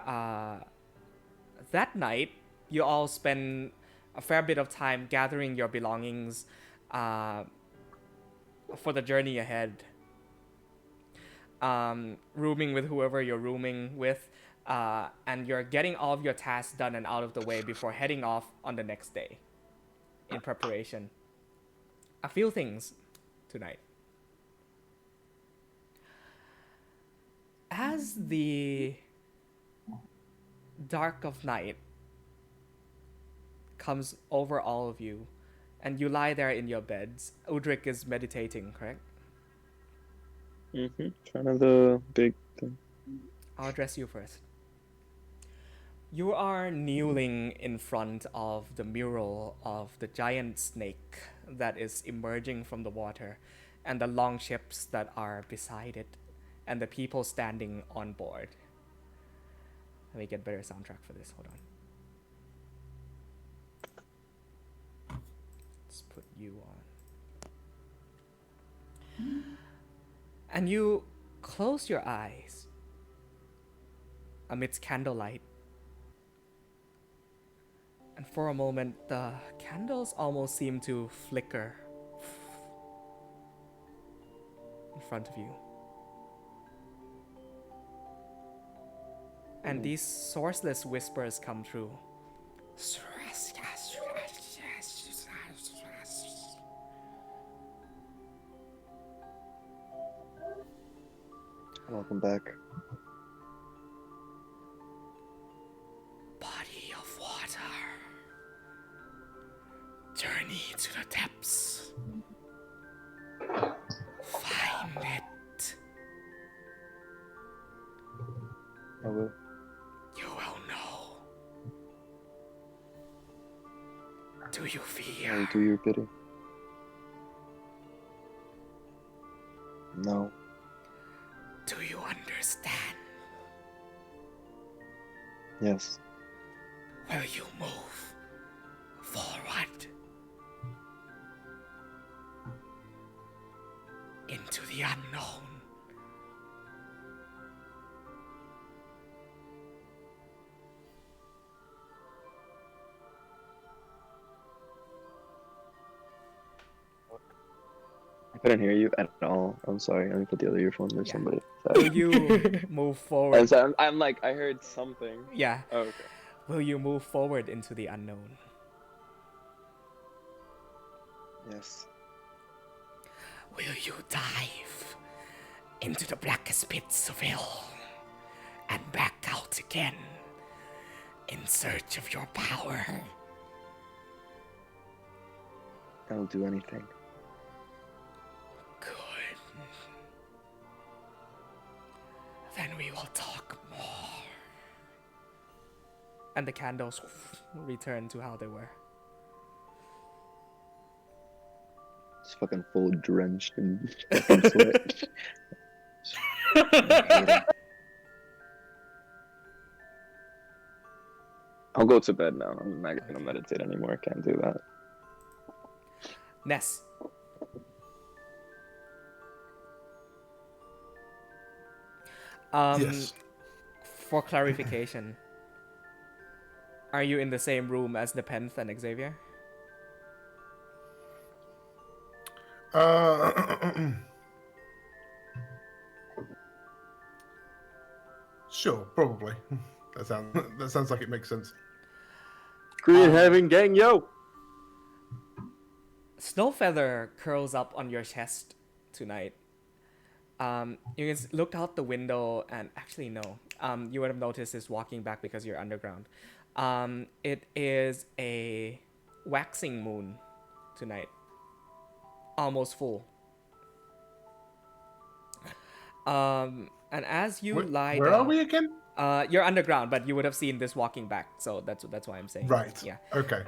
that night, you all spend a fair bit of time gathering your belongings for the journey ahead. rooming with whoever you're rooming with, and you're getting all of your tasks done and out of the way before heading off on the next day in preparation. A few things tonight. As the dark of night comes over all of you, and you lie there in your beds, Udric is meditating, correct? Kind of the big thing. I'll address you first. You are kneeling in front of the mural of the giant snake that is emerging from the water, and the long ships that are beside it, and the people standing on board. Let me get better soundtrack for this. Hold on. Let's put you on. And you close your eyes amidst candlelight. And for a moment, the candles almost seem to flicker in front of you. And these sourceless whispers come through. Welcome back. Body of water. Journey to the depths. Find it. I will. You will know. Do you I fear? will do your bidding. No. Do you understand? Yes. Will you move forward into the unknown? I couldn't hear you at all. I'm sorry. Let me put the other earphone. There's Yeah. somebody. Will Sorry. you move forward? I'm like, I heard something. Yeah. Oh, okay. Will you move forward into the unknown? Yes. Will you dive into the blackest pits of hell and back out again in search of your power? I'll do anything. Good. Then we will talk more. And the candles return to how they were. It's fucking full drenched in fucking sweat. I hate it. I'll go to bed now. I'm not gonna meditate anymore. I can't do that. Ness. Yes. For clarification, are you in the same room as Nepenthe and Xavier? Sure, probably. That sounds like it makes sense. Green having gang, yo. Snowfeather curls up on your chest tonight. You can look out the window and actually no. You would have noticed is walking back because you're underground. It is a waxing moon tonight. Almost full. And as you lie Where down, are we again? you're underground, but you would have seen this walking back, so that's why I'm saying. Right. Yeah. Okay.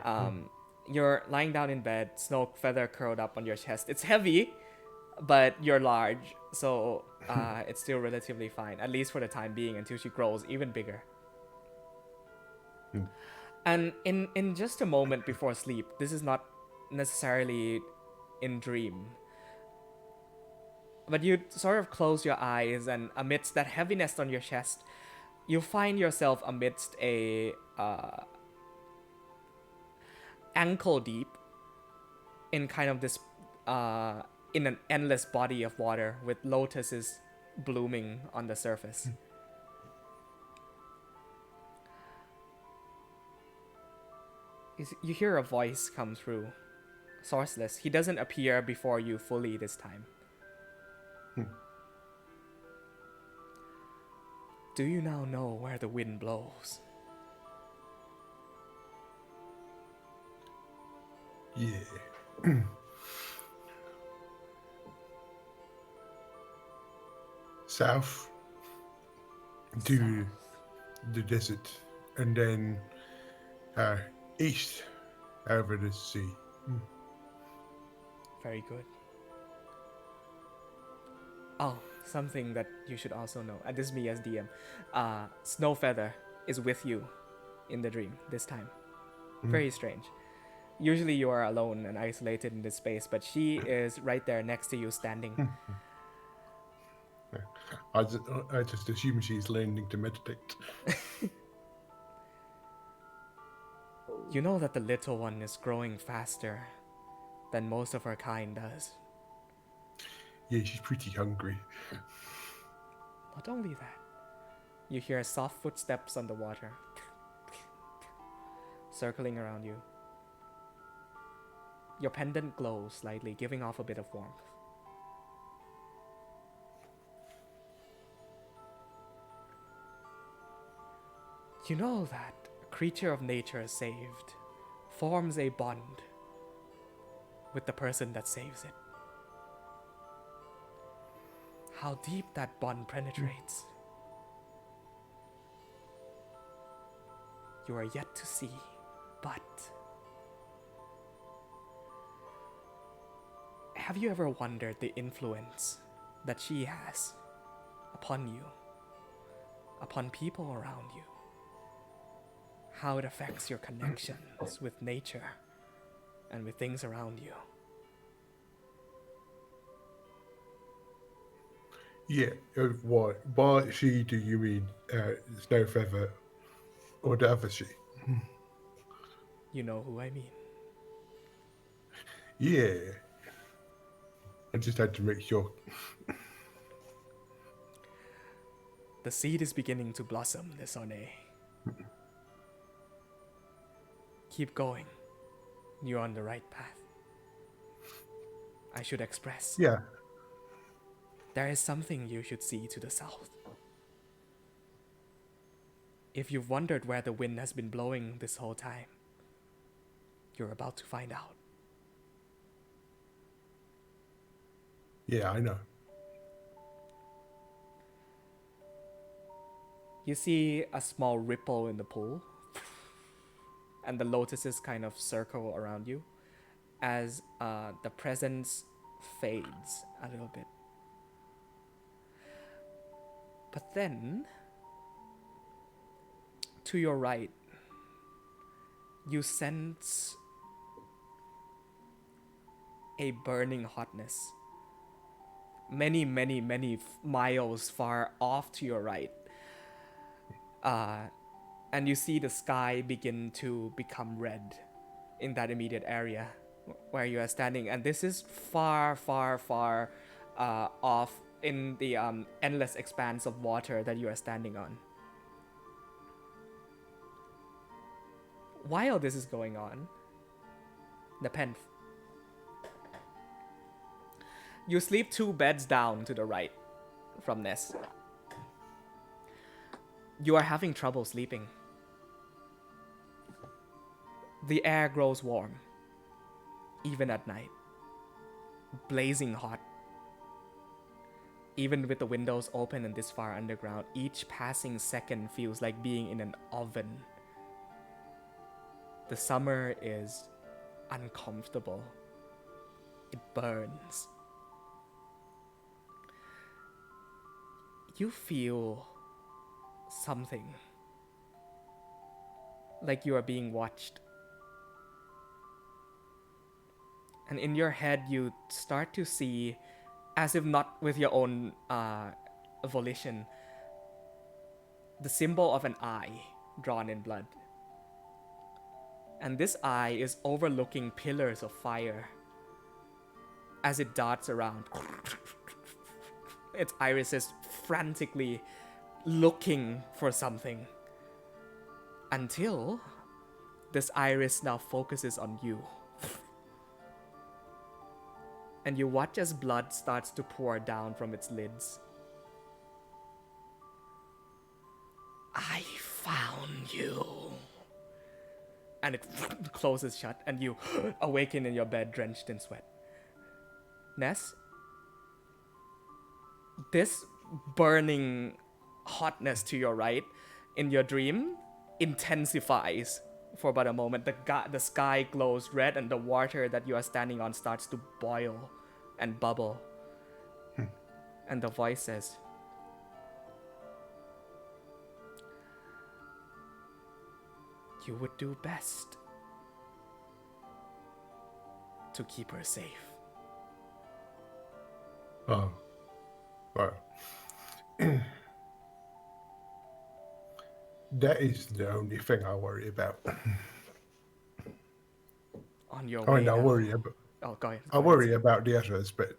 You're lying down in bed, snow feather curled up on your chest. It's heavy, but you're large, so it's still relatively fine, at least for the time being, until she grows even bigger. And in just a moment before sleep, this is not necessarily in dream, but you sort of close your eyes, and amidst that heaviness on your chest, you find yourself amidst a ankle deep in kind of this in an endless body of water with lotuses blooming on the surface. You hear a voice come through. Sourceless. He doesn't appear before you fully this time. Do you now know where the wind blows? Yeah. South to the desert, and then east over the sea. Very good. Oh, something that you should also know. This is me as DM. Snowfeather is with you in the dream this time. Very strange. Usually you are alone and isolated in this space, but she is right there next to you standing. I just assume she's learning to meditate. You know that the little one is growing faster than most of her kind does. Yeah, she's pretty hungry. Not only that, you hear soft footsteps on the water, circling around you. Your pendant glows slightly, giving off a bit of warmth. You know that a creature of nature saved forms a bond with the person that saves it. How deep that bond penetrates, you are yet to see, but have you ever wondered the influence that she has upon you, upon people around you? How it affects your connections with nature and with things around you? Yeah, what? By she do you mean Snowfeather or the other she? You know who I mean. Yeah. I just had to make sure. The seed is beginning to blossom, Lisone. Keep going. You're on the right path. I should express. Yeah. There is something you should see to the south. If you've wondered where the wind has been blowing this whole time, you're about to find out. Yeah, I know. You see a small ripple in the pool, and the lotuses kind of circle around you as the presence fades a little bit. But then, to your right, you sense a burning hotness. Many, many, many miles far off to your right. And you see the sky begin to become red in that immediate area where you are standing. And this is far, far, far off in the endless expanse of water that you are standing on. While this is going on, Nepenthe, you sleep 2 beds down to the right from Ness. You are having trouble sleeping. The air grows warm, even at night. Blazing hot. Even with the windows open and this far underground, each passing second feels like being in an oven. The summer is uncomfortable. It burns. You feel something. Like you are being watched. And in your head, you start to see, as if not with your own volition, the symbol of an eye drawn in blood. And this eye is overlooking pillars of fire as it darts around its irises frantically looking for something. Until this iris now focuses on you. And you watch as blood starts to pour down from its lids. I found you. And it closes shut, and you awaken in your bed drenched in sweat. Ness, this burning hotness to your right in your dream intensifies for but a moment. The sky glows red, and the water that you are standing on starts to boil and bubble. And the voice says, you would do best to keep her safe. Oh, well. That is the only thing I worry about. On your I way mean, I now. worry about. Oh, go ahead. I worry about the others, but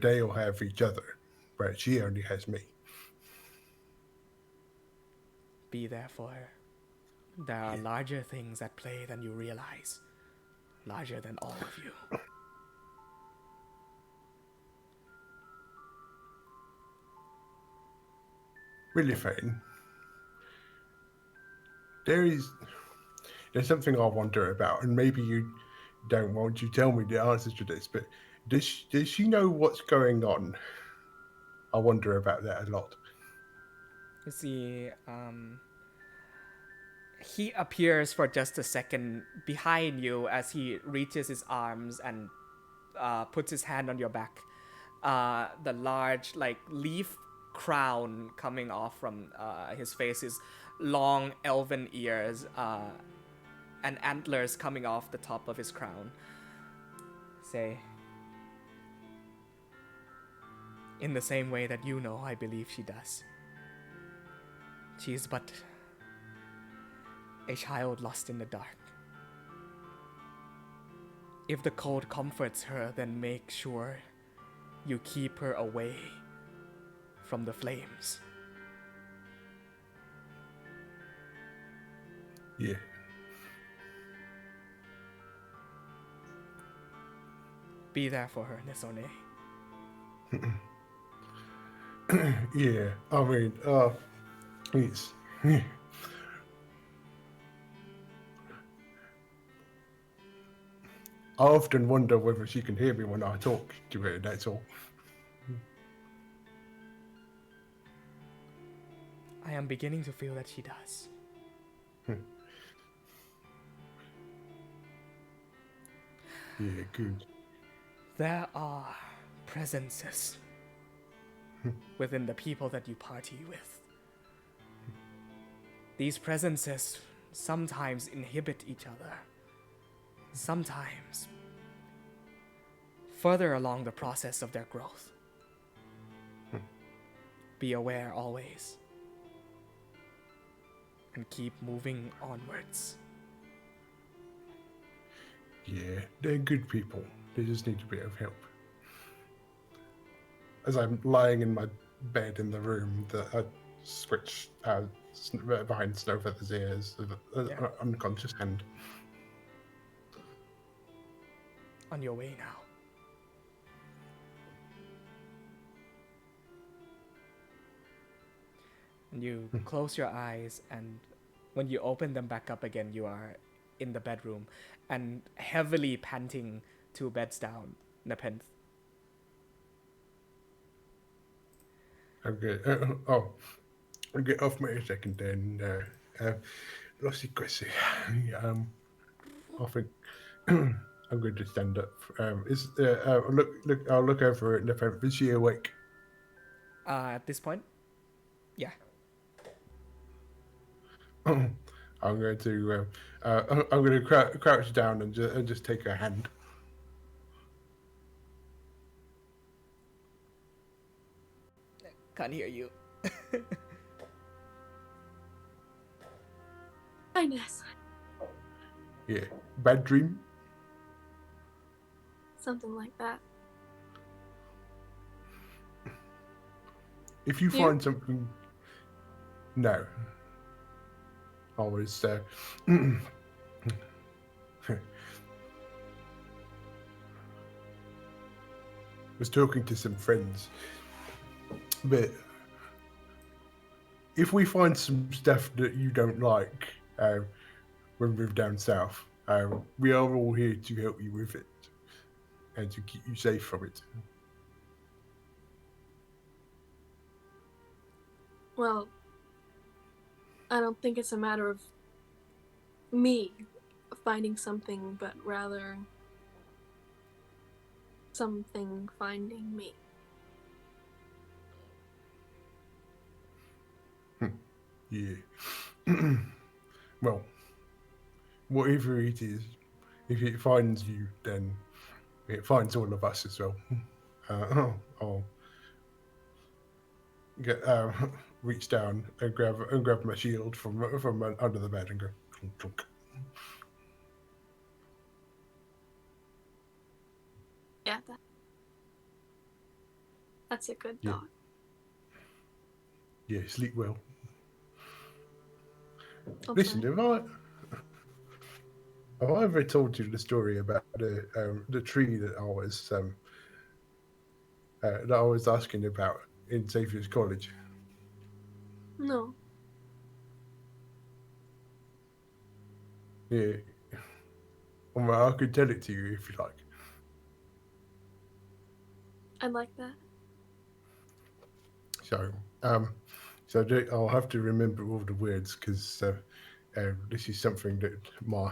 they all have each other, but she only has me. Be there for her. There are larger things at play than you realize. Larger than all of you. Really, Fane. There's something I wonder about, and maybe you don't want to tell me the answers to this, but does she know what's going on? I wonder about that a lot. You see, he appears for just a second behind you as he reaches his arms and puts his hand on your back. The large, leaf crown coming off from his face, his long elven ears, and antlers coming off the top of his crown. Say, in the same way that you know, I believe she does. She is but a child lost in the dark. If the cold comforts her, then make sure you keep her away from the flames. Yeah. Be there for her, Nisone. Yeah, I mean, it's... I often wonder whether she can hear me when I talk to her, that's all. I am beginning to feel that she does. Yeah, good. There are presences within the people that you party with. These presences sometimes inhibit each other. Sometimes further along the process of their growth. Be aware always. And keep moving onwards. Yeah, they're good people. They just need a bit of help. As I'm lying in my bed in the room, I switch behind Snowfeather's ears, unconscious hand. On your way now. And you close your eyes, and when you open them back up again, you are in the bedroom and heavily panting 2 beds down, Nepenthe. Okay. I'll get off me a second then. Lossy Chrissy. I think I'm going to stand up. I'll look over at Nepenthe. Is she awake? At this point, yeah. I'm going to crouch down and just take her hand. Can't hear you. Kindness. Yeah. Bad dream? Something like that. if you You? find something, no, I was was talking to some friends, but if we find some stuff that you don't like when we're down south, we are all here to help you with it and to keep you safe from it. Well, I don't think it's a matter of me finding something, but rather something finding me. Yeah. Well, whatever it is, if it finds you, then it finds all of us as well. I'll get reach down and grab my shield from under the bed and go clunk, clunk. Yeah, that's a good Yeah. dog. Yeah, sleep well. I'll Listen, try. have I ever told you the story about the tree that I was asking about in Xavier's College? No. Yeah. Well, I could tell it to you if you like. I'd like that. So, I'll have to remember all the words because this is something that my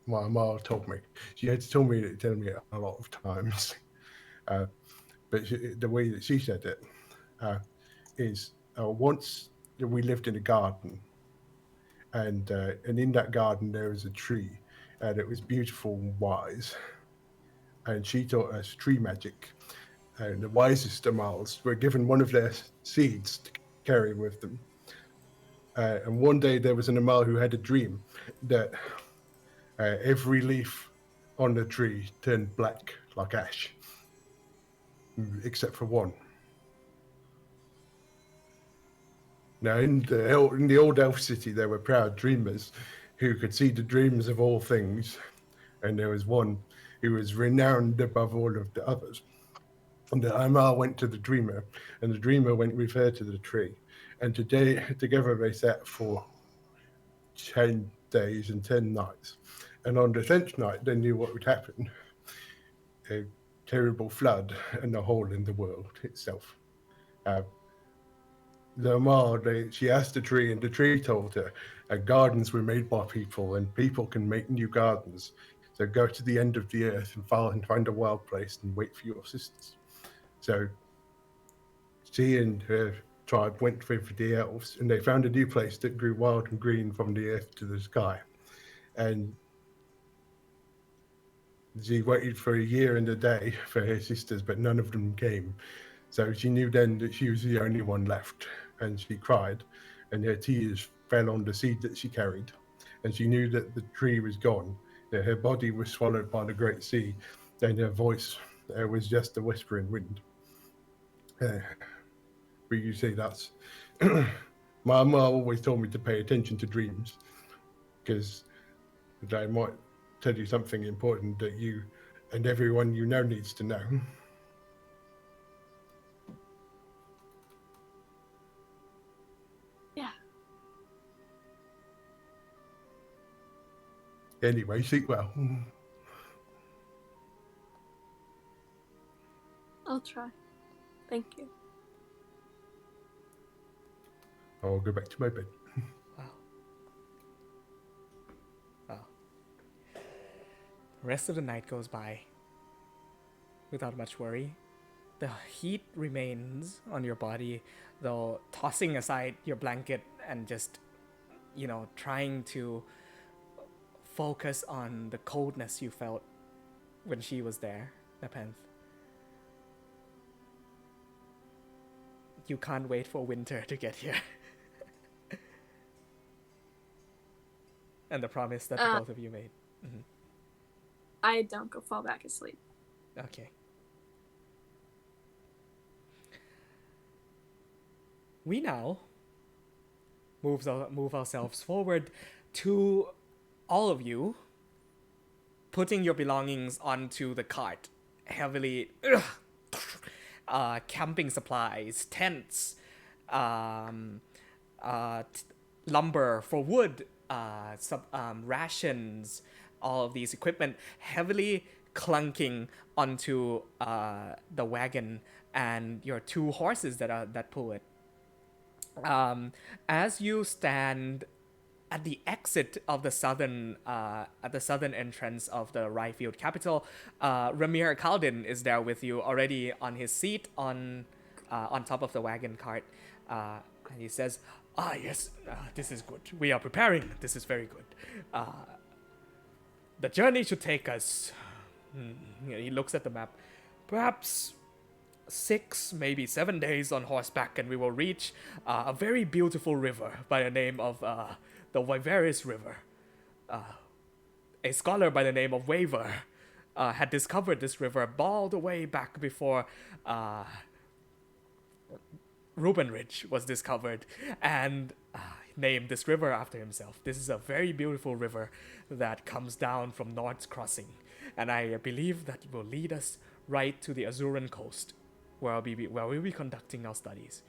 mom told me. She had to tell me it a lot of times, but the way that she said it is once we lived in a garden, and in that garden there was a tree, and it was beautiful and wise, and she taught us tree magic. And the wisest Amals were given one of their seeds to carry with them. And one day there was an Amal who had a dream that every leaf on the tree turned black like ash, except for one. Now, in the old elf city, there were proud dreamers who could see the dreams of all things, and there was one who was renowned above all of the others. And the Amal went to the dreamer, and the dreamer went with her to the tree. And together they sat for 10 days and 10 nights. And on the 10th night, they knew what would happen: a terrible flood and a hole in the world itself. Uh, the Amal, she asked the tree, and the tree told her gardens were made by people, and people can make new gardens. So go to the end of the earth and find a wild place and wait for your sisters. So she and her tribe went with the elves, and they found a new place that grew wild and green from the earth to the sky. And she waited for a year and a day for her sisters, but none of them came. So she knew then that she was the only one left, and she cried, and her tears fell on the seed that she carried. And she knew that the tree was gone, that her body was swallowed by the great sea, and her voice was just a whispering wind. But you see, that's my mum always told me to pay attention to dreams because they might tell you something important that you and everyone you know needs to know. Yeah. Anyway, sleep well. I'll try. Thank you. I'll go back to my bed. Wow. Wow. The rest of the night goes by without much worry. The heat remains on your body, though tossing aside your blanket and just, trying to focus on the coldness you felt when she was there, Nepenthe. You can't wait for winter to get here. And the promise that the both of you made. Mm-hmm. I don't go fall back asleep. Okay. we now move ourselves forward to all of you putting your belongings onto the cart, heavily camping supplies, tents, lumber for wood, rations, all of these equipment heavily clunking onto the wagon and your 2 horses that pull it. As you stand at the exit of the southern entrance of the Ryefield capital, Ramir Kaldin is there with you, already on his seat on top of the wagon cart, and he says, yes, this is good. We are preparing. This is very good. The journey should take us, he looks at the map, perhaps 6, maybe 7 days on horseback, and we will reach a very beautiful river by the name of the Viveris River. A scholar by the name of Waver had discovered this river all the way back before Ruben Ridge was discovered, and named this river after himself. This is a very beautiful river that comes down from Nord's Crossing, and I believe that it will lead us right to the Azuran coast, where we'll be conducting our studies.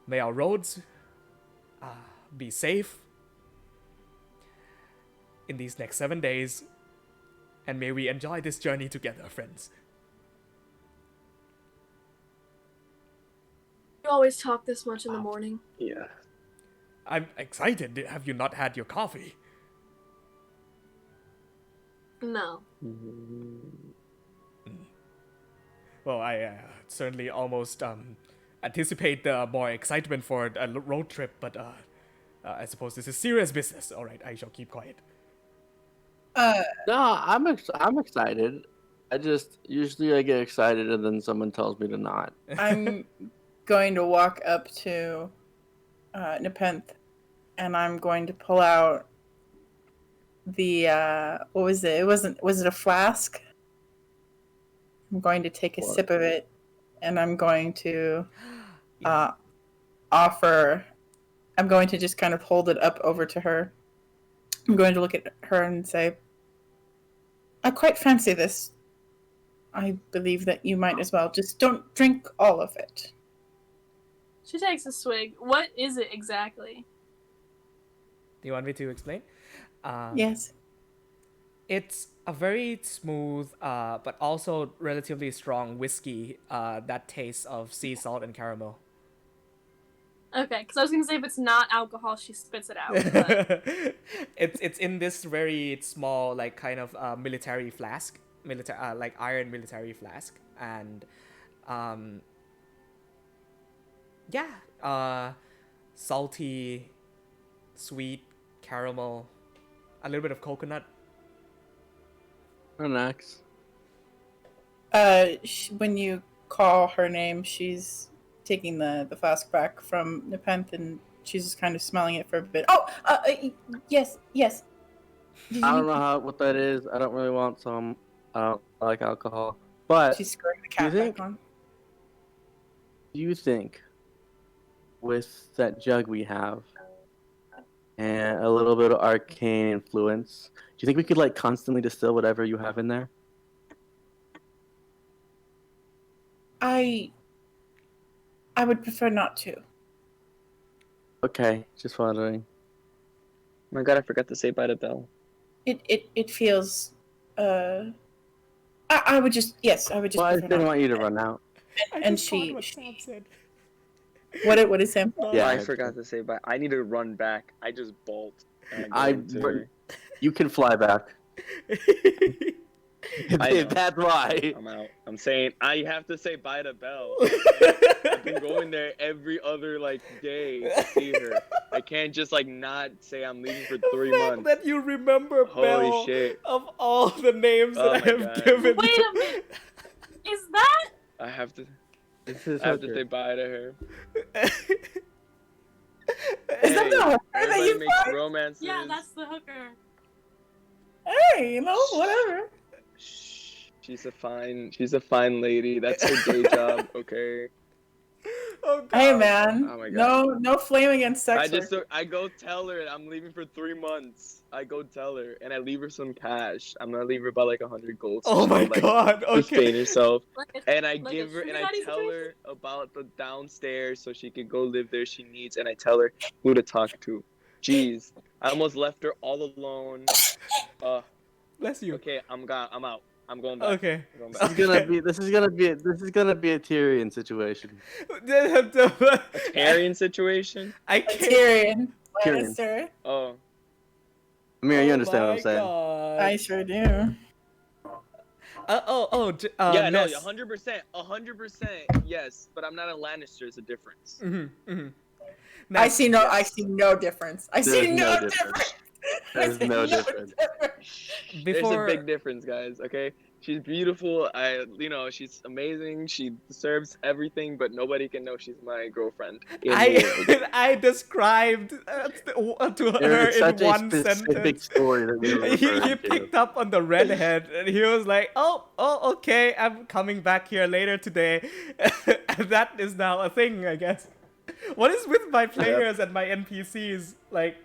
May our roads be safe in these next 7 days, and may we enjoy this journey together, friends. You always talk this much in the morning. Yeah. I'm excited. Have you not had your coffee? No. Well, I certainly almost anticipate more excitement for a road trip, but I suppose this is serious business. All right, I shall keep quiet. No, I'm excited. I just usually I get excited and then someone tells me to not. I'm going to walk up to Nepenthe, and I'm going to pull out the what was it? Was it a flask? I'm going to take a sip of it, and I'm going to offer. I'm going to just kind of hold it up over to her. I'm going to look at her and say, I quite fancy this. I believe that you might as well. Just don't drink all of it. She takes a swig. What is it exactly? Do you want me to explain? Yes. It's a very smooth, but also relatively strong whiskey that tastes of sea salt and caramel. Okay, because I was gonna say if it's not alcohol, she spits it out. But... it's in this very small, like kind of military flask, like iron military flask, and salty, sweet caramel, a little bit of coconut. Relax. When you call her name, she's taking the flask back from Nepenthe, and she's just kind of smelling it for a bit. Oh, yes. I don't know what that is. I don't really want some. I don't like alcohol. But She's screwing the cat back on. do you think with that jug we have and a little bit of arcane influence, do you think we could like constantly distill whatever you have in there? I would prefer not to. Okay, just wondering. Oh my god, I forgot to say bye to Belle. It feels I would just Well, I prefer just didn't not. want you to run out. And she what is Sam? Yeah, I forgot to say bye. I need to run back. I just bolt. And I- go into her. You can fly back. I know. That's why. I'm out. I'm saying I have to say bye to Belle. I've been going there every other day to see her. I can't just not say I'm leaving for 3 months. That you remember Holy Belle shit. of all the names Oh that I my have God. given. Wait a minute. Is that? I have to This is I have to okay. say bye to her. Is that the hooker that Everybody you makes find? romances. Yeah, that's the hooker. Hey, whatever. Shh, she's a fine lady. That's her day job, okay? Oh god. Hey man, Oh my God. no flame against sex. I go tell her I'm leaving for 3 months. I go tell her and I leave her some cash. I'm gonna leave her about like 100 gold. So Oh she my can, like, god. sustain Okay. herself. Like And I like give a her and sugar I daddy tell situation? her about the downstairs so she can go live there she needs. And I tell her who to talk to. Jeez, I almost left her all alone. Bless you. Okay, I'm gone. I'm out. I'm going back. Okay. I'm going This back. is gonna be this is gonna be a Tyrion situation. A Tyrion situation? I can't. Tyrion Tyrion. Lannister. Oh, Amir, you Oh understand what my I'm saying? God. I sure do. yeah, no, Ness. 100%, 100%, yes. But I'm not a Lannister. There's a difference. Mm-hmm. I see no. yes. I see no difference. I see There's no no difference. difference. I There's see no difference. There's a big difference, guys. Okay, she's beautiful. She's amazing. She deserves everything, but nobody can know she's my girlfriend in the world. I described to her It's in such a one specific sentence. story that we were He referring to. picked up on the redhead and he was like, oh, okay, I'm coming back here later today. And that is now a thing, I guess. What is with my players and my NPCs like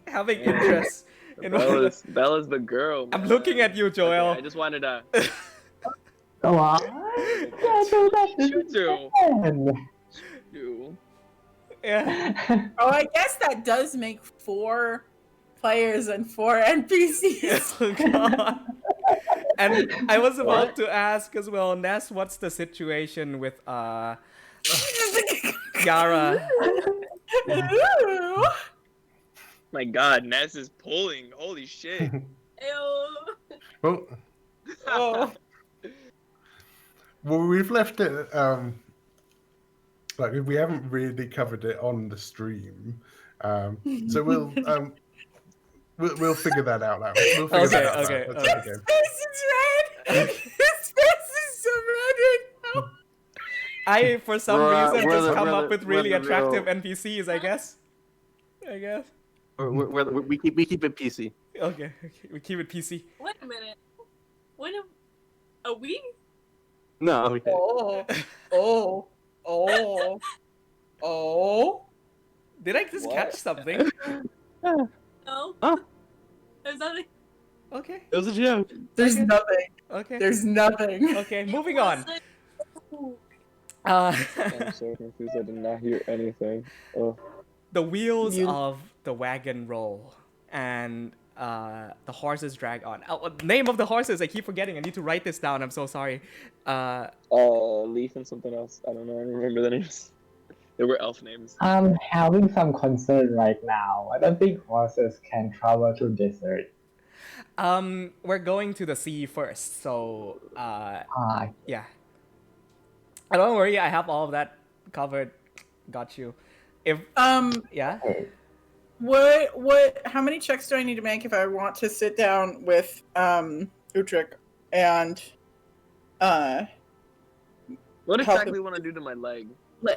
having interest in what? That was the girl. I'm man. looking at you, Joel. Okay, I just wanted to. Go on. Yeah, do that. You do. Again. You. Yeah. Oh, I guess that does make 4 players and 4 NPCs. Oh god. And I was about to ask as well, Ness, what's the situation with Yara? Ooh. My God, Ness is pulling. Holy shit. Ew. Well, Oh. well, we've left it. Like we haven't really covered it on the stream, so we'll figure that out now. We'll figure that out. Okay, Now. okay. That's His face is red. His face is so red right now. I, for some reason, we're just the- come we're up the- with we're really the attractive real- NPCs, I guess. We keep it PC. Okay, we keep it PC. Wait a minute. When a we? No, we can't. Oh. Did I just What? catch something? No. Huh? There's nothing. Okay, It was a joke. There's Okay. nothing. okay. There's nothing. Okay, moving on. Ooh. I'm so confused. I did not hear anything. Oh. The wheels You- of the wagon roll, and the horses drag on. Name of the horses, I keep forgetting. I need to write this down. I'm so sorry. Leaf and something else. I don't know. I don't remember the names. They were elf names. I'm having some concern right now. I don't think horses can travel through desert. We're going to the sea first, so Ah, yeah. Don't worry, I have all of that covered. Got you. If yeah. What how many checks do I need to make if I want to sit down with Utrick and What Help exactly him. do you want to do to my leg?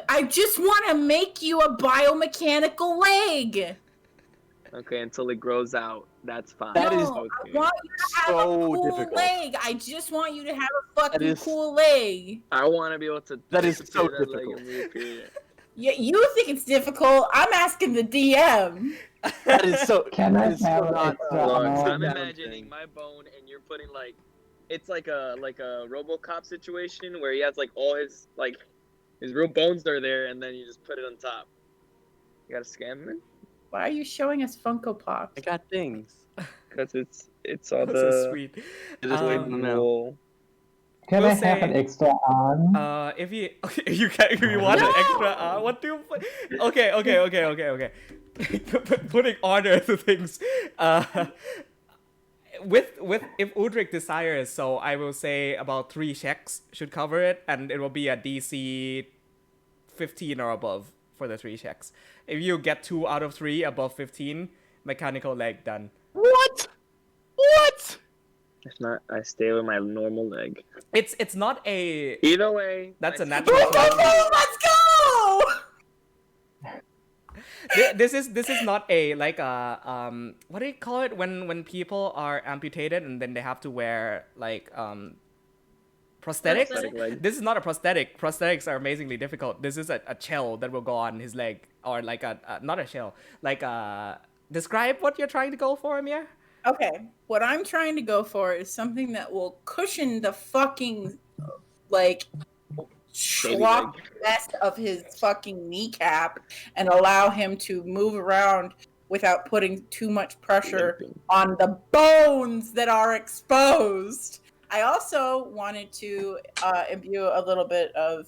I just want to make you a biomechanical leg. Okay, until it grows out. That's fine. That no, is I want you to have so a cool difficult. leg. I just want you to have a fucking is- cool leg. I want to be able to. That is so disappear that leg difficult. and reappear. Yeah, you think it's difficult? I'm asking the DM. That is so. Can that I is so have not extra Look, ammo? I'm down imagining thing. my bone, and you're putting like, it's like a RoboCop situation where he has like all his real bones are there, and then you just put it on top. You gotta scan them Why are you showing us Funko Pops? I got things. because it's all That's so the sweet. I just waiting them out. wool. Can We'll I have say- an extra arm? If you if you want an extra what do you okay. Putting order to things. With if Udric desires, so I will say about 3 checks should cover it, and it will be a DC 15 or above for the 3 checks. If you get 2 out of 3 above 15, mechanical leg done. What? What? If not, I stay with my normal leg. It's not a Either way, that's a I- natural. Let's go! This is not a like a what do you call it when people are amputated and then they have to wear like Prosthetics? Prosthetic leg. This is not a prosthetic. Prosthetics are amazingly difficult. This is a shell that will go on his leg, or like not a shell. Like describe what you're trying to go for, Amir. Okay, what I'm trying to go for is something that will cushion the fucking like schlop mess of his fucking kneecap and allow him to move around without putting too much pressure on the bones that are exposed. I also wanted to imbue a little bit of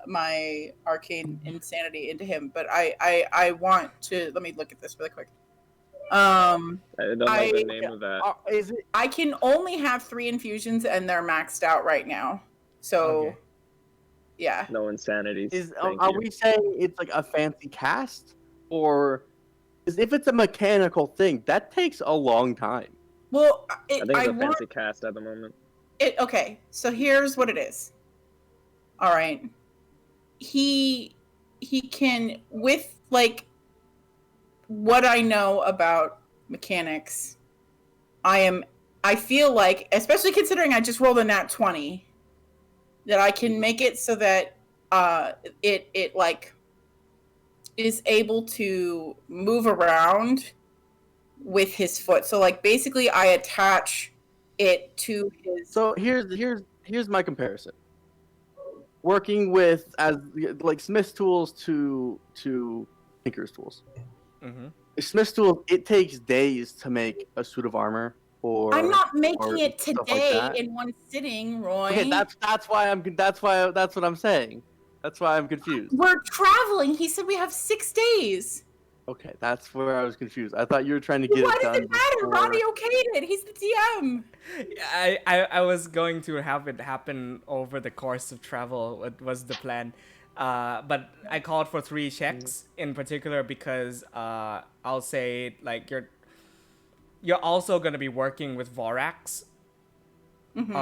my arcane insanity into him, but I want to let me look at this really quick. I don't know the name of that. Is it? I can only have 3 infusions, and they're maxed out right now. So, Okay. yeah. No insanity. Are we saying it's like a fancy cast, or is if it's a mechanical thing that takes a long time? Well, I think it's a fancy cast at the moment. Okay, so here's what it is. All right, he can, with like what I know about mechanics, I feel like, especially considering I just rolled a nat 20, that I can make it so that it like is able to move around with his foot. So like basically I attach it to his. So here's my comparison. Working with as like Smith's tools to Tinker's tools. Mm-hmm. Smith's tools, it takes days to make a suit of armor. Or I'm not making it stuff like today that. in one sitting, Roy. Okay, that's what I'm saying. That's why I'm confused. We're traveling. He said we have 6 days. Okay, that's where I was confused. I thought you were trying to get Why it done. does it matter? before- Ronnie okayed it. He's the DM. I was going to have it happen over the course of travel. It was the plan. But I called for 3 checks in particular because I'll say like you're also gonna be working with Vorax. Mm-hmm.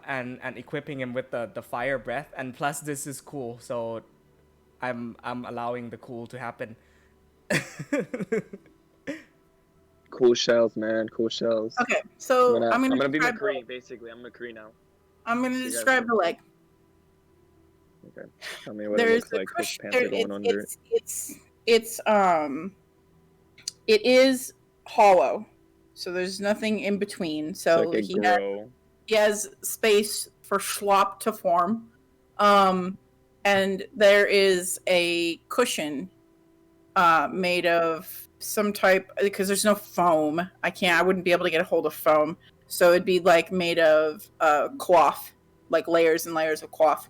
And equipping him with the fire breath, and plus this is cool, so I'm allowing the cool to happen. Cool shells, man. Cool shells. Okay, so I'm gonna be describe McCree, basically. I'm McCree now. I'm gonna describe the leg. Okay. Tell me what There's it looks like. the This panther going under it. It is hollow, so there's nothing in between. So It's like a grow. he has space for schlop to form, and there is a cushion made of some type, because there's no foam. I wouldn't be able to get a hold of foam, so it'd be like made of cloth, like layers and layers of cloth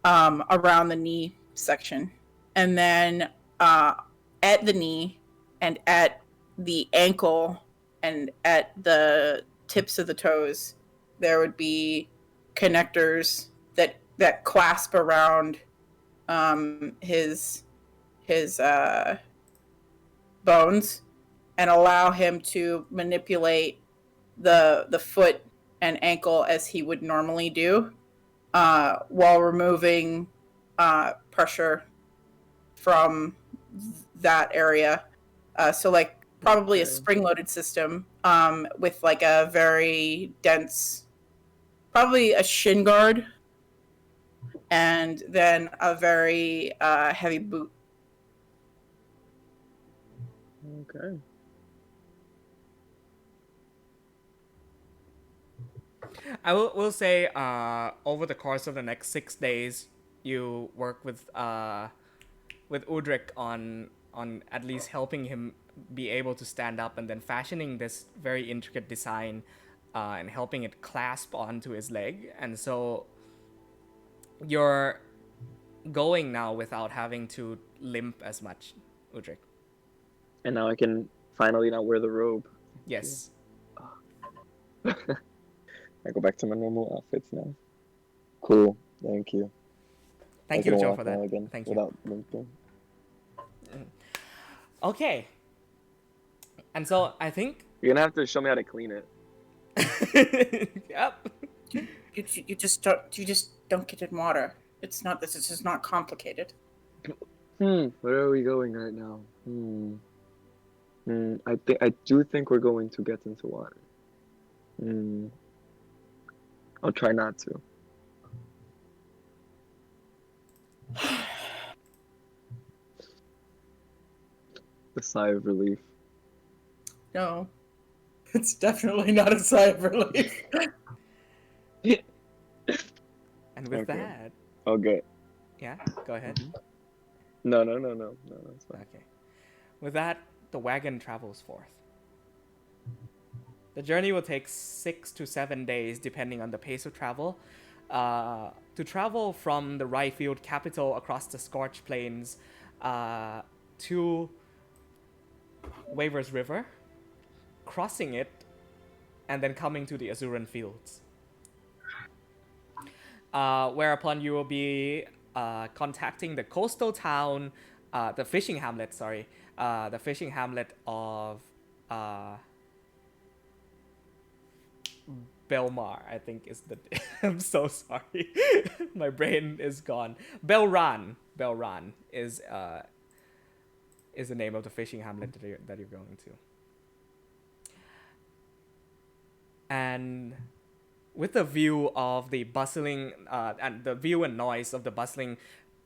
around the knee section, and then at the knee and at the ankle and at the tips of the toes there would be connectors that clasp around his bones and allow him to manipulate the foot and ankle as he would normally do, while removing pressure from that area. So like probably a spring-loaded system with like a very dense, probably a shin guard, and then a very heavy boot. Okay. I will say over the course of the next 6 days, you work with Udric on at least helping him be able to stand up, and then fashioning this very intricate design and helping it clasp onto his leg. And so you're going now without having to limp as much, Udric. And now I can finally not wear the robe. Yes. I go back to my normal outfits now. Cool. Thank you. Thank I you, can Joe, walk for now that. again Thank you. without limping. Okay. And so I think. You're gonna have to show me how to clean it. Yep. You just don't get in water. It's not this. It's just not complicated. Where are we going right now? I do think we're going to get into water. I'll try not to. The sigh of relief. No, it's definitely not a sigh of relief. And with Okay. that, Okay. yeah, go ahead. No, that's fine. Okay. With that, the wagon travels forth. The journey will take 6 to 7 days, depending on the pace of travel. To travel from the Ryefield capital across the scorched plains to Waver's River, crossing it, and then coming to the Azuran Fields. Whereupon you will be contacting the coastal town, the fishing hamlet, the fishing hamlet of Belmar, I think is the. I'm so sorry, my brain is gone. Belran is the name of the fishing hamlet that you're going to. And with the view of the bustling and the view and noise of the bustling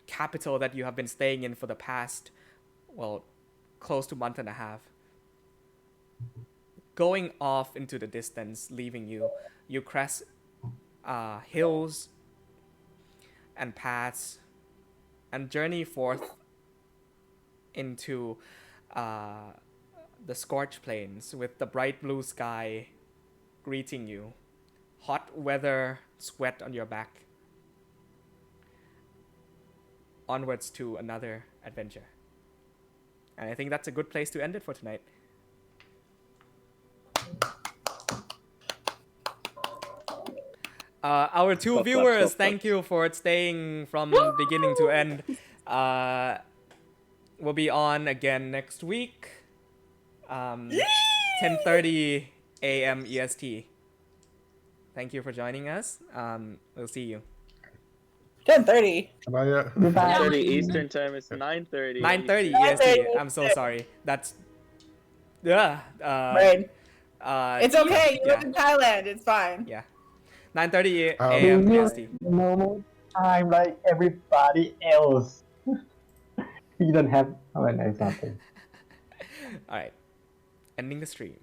capital that you have been staying in for the past, well, close to a month and a half, going off into the distance, leaving you, you crest hills and paths and journey forth into the scorched plains with the bright blue sky greeting you, hot weather, sweat on your back, onwards to another adventure. And I think that's a good place to end it for tonight. Our two viewers, thank you for staying from beginning to end. We'll be on again next week, 10:30 a.m. EST. Thank you for joining us. We'll see you. 10:30. Bye. 10:30 Eastern time. It's 9:30. 9:30 EST. I'm so sorry. That's Right. It's okay. You yeah. live in Thailand. It's fine. Yeah. 9:30 Do a.m. you EST. know time like everybody else? You don't have something. All right. Ending the stream.